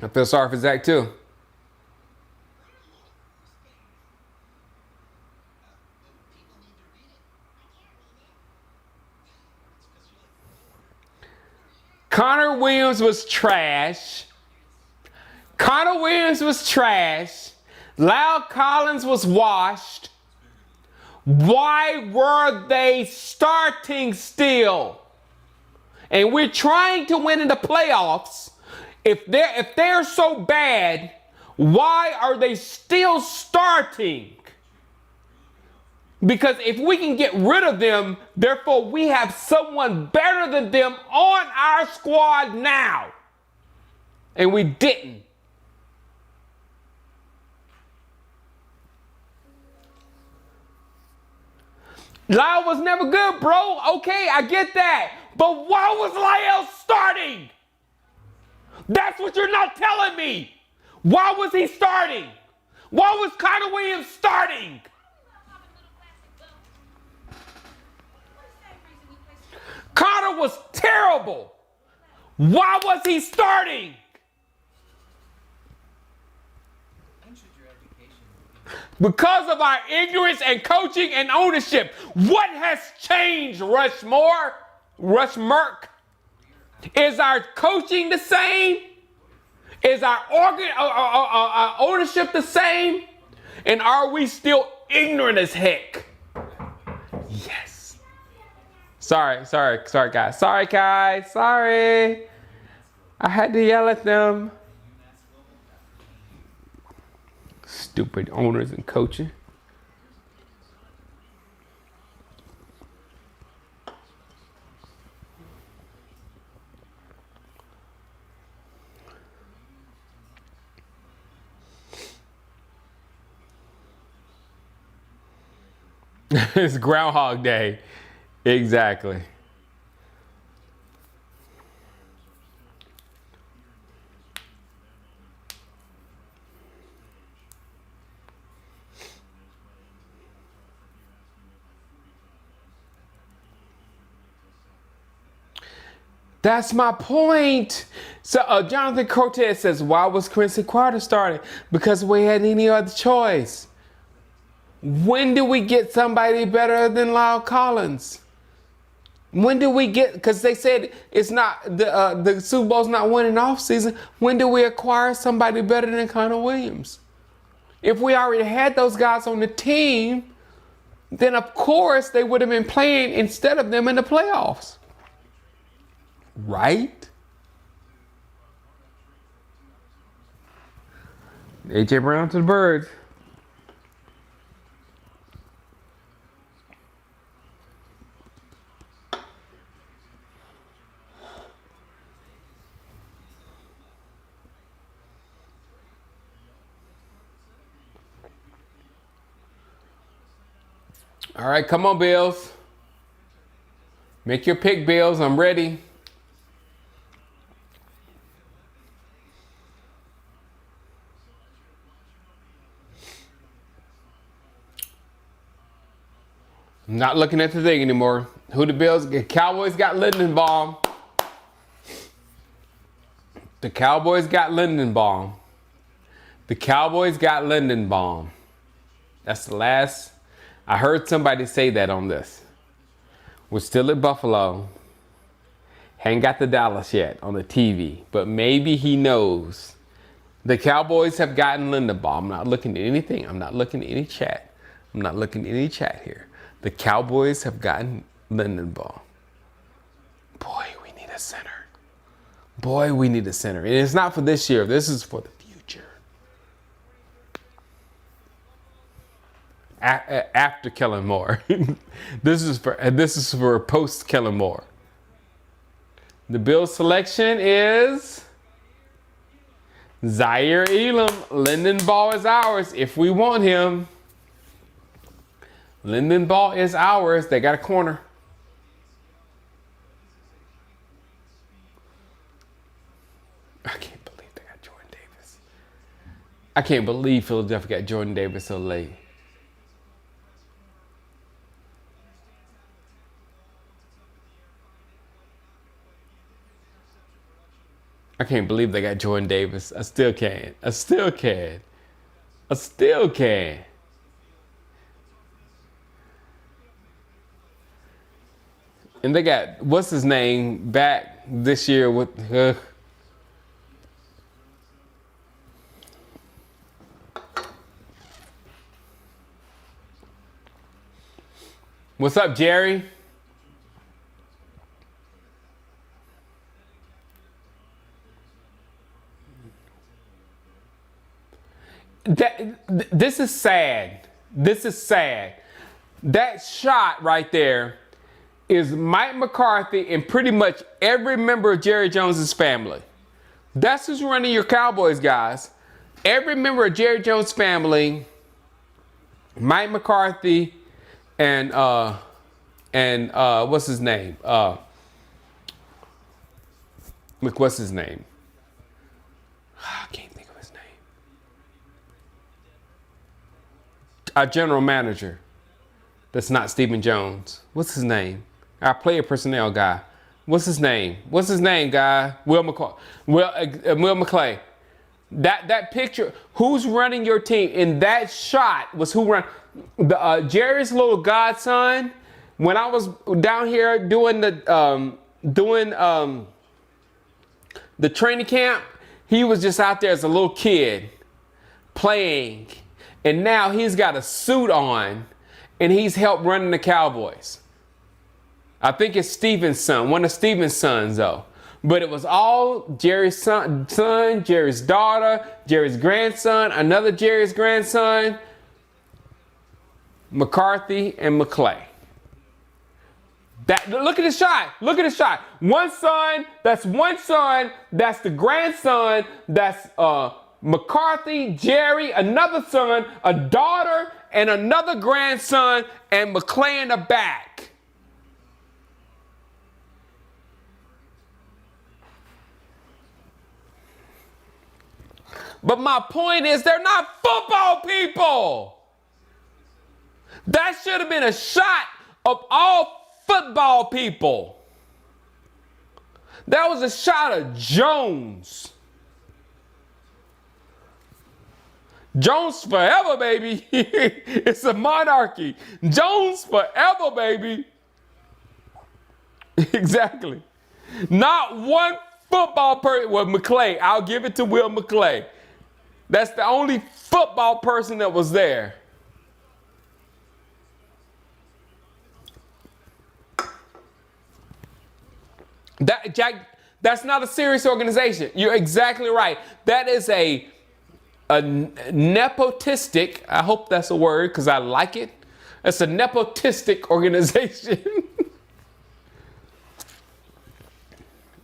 I feel sorry for Zach too. Connor Williams was trash. Lyle Collins was washed. Why were they starting still? And we're trying to win in the playoffs. If they're so bad, why are they still starting? Because if we can get rid of them, therefore we have someone better than them on our squad now. And we didn't. Lyle was never good, bro. Okay, I get that. But why was Lyle starting? That's what you're not telling me. Why was he starting? Why was Connor Williams starting? Connor was terrible. Why was he starting? Because of our ignorance and coaching and ownership. What has changed, Rushmerk? Is our coaching the same? Is our ownership the same? And are we still ignorant as heck? Yes. Sorry, guys. Sorry. I had to yell at them. Stupid owners and coaching. It's Groundhog Day. Exactly. That's my point. So Jonathan Cortez says, why was Quincy Carter starting? Because we had any other choice. When do we get somebody better than Lyle Collins? When do we get, because they said it's not, the Super Bowl's not winning off season. When do we acquire somebody better than Connor Williams? If we already had those guys on the team, then of course they would have been playing instead of them in the playoffs. Right? A.J. Brown to the Birds. All right, come on, Bills. Make your pick, Bills. I'm ready. I'm not looking at the thing anymore. Who the Bills? The Cowboys got Lindenbaum. The Cowboys got Lindenbaum. The Cowboys got Lindenbaum. That's the last. I heard somebody say that on this. We're still at Buffalo. Ain't got the Dallas yet on the TV, but maybe he knows. The Cowboys have gotten Lindenbaum. I'm not looking at anything. I'm not looking at any chat. I'm not looking at any chat here. The Cowboys have gotten Lindenbaum. Boy, we need a center. Boy, we need a center. And it's not for this year. This is for the future. After Kellen Moore. This is for post Kellen Moore. The Bills selection is Zaire Elam. Lindenbaum is ours if we want him. Lindenbaum is ours. They got a corner. I can't believe they got Jordan Davis. I can't believe Philadelphia got Jordan Davis so late. I can't believe they got Jordan Davis. I still can't. I still can. I still can. And they got, what's his name, back this year with, What's up, Jerry? This is sad. This is sad. That shot right there is Mike McCarthy and pretty much every member of Jerry Jones's family. That's who's running your Cowboys, guys. Every member of Jerry Jones' family, Mike McCarthy, and what's his name? What's his name? I can't think of his name. Our general manager. That's not Stephen Jones. What's his name? Our player personnel guy. What's his name? What's his name, guy? Will McClay. That picture. Who's running your team? In that shot was who ran. Jerry's little godson. When I was down here doing the training camp, he was just out there as a little kid playing, and now he's got a suit on, and he's helped running the Cowboys. I think it's Steven's son, one of Steven's sons though. But it was all Jerry's son, Jerry's daughter, Jerry's grandson, another Jerry's grandson, McCarthy and McClay. Look at the shot. Look at the shot. One son, that's the grandson, that's McCarthy, Jerry, another son, a daughter, and another grandson, and McClay in the back. But my point is, they're not football people. That should have been a shot of all football people. That was a shot of Jones. Jones forever, baby. It's a monarchy. Jones forever, baby. Exactly. Not one football person. Well, McClay. I'll give it to Will McClay. That's the only football person that was there. That, Jack, that's not a serious organization. You're exactly right. That is a nepotistic, I hope that's a word because I like it. It's a nepotistic organization.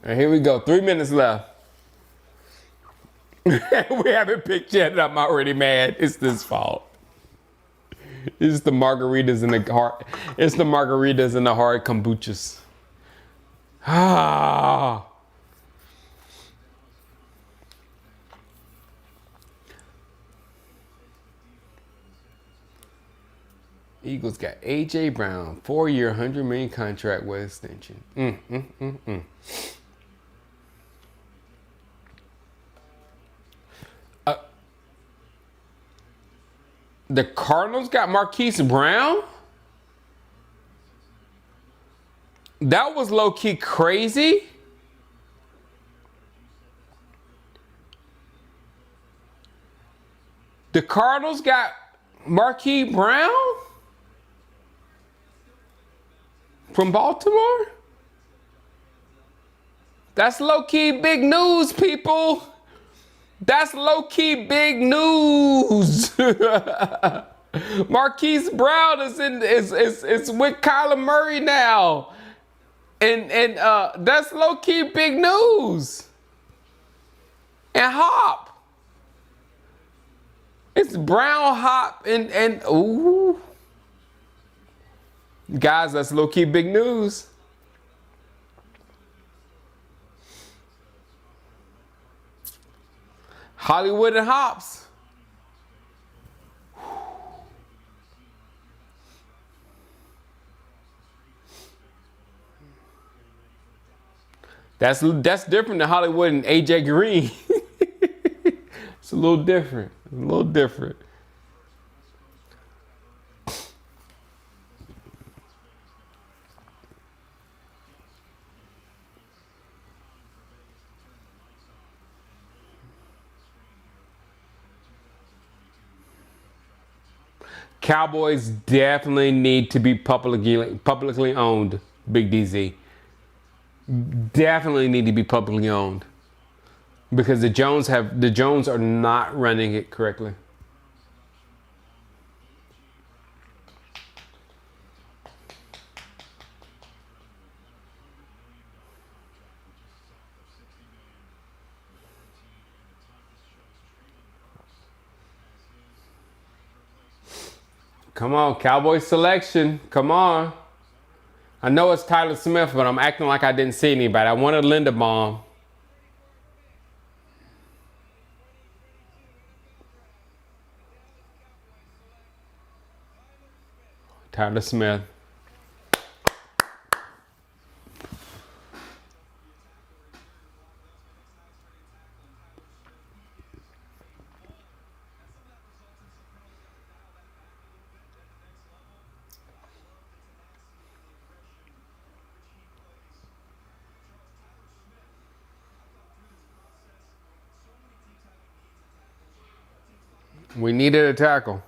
And here we go. 3 minutes left. We haven't picked yet, and I'm already mad. It's this fault. It's the margaritas and the hard. It's the margaritas and the hard kombuchas. Ah. Eagles got A.J. Brown, 4-year, $100 million contract with extension. The Cardinals got Marquise Brown? That was low-key crazy. The Cardinals got Marquise Brown? From Baltimore? That's low-key big news, people. That's low-key big news. Marquise Brown is with Kyler Murray now. And that's low-key big news. And Hop. It's Brown, Hop, and ooh. Guys, that's low-key big news. Hollywood and Hops. That's different than Hollywood and AJ Green. It's a little different. A little different. Cowboys definitely need to be publicly owned, Big DZ. Definitely need to be publicly owned. Because the Jones are not running it correctly. Come on, Cowboy selection. Come on. I know it's Tyler Smith, but I'm acting like I didn't see anybody. I wanted Linderbaum. Tyler Smith. We needed a tackle.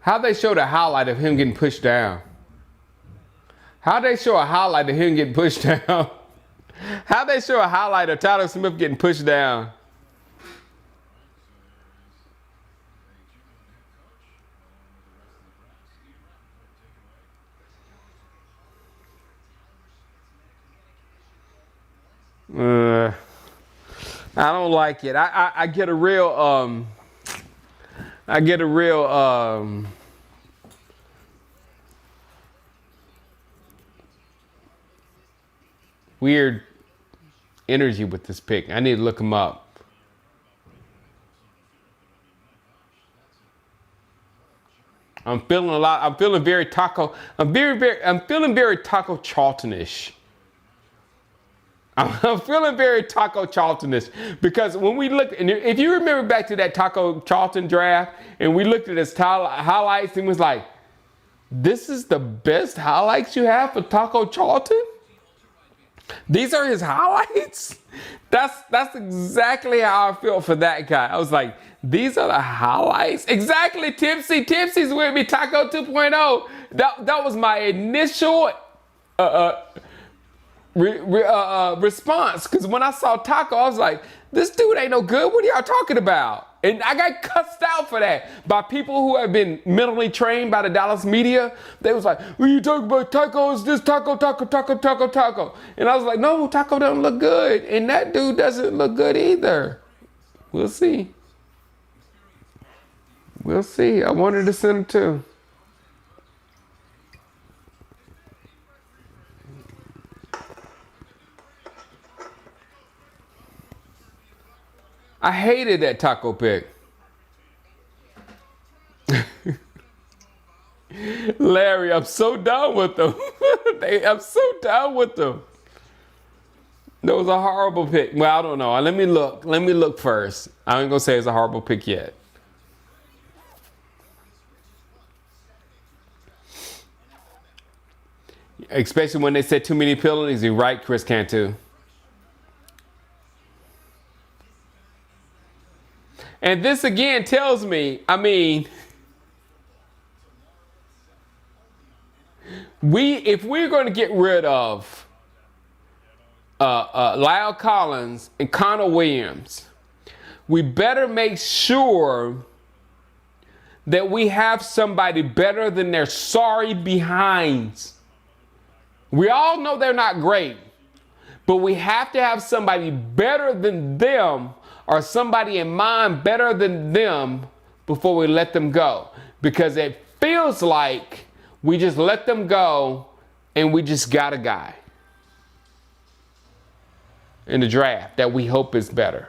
How'd they show the highlight of him getting pushed down? How'd they show a highlight of him getting pushed down? How'd they show a highlight of Tyler Smith getting pushed down? I don't like it. I get a real weird energy with this pick. I need to look him up. I'm feeling a lot. I'm feeling very taco. I'm feeling very Taco Charlton-ish. I'm feeling very Taco Charlton-ish because when we looked, and if you remember back to that Taco Charlton draft, and we looked at his highlights and was like, this is the best highlights you have for Taco Charlton? These are his highlights? That's exactly how I feel for that guy. I was like, these are the highlights? Exactly, Tipsy. Tipsy's with me, Taco 2.0. That was my initial response. Because when I saw Taco, I was like, this dude ain't no good. What are y'all talking about? And I got cussed out for that by people who have been mentally trained by the Dallas media. They was like, when you talk about Taco, it's this Taco. And I was like, no, Taco doesn't look good. And that dude doesn't look good either. We'll see. We'll see. I wanted to send him too. I hated that Taco pick. Larry, I'm so down with them. I'm so down with them. That was a horrible pick. Well, I don't know. Let me look. Let me look first. I ain't gonna say it's a horrible pick yet. Especially when they said too many penalties. You're right, Chris Cantu. And this again tells me, I mean, if we're going to get rid of Lyle Collins and Connor Williams, we better make sure that we have somebody better than their sorry behinds. We all know they're not great, but we have to have somebody better than them or somebody in mind better than them before we let them go. Because it feels like we just let them go and we just got a guy in the draft that we hope is better.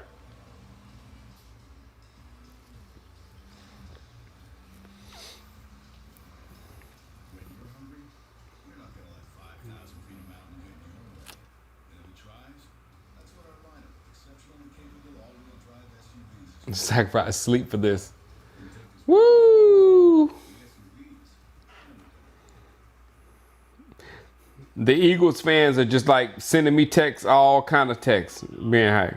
Sacrifice sleep for this. Woo! The Eagles fans are just like sending me texts, all kind of texts, being hey.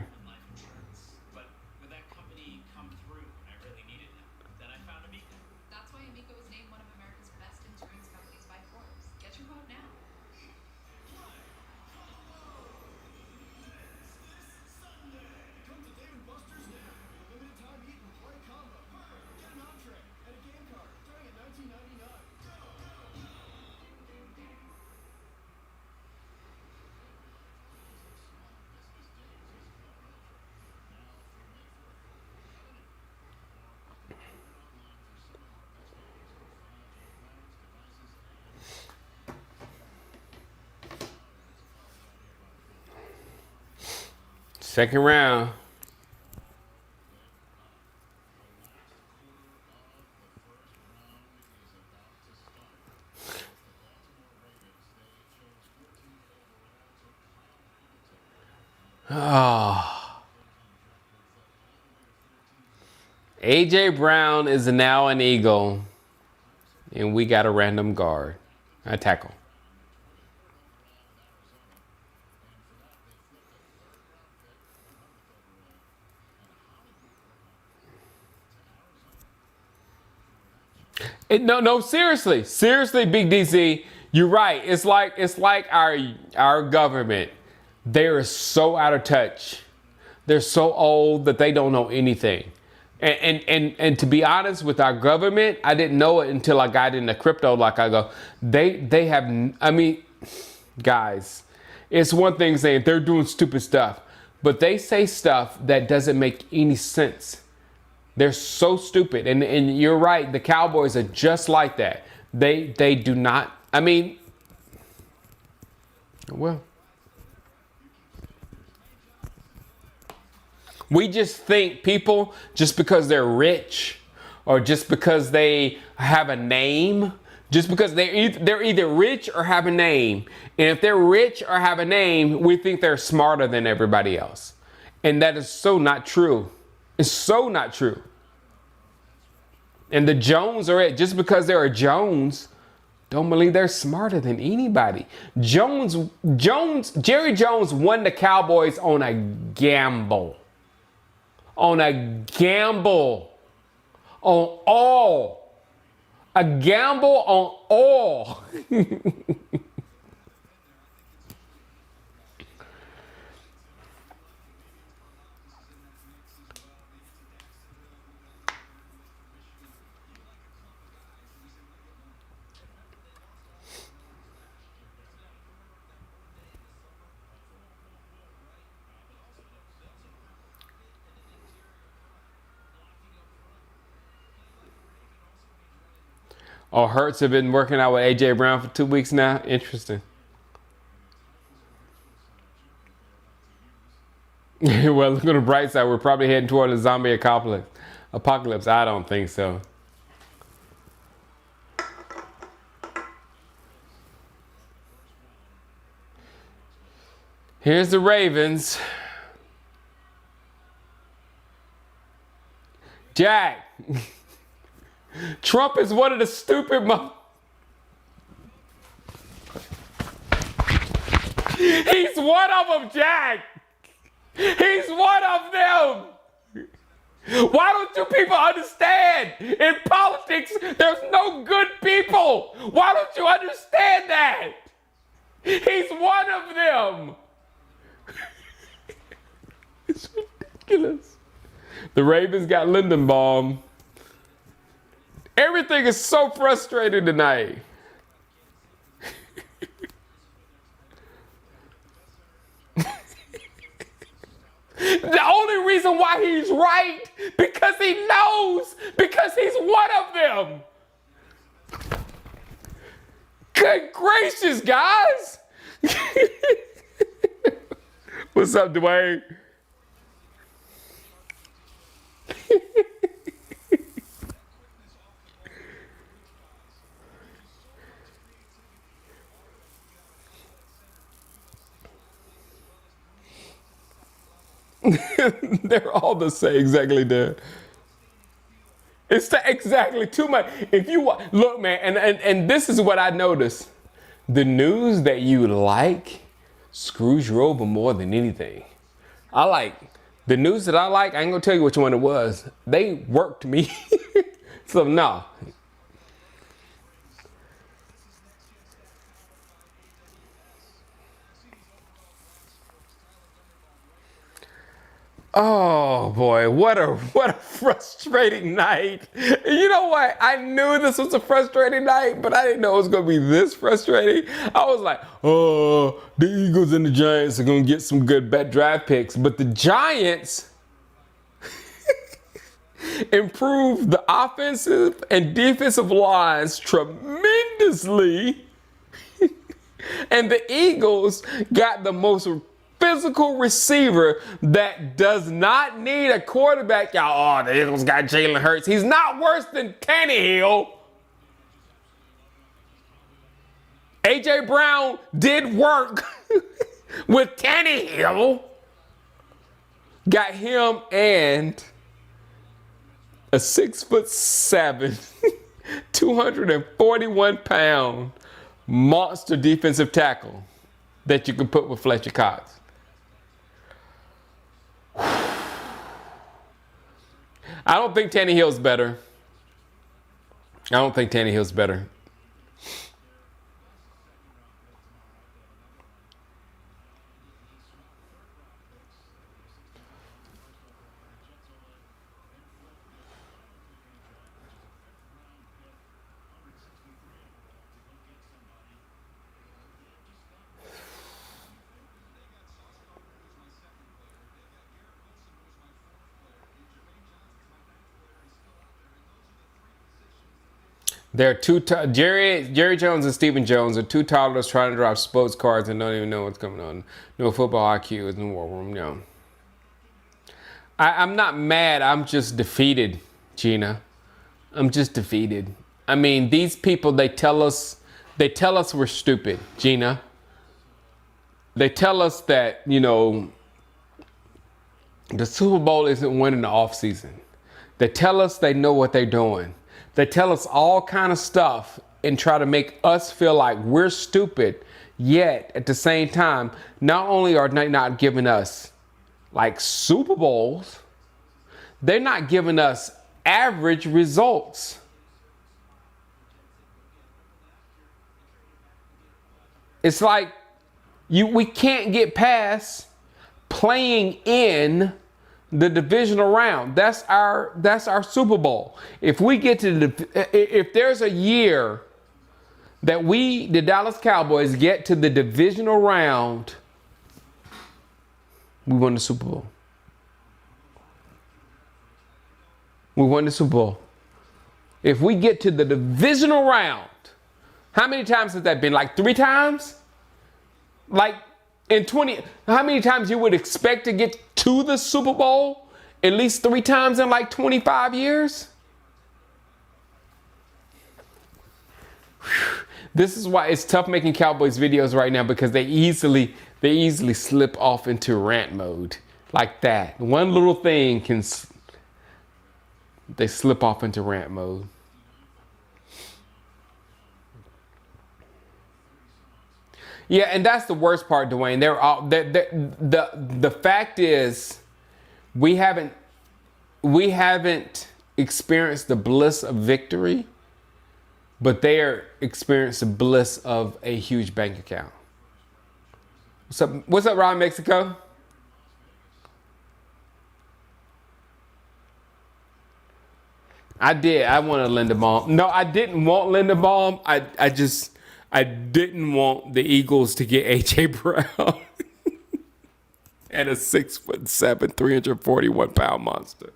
But with that company come through, I really needed them. Then I found Amico. That's why Amico was named one of America's best insurance companies by Forbes. Get your vote now. Second round. Oh. AJ Brown is now an Eagle, and we got a random guard, a tackle. No, seriously, Big DC, you're right. It's like our government. They are so out of touch. They're so old that they don't know anything. And to be honest with our government, I didn't know it until I got into crypto. Like I go, they have. I mean, guys, it's one thing saying they're doing stupid stuff, but they say stuff that doesn't make any sense. They're so stupid. And you're right. The Cowboys are just like that. They do not. I mean, well, we just think people, just because they're rich or just because they have a name, just because they're either rich or have a name. And if they're rich or have a name, we think they're smarter than everybody else. And that is so not true. It's so not true. And the Jones are it. Just because they're a Jones, don't believe they're smarter than anybody. Jerry Jones won the Cowboys on a gamble. On a gamble. On all. A gamble on all. Oh, Hurts have been working out with A.J. Brown for 2 weeks now? Interesting. Well, look on the bright side. We're probably heading toward a zombie apocalypse. I don't think so. Here's the Ravens. Jack. Trump is one of the stupid He's one of them, Jack. He's one of them. Why don't you people understand? In politics, there's no good people. Why don't you understand that? He's one of them. It's ridiculous. The Ravens got Lindenbaum. Everything is so frustrating tonight. The only reason why he's right, because he knows, because he's one of them. Good gracious, guys. What's up, Dwayne? They're all the same, exactly there. It's exactly too much. If you look, man, and this is what I noticed. The news that you like screws you over more than anything. I like the news that I like. I ain't gonna tell you which one it was. They worked me. So no. Oh boy, what a frustrating night. You know what? I knew this was a frustrating night, but I didn't know it was gonna be this frustrating. I was like, oh, the Eagles and the Giants are gonna get some good draft picks, but the Giants improved the offensive and defensive lines tremendously. And the Eagles got the most physical receiver that does not need a quarterback. Y'all, oh, the Eagles got Jalen Hurts. He's not worse than Tannehill. A.J. Brown did work with Tannehill. Got him and a 6'7", 241-pound monster defensive tackle that you can put with Fletcher Cox. I don't think Tannehill's better. They're Jerry Jones and Stephen Jones are two toddlers trying to drop sports cards and don't even know what's going on. No football IQ in the war room, no. I'm not mad. I'm just defeated, Gina. I'm just defeated. I mean, these people, they tell us we're stupid, Gina. They tell us that, the Super Bowl isn't won in the off season. They tell us they know what they're doing. They tell us all kind of stuff and try to make us feel like we're stupid. Yet at the same time, not only are they not giving us like Super Bowls, they're not giving us average results. It's like we can't get past playing in the divisional round. That's our Super Bowl. If we get to if there's a year that the Dallas Cowboys, get to the divisional round, we won the Super Bowl. We won the Super Bowl. If we get to the divisional round, how many times has that been? Like 3 times? Like in 20, how many times you would expect to get to the Super Bowl? At least 3 times in like 25 years? Whew. This is why it's tough making Cowboys videos right now, because they easily slip off into rant mode like that. One little thing they slip off into rant mode. Yeah, and that's the worst part, Dwayne. The fact is, we haven't experienced the bliss of victory, but they are experiencing the bliss of a huge bank account. What's up, Ron Mexico? I did. I wanted Linderbaum. No, I didn't want Linderbaum. I didn't want the Eagles to get A.J. Brown and a 6'7", 341-pound monster.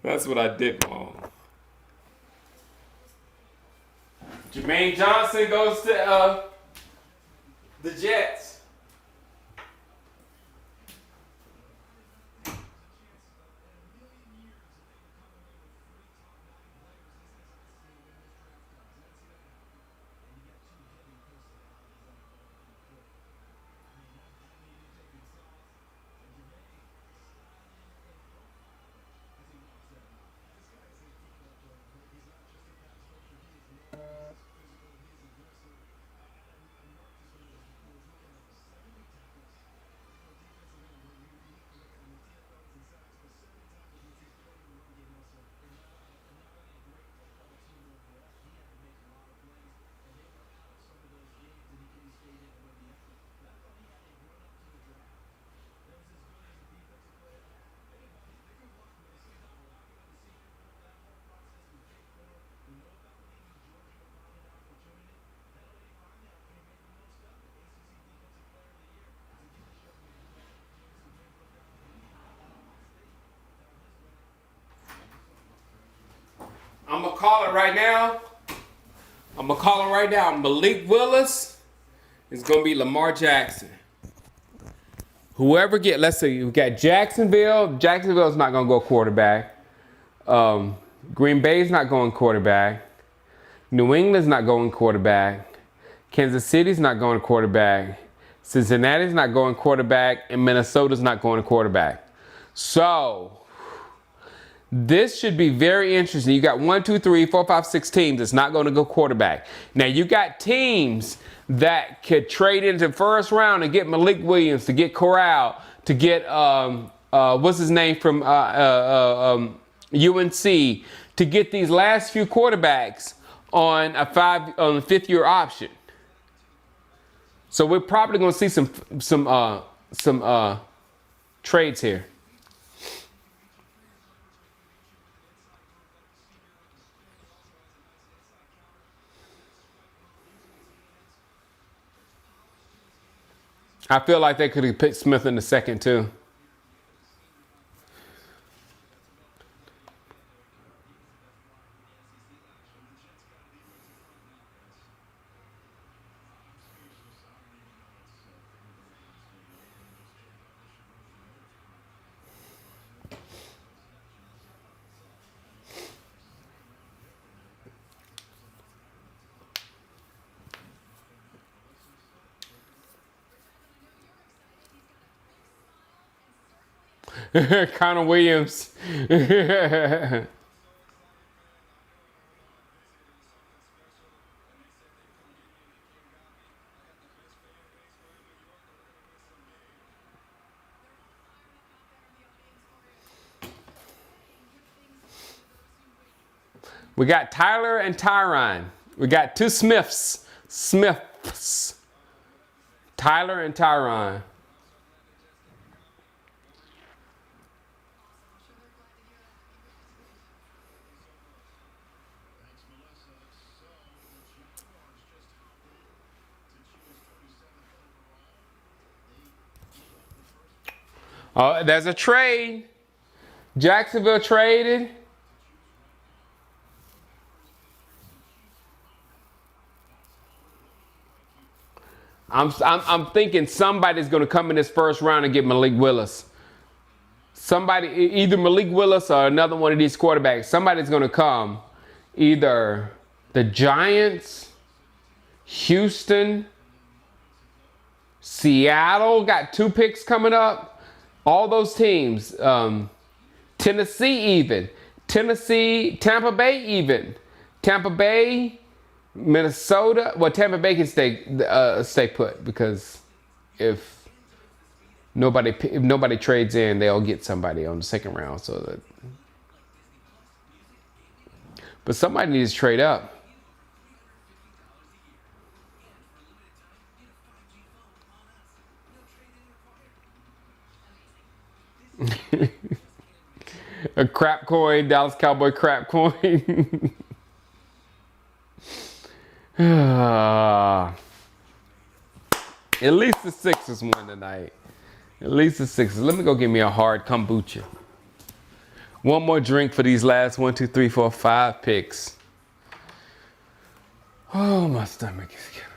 That's what I didn't want. Jermaine Johnson goes to the Jets. I'm going to call it right now. Malik Willis is going to be Lamar Jackson. Let's see, we got Jacksonville. Jacksonville's not going to go quarterback. Green Bay's not going quarterback. New England's not going quarterback. Kansas City's not going quarterback. Cincinnati's not going quarterback. And Minnesota's not going quarterback. So this should be very interesting. You got 1, 2, 3, 4, 5, 6 teams that's not going to go quarterback. Now you got teams that could trade into the first round and get Malik Williams, to get Corral, to get what's his name from UNC, to get these last few quarterbacks on a 5-year option. So we're probably going to see some trades here. I feel like they could have picked Smith in the second too. Connor Williams. We got Tyler and Tyron. We got two Smiths. Smiths. Tyler and Tyron. Oh, there's a trade. Jacksonville traded. I'm thinking somebody's going to come in this first round and get Malik Willis. Somebody, either Malik Willis or another one of these quarterbacks, somebody's going to come. Either the Giants, Houston, Seattle got 2 picks coming up. All those teams. Tennessee even. Tennessee, Tampa Bay even. Tampa Bay, Minnesota. Well, Tampa Bay can stay put because if nobody trades in, they'll get somebody on the second round. But somebody needs to trade up. A crap coin, Dallas Cowboy crap coin. At least the Sixers won tonight. At least the Sixers. Let me go get me a hard kombucha. One more drink for these last 1, 2, 3, 4, 5 picks. Oh, my stomach is killing.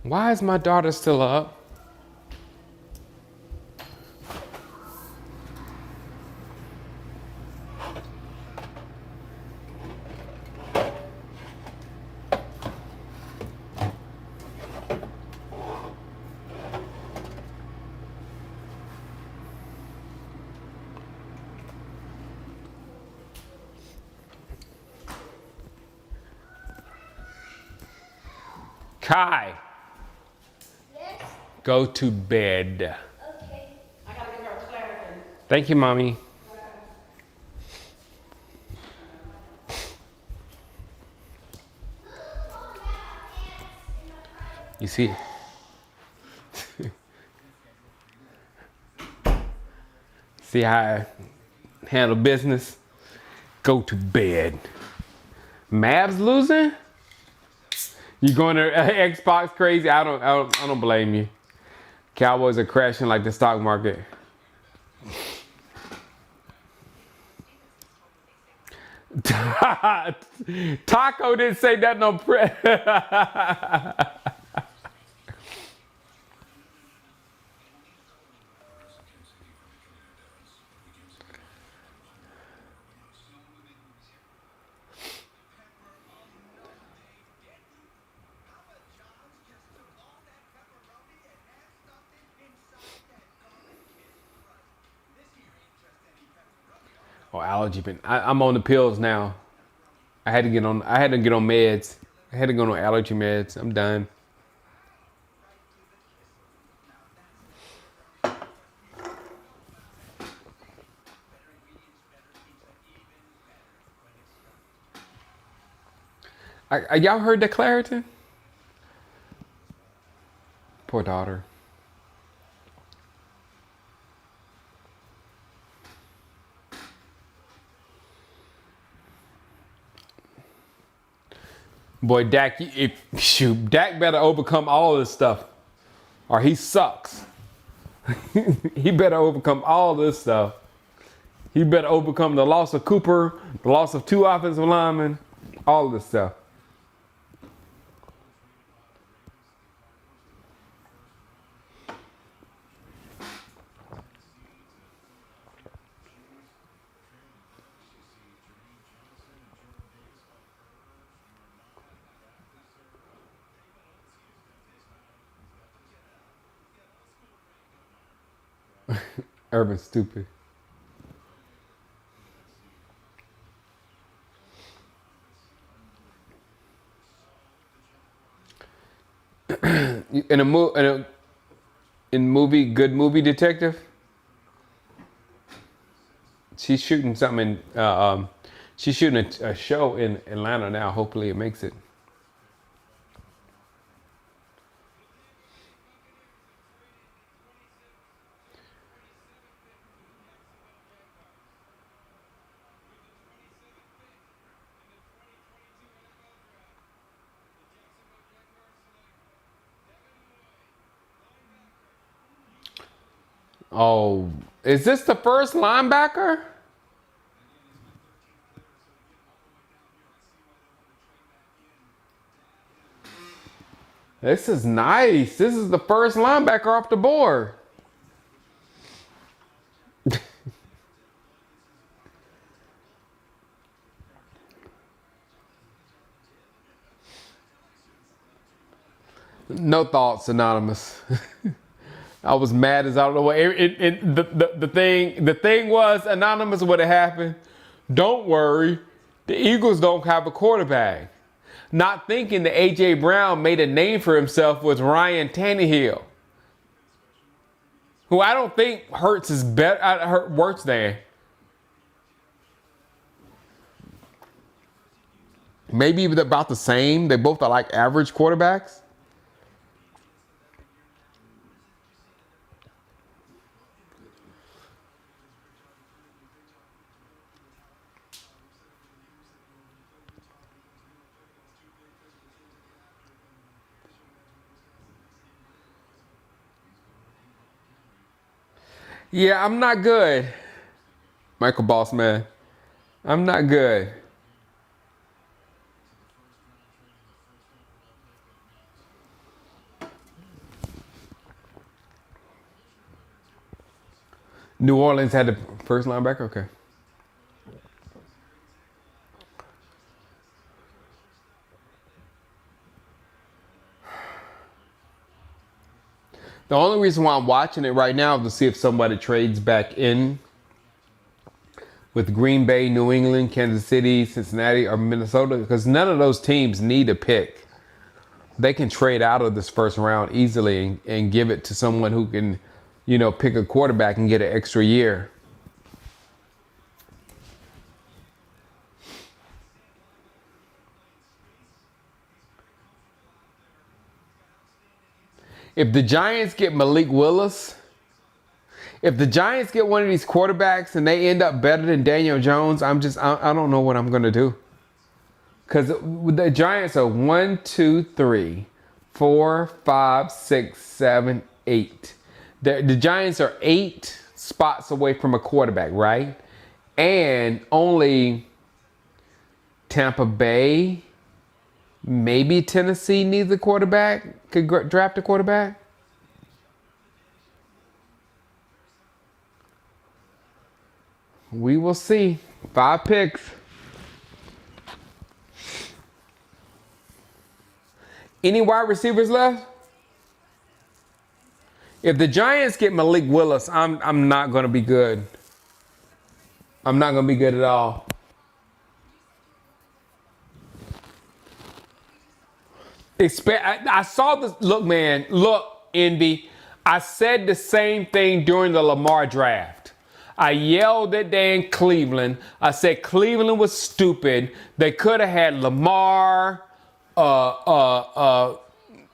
Why is my daughter still up? Kai, Yes? go to bed. Okay. I gotta give her a Claritin. Thank you, Mommy. You see? See how I handle business? Go to bed. Mavs losing? You going to Xbox crazy? I don't blame you. Cowboys are crashing like the stock market. Taco didn't say that no pre. Oh, allergy pain. I'm on the pills now. I had to get on meds. I had to go on allergy meds. I'm done. Y'all heard that Claritin? Poor daughter. Boy, Dak, Dak better overcome all this stuff, or he sucks. He better overcome all this stuff. He better overcome the loss of Cooper, the loss of 2 offensive linemen, all this stuff. Urban stupid. In a movie, Good Movie Detective. She's shooting something. She's shooting a show in Atlanta now. Hopefully, it makes it. Oh, is this the first linebacker? This is nice. This is the first linebacker off the board. No thoughts, Anonymous. I was mad as I don't know what. The thing was, Anonymous, what had happened. Don't worry, the Eagles don't have a quarterback. Not thinking that A.J. Brown made a name for himself with Ryan Tannehill, who I don't think Hurts is better, worse than. Maybe even about the same. They both are like average quarterbacks. Yeah, I'm not good. Michael Bossman. I'm not good. New Orleans had the first linebacker? Okay. The only reason why I'm watching it right now is to see if somebody trades back in with Green Bay, New England, Kansas City, Cincinnati, or Minnesota, because none of those teams need a pick. They can trade out of this first round easily and give it to someone who can, pick a quarterback and get an extra year. If the Giants get Malik Willis, if the Giants get one of these quarterbacks and they end up better than Daniel Jones, I don't know what I'm going to do. Because the Giants are 1, 2, 3, 4, 5, 6, 7, 8. The Giants are 8 spots away from a quarterback, right? And only Tampa Bay, maybe Tennessee needs a quarterback, could draft a quarterback. We will see. 5 picks. Any wide receivers left? If the Giants get Malik Willis, I'm not going to be good. I'm not going to be good at all. I saw this. Look, man. Look, Indy. I said the same thing during the Lamar draft. I yelled at Dan Cleveland. I said Cleveland was stupid. They could have had Lamar,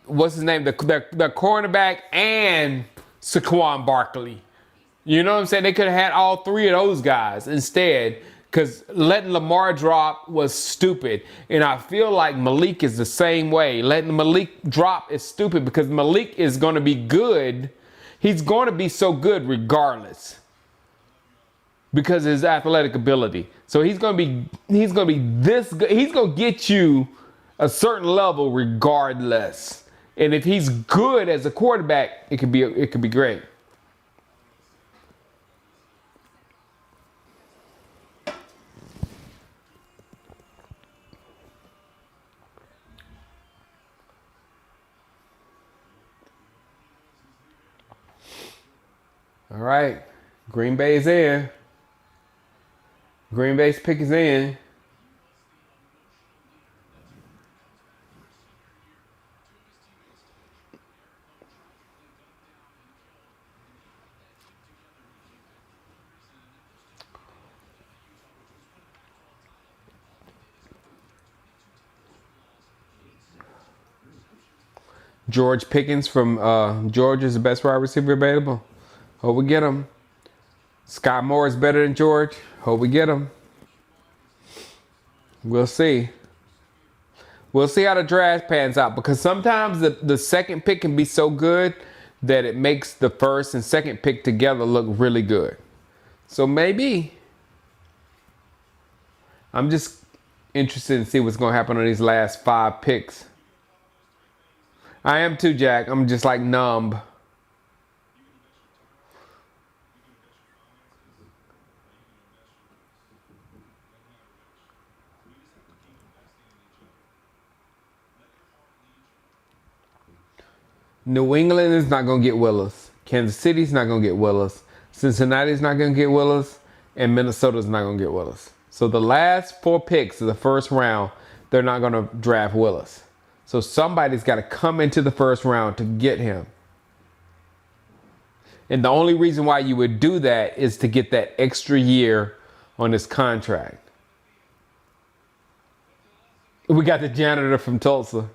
what's his name? The cornerback and Saquon Barkley. You know what I'm saying? They could have had all 3 of those guys instead, because letting Lamar drop was stupid. And I feel like Malik is the same way. Letting Malik drop is stupid because Malik is going to be good. He's going to be so good regardless because of his athletic ability. So he's going to be this good. He's going to get you a certain level regardless. And if he's good as a quarterback, it could be great. All right. Green Bay's in. Green Bay's pick is in. George Pickens from Georgia is the best wide receiver available. Hope we get him. Scott Moore is better than George. Hope we get him. We'll see. We'll see how the draft pans out, because sometimes the second pick can be so good that it makes the first and second pick together look really good. So maybe. I'm just interested to see what's going to happen on these last 5 picks. I am too, Jack. I'm just like numb. New England is not going to get Willis. Kansas City's not going to get Willis. Cincinnati's not going to get Willis. And Minnesota's not going to get Willis. So the last 4 picks of the first round, they're not going to draft Willis. So somebody's got to come into the first round to get him. And the only reason why you would do that is to get that extra year on his contract. We got the janitor from Tulsa.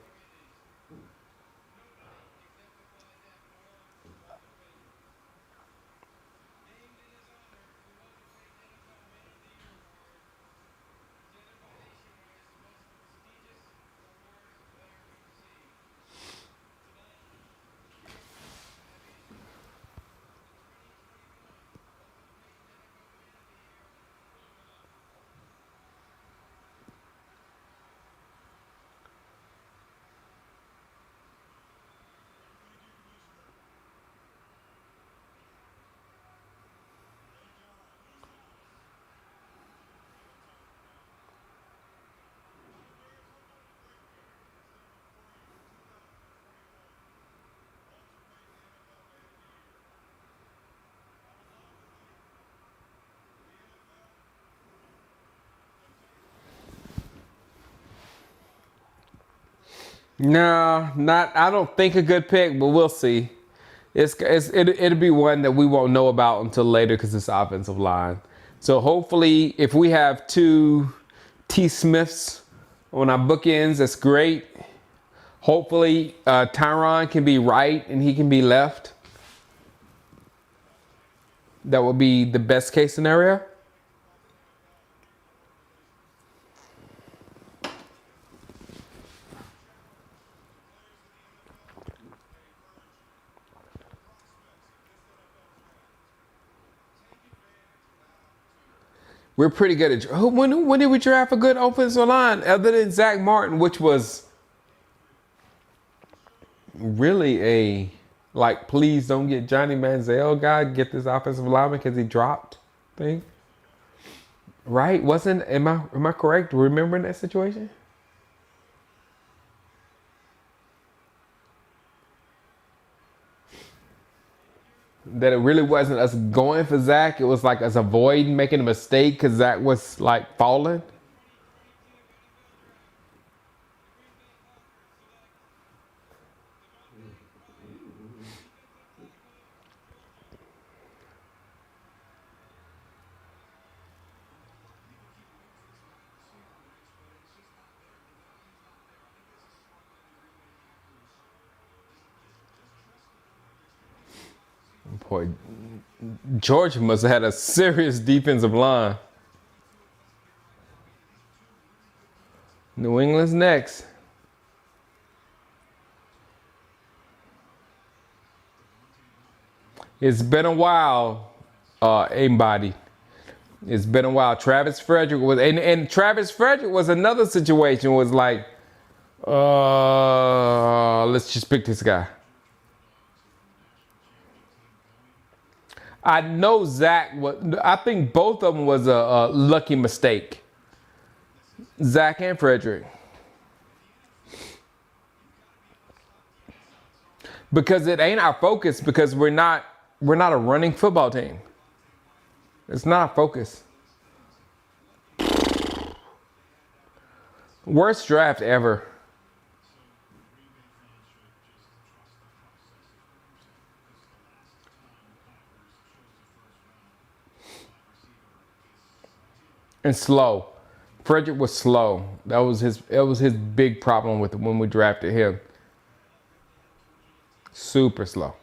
No, not. I don't think a good pick, but we'll see. It'll be one that we won't know about until later because it's offensive line. So hopefully, if we have 2 T. Smiths on our bookends, that's great. Hopefully, Tyron can be right and he can be left. That would be the best case scenario. We're pretty good at. When did we draft a good offensive line other than Zach Martin, which was really a like, please don't get Johnny Manziel guy, get this offensive lineman because he dropped thing. Right? Am I correct remembering that situation? That it really wasn't us going for Zach. It was like us avoiding making a mistake because Zach was like falling. Boy, Georgia must have had a serious defensive line. New England's next. It's been a while, anybody. It's been a while. Travis Frederick was, and Travis Frederick was another situation. Was like, let's just pick this guy. I know Zach was. I think both of them was a lucky mistake. Zach and Frederick. Because it ain't our focus, because we're not We're not a running football team. It's not a focus. Worst draft ever. And slow. Frederick was slow. That was his big problem with it when we drafted him. Super slow.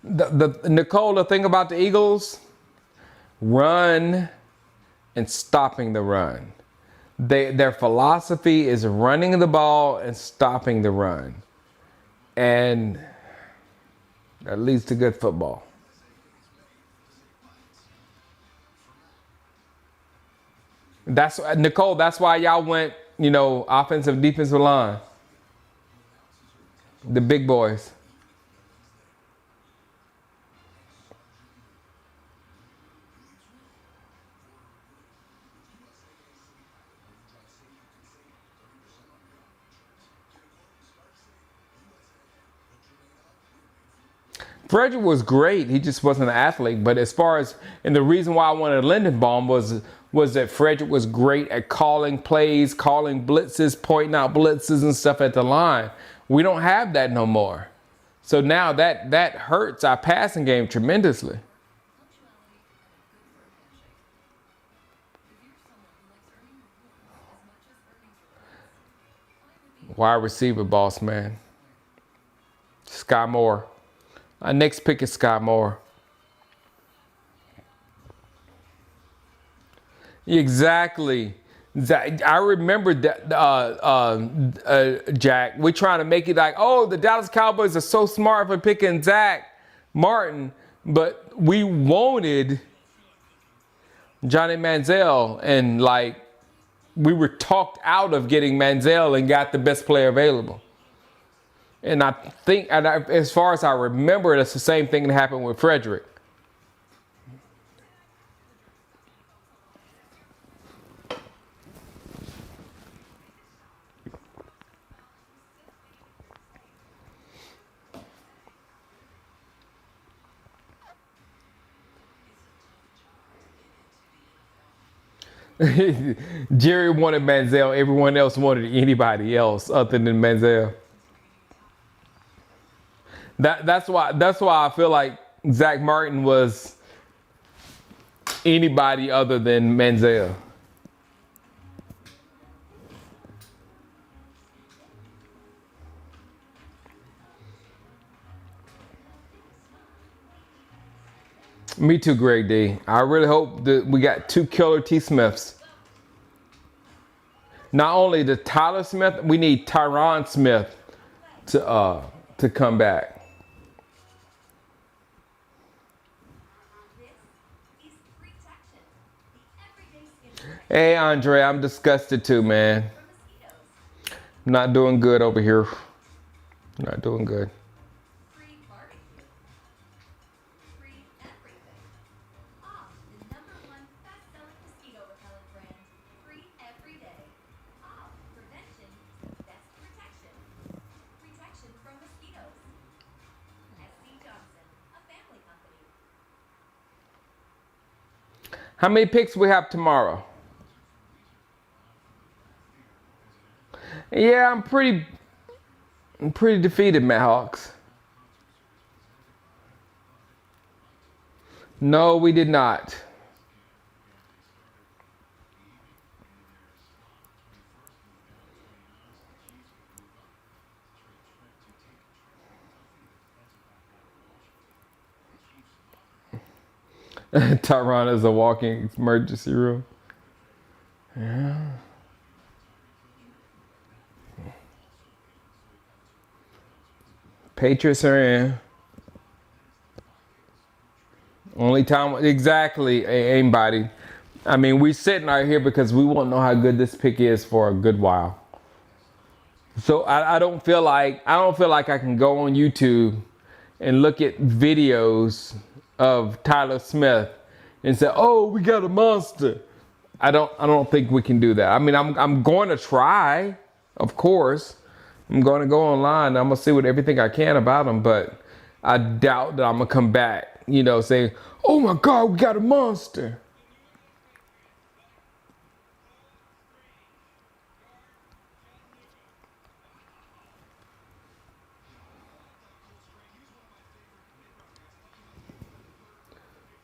Nicole, the thing about the Eagles, run and stopping the run. Their philosophy is running the ball and stopping the run. And that leads to good football. That's Nicole, that's why y'all went, offensive, defensive line. The big boys. Frederick was great. He just wasn't an athlete. But as far as, and the reason why I wanted Lindenbaum was that Frederick was great at calling plays, calling blitzes, pointing out blitzes and stuff at the line. We don't have that no more. So now that hurts our passing game tremendously. Wide receiver, boss man. Sky Moore. Our next pick is Sky Moore. Exactly. I remember that, Jack. We're trying to make it like, oh, the Dallas Cowboys are so smart for picking Zach Martin, but we wanted Johnny Manziel, and we were talked out of getting Manziel and got the best player available. And I think, as far as I remember, that's the same thing that happened with Frederick. Jerry wanted Manziel. Everyone else wanted anybody else other than Manziel. That's why I feel like Zach Martin was anybody other than Manziel. Me too, Greg D. I really hope that we got 2 killer T. Smiths. Not only the Tyler Smith, we need Tyron Smith to come back. Hey, Andre, I'm disgusted too, man. I'm not doing good over here. Not doing good. Free barbecue. Free everything. Off the #1 best-selling mosquito repellent brand. Free every day. Off prevention, best protection. Protection from mosquitoes. SC Johnson, a family company. How many picks we have tomorrow? Yeah, I'm pretty defeated, Matt Hawks. No, we did not. Tyron is a walking emergency room. Yeah. Patriots are in. Only time, exactly, anybody. I mean, we sitting right here because we won't know how good this pick is for a good while. So I don't feel like I can go on YouTube and look at videos of Tyler Smith and say, "Oh, we got a monster." I don't think we can do that. I mean, I'm going to try, of course. I'm going to go online. I'm gonna see what everything I can about them, but I doubt that I'm gonna come back. You know, saying, "Oh my God, we got a monster."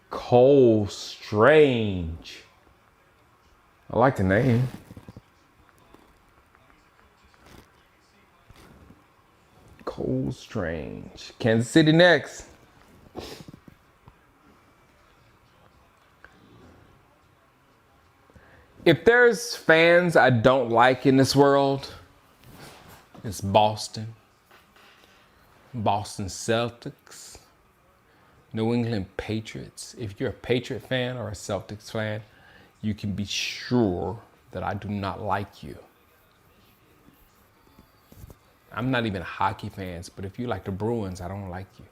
Cole Strange. I like the name. Cole Strange. Kansas City next. If there's fans I don't like in this world, it's Boston. Boston Celtics. New England Patriots. If you're a Patriot fan or a Celtics fan, you can be sure that I do not like you. I'm not even a hockey fan, but if you like the Bruins, I don't like you.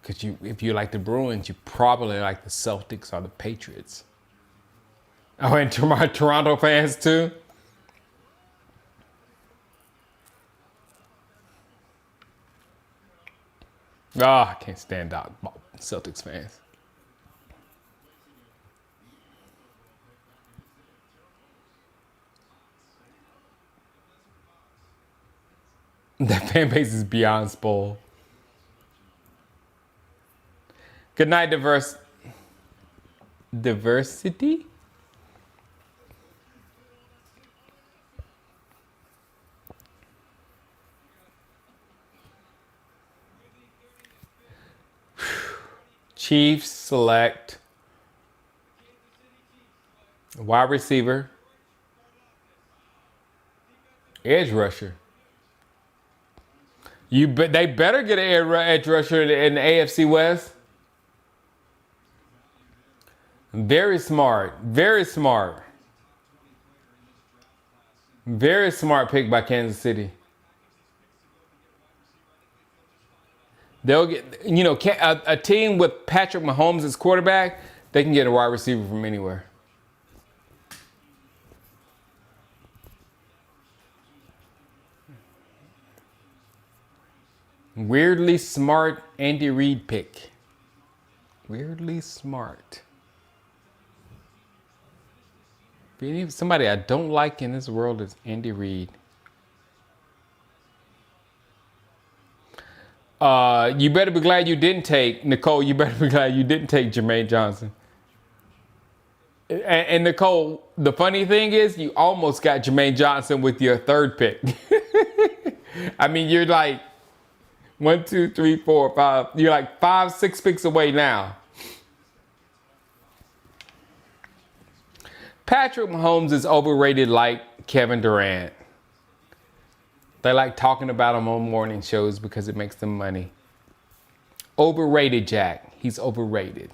Because if you like the Bruins, you probably like the Celtics or the Patriots. Oh, and to my Toronto fans too? Oh, I can't stand out Celtics fans. That fan base is beyond spoiled. Good night, diversity? Chiefs select wide receiver, edge rusher. They better get an edge rusher in the AFC West. Very smart. Very smart. Very smart pick by Kansas City. They'll get, you know, a team with Patrick Mahomes as quarterback, they can get a wide receiver from anywhere. Weirdly smart Andy Reid pick. Weirdly smart. Somebody I don't like in this world is Andy Reid. You better be glad you didn't take, Nicole, you better be glad you didn't take Jermaine Johnson. And Nicole, the funny thing is you almost got Jermaine Johnson with your third pick. I mean, you're like 1, 2, 3, 4, 5. You're like 5, 6 picks away now. Patrick Mahomes is overrated like Kevin Durant. They like talking about him on morning shows because it makes them money. Overrated, Jack. He's overrated.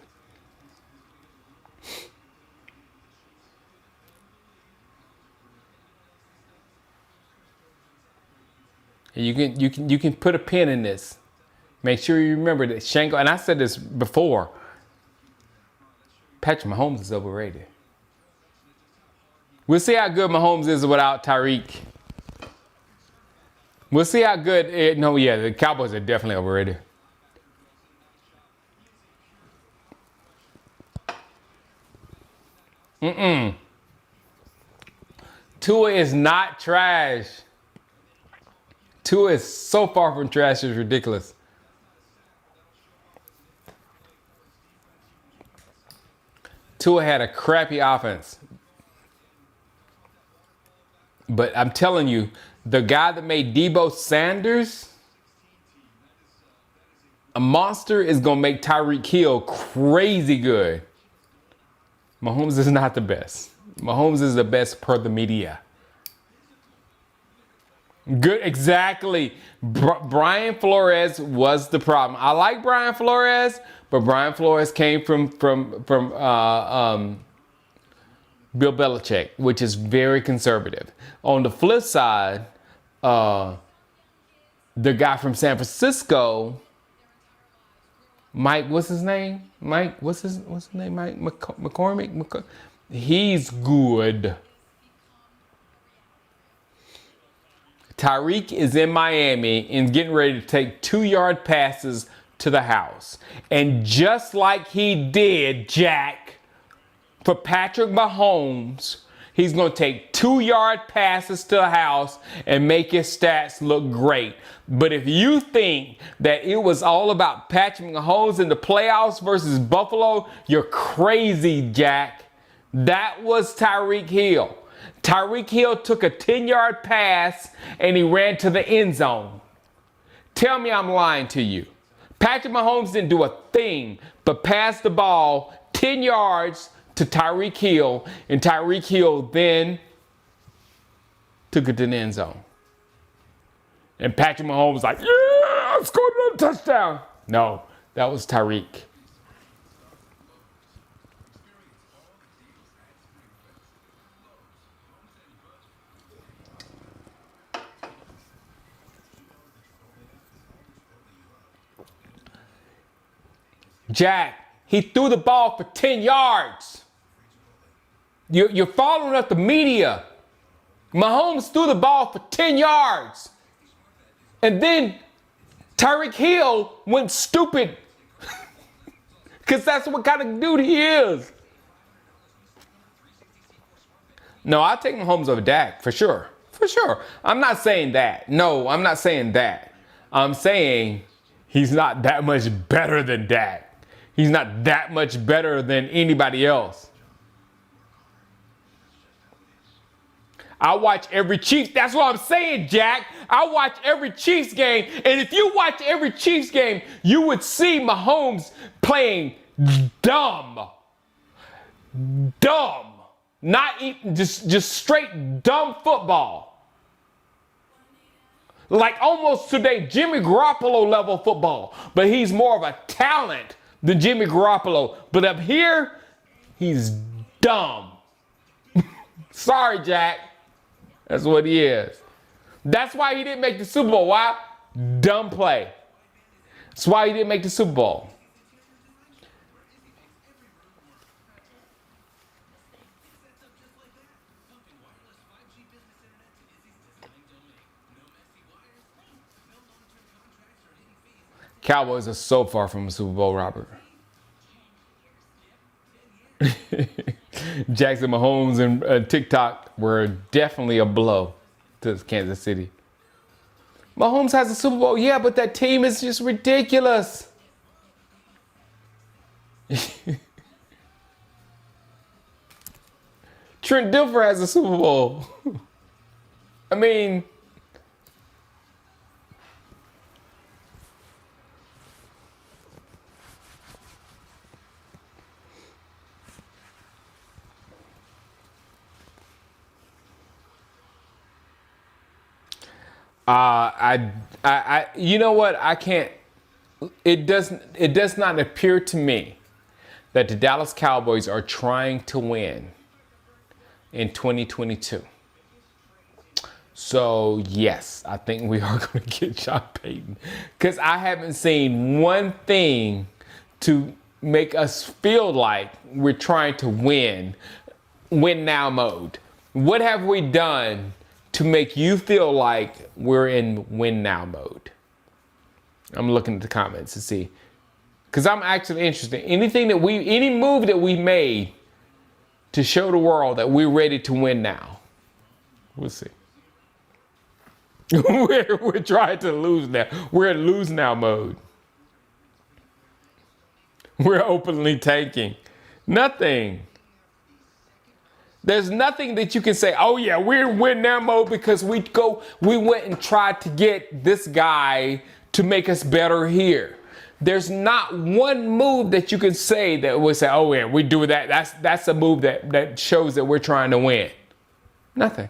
You can put a pin in this. Make sure you remember that Shango, and I said this before, Patrick Mahomes is overrated. We'll see how good Mahomes is without Tyreek. We'll see how good. The Cowboys are definitely overrated. Tua is not trash. Tua is so far from trash, it's ridiculous. Tua had a crappy offense. But I'm telling you, the guy that made Debo Sanders a monster is going to make Tyreek Hill crazy good. Mahomes is not the best. Mahomes is the best per the media. Good, exactly. Brian Flores was the problem. I like Brian Flores, but Brian Flores came from Bill Belichick, which is very conservative. On the flip side, the guy from San Francisco, Mike, what's his name? Mike, what's his name? Mike McCormick. He's good. Tyreek is in Miami and getting ready to take 2-yard passes to the house. And just like he did, Jack, for Patrick Mahomes, he's going to take 2-yard passes to the house and make his stats look great. But if you think that it was all about Patrick Mahomes in the playoffs versus Buffalo, you're crazy, Jack. That was Tyreek Hill. Tyreek Hill took a 10-yard pass and he ran to the end zone. Tell me I'm lying to you. Patrick Mahomes didn't do a thing but pass the ball 10 yards to Tyreek Hill, and Tyreek Hill then took it to the end zone. And Patrick Mahomes was like, yeah, I scored another touchdown. No, that was Tyreek. Jack, he threw the ball for 10 yards. You're following up the media. Mahomes threw the ball for 10 yards. And then Tyreek Hill went stupid. Because that's what kind of dude he is. No, I'll take Mahomes over Dak, for sure. For sure. I'm not saying that. No, I'm not saying that. I'm saying he's not that much better than Dak. He's not that much better than anybody else. I watch every Chiefs. That's what I'm saying, Jack. I watch every Chiefs game. And if you watch every Chiefs game, you would see Mahomes playing dumb. Dumb. Not even just straight dumb football. Like almost today, Jimmy Garoppolo level football. But he's more of a talent than Jimmy Garoppolo. But up here, he's dumb. Sorry, Jack. That's what he is. That's why he didn't make the Super Bowl. Why? Dumb play. That's why he didn't make the Super Bowl. Cowboys are so far from the Super Bowl, Robert. Jackson Mahomes and TikTok were definitely a blow to Kansas City. Mahomes has a Super Bowl, yeah, but that team is just ridiculous. Trent Dilfer has a Super Bowl. I mean, you know what? I can't. It does not appear to me that the Dallas Cowboys are trying to win in 2022. So yes, I think we are going to get Sean Payton, because I haven't seen one thing to make us feel like we're trying to win now mode. What have we done to make you feel like we're in win now mode? I'm looking at the comments to see, because I'm actually interested. Any move that we made to show the world that we're ready to win now. We'll see. we're trying to lose now. We're in lose now mode. We're openly tanking. Nothing. There's nothing that you can say, oh yeah, we're in win now mode because we went and tried to get this guy to make us better here. There's not one move that you can say that would say, oh yeah, we do that. That's a move that shows that we're trying to win. Nothing.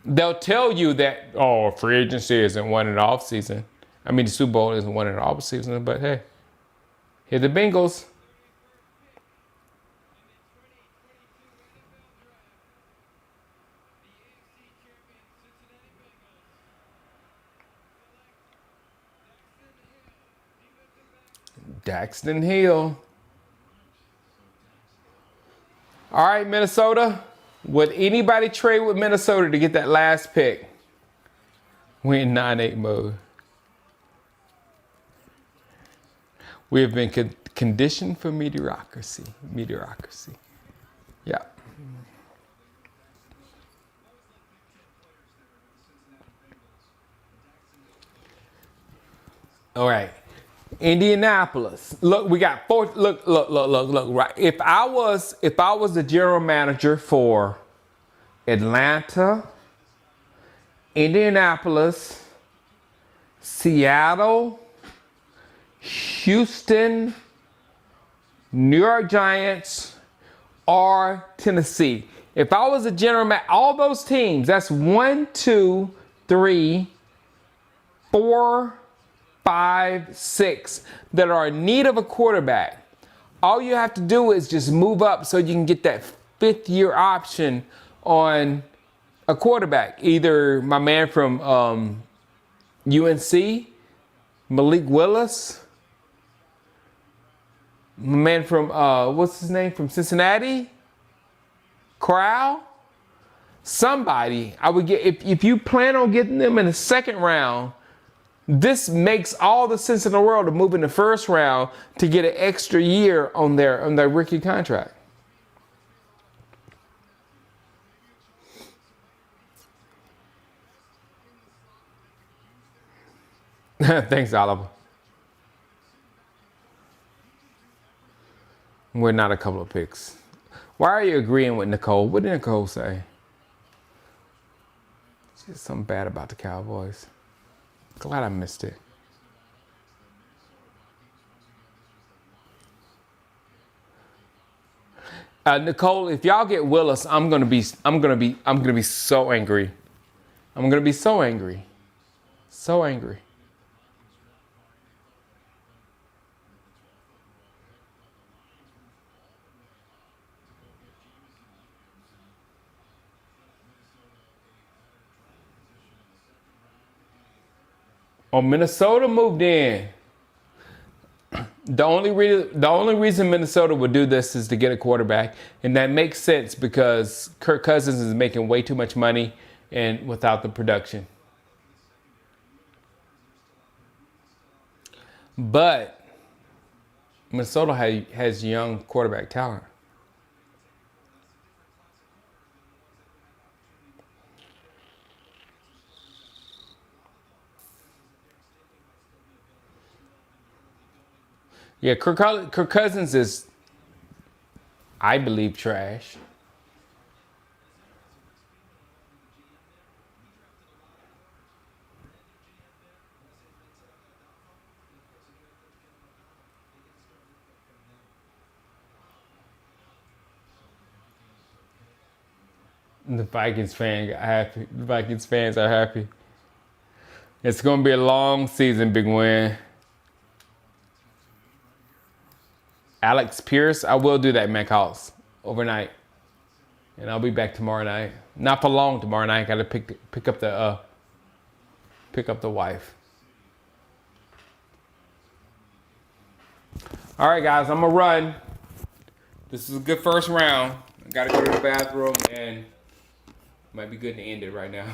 They'll tell you that, oh, free agency isn't one in the off season. I mean, the Super Bowl isn't one in the off season, but hey, here the Bengals. Daxton Hill. All right, Minnesota. Would anybody trade with Minnesota to get that last pick? We're in 9-8 mode. We have been conditioned for mediocrity. Mediocrity. Yeah. All right. Indianapolis. Look, we got four. Look. Right. If I was the general manager for Atlanta, Indianapolis, Seattle, Houston, New York Giants, or Tennessee. If I was a general manager, all those teams, that's 1, 2, 3, 4, 5, 6 that are in need of a quarterback. All you have to do is just move up so you can get that 5th-year option on a quarterback. Either my man from UNC, Malik Willis, my man from, what's his name, from Cincinnati, Corral. Somebody, I would get, if you plan on getting them in the 2nd round, this makes all the sense in the world to move in the 1st round to get an extra year on their rookie contract. Thanks, Oliver. We're not a couple of picks. Why are you agreeing with Nicole? What did Nicole say? She said something bad about the Cowboys. Glad I missed it. Nicole, if y'all get Willis, I'm gonna be so angry. I'm gonna be so angry. So angry. Oh, Minnesota moved in. The only reason Minnesota would do this is to get a quarterback, and that makes sense because Kirk Cousins is making way too much money and without the production. But Minnesota has young quarterback talent. Yeah, Kirk Cousins is, I believe, trash. The Vikings fans got happy. The Vikings fans are happy. It's going to be a long season, Big Win. Alex Pierce, I will do that Mac House overnight. And I'll be back tomorrow night. Not for long tomorrow night. Got to pick up the wife. All right, guys, I'm going to run. This is a good first round. I got to go to the bathroom and might be good to end it right now.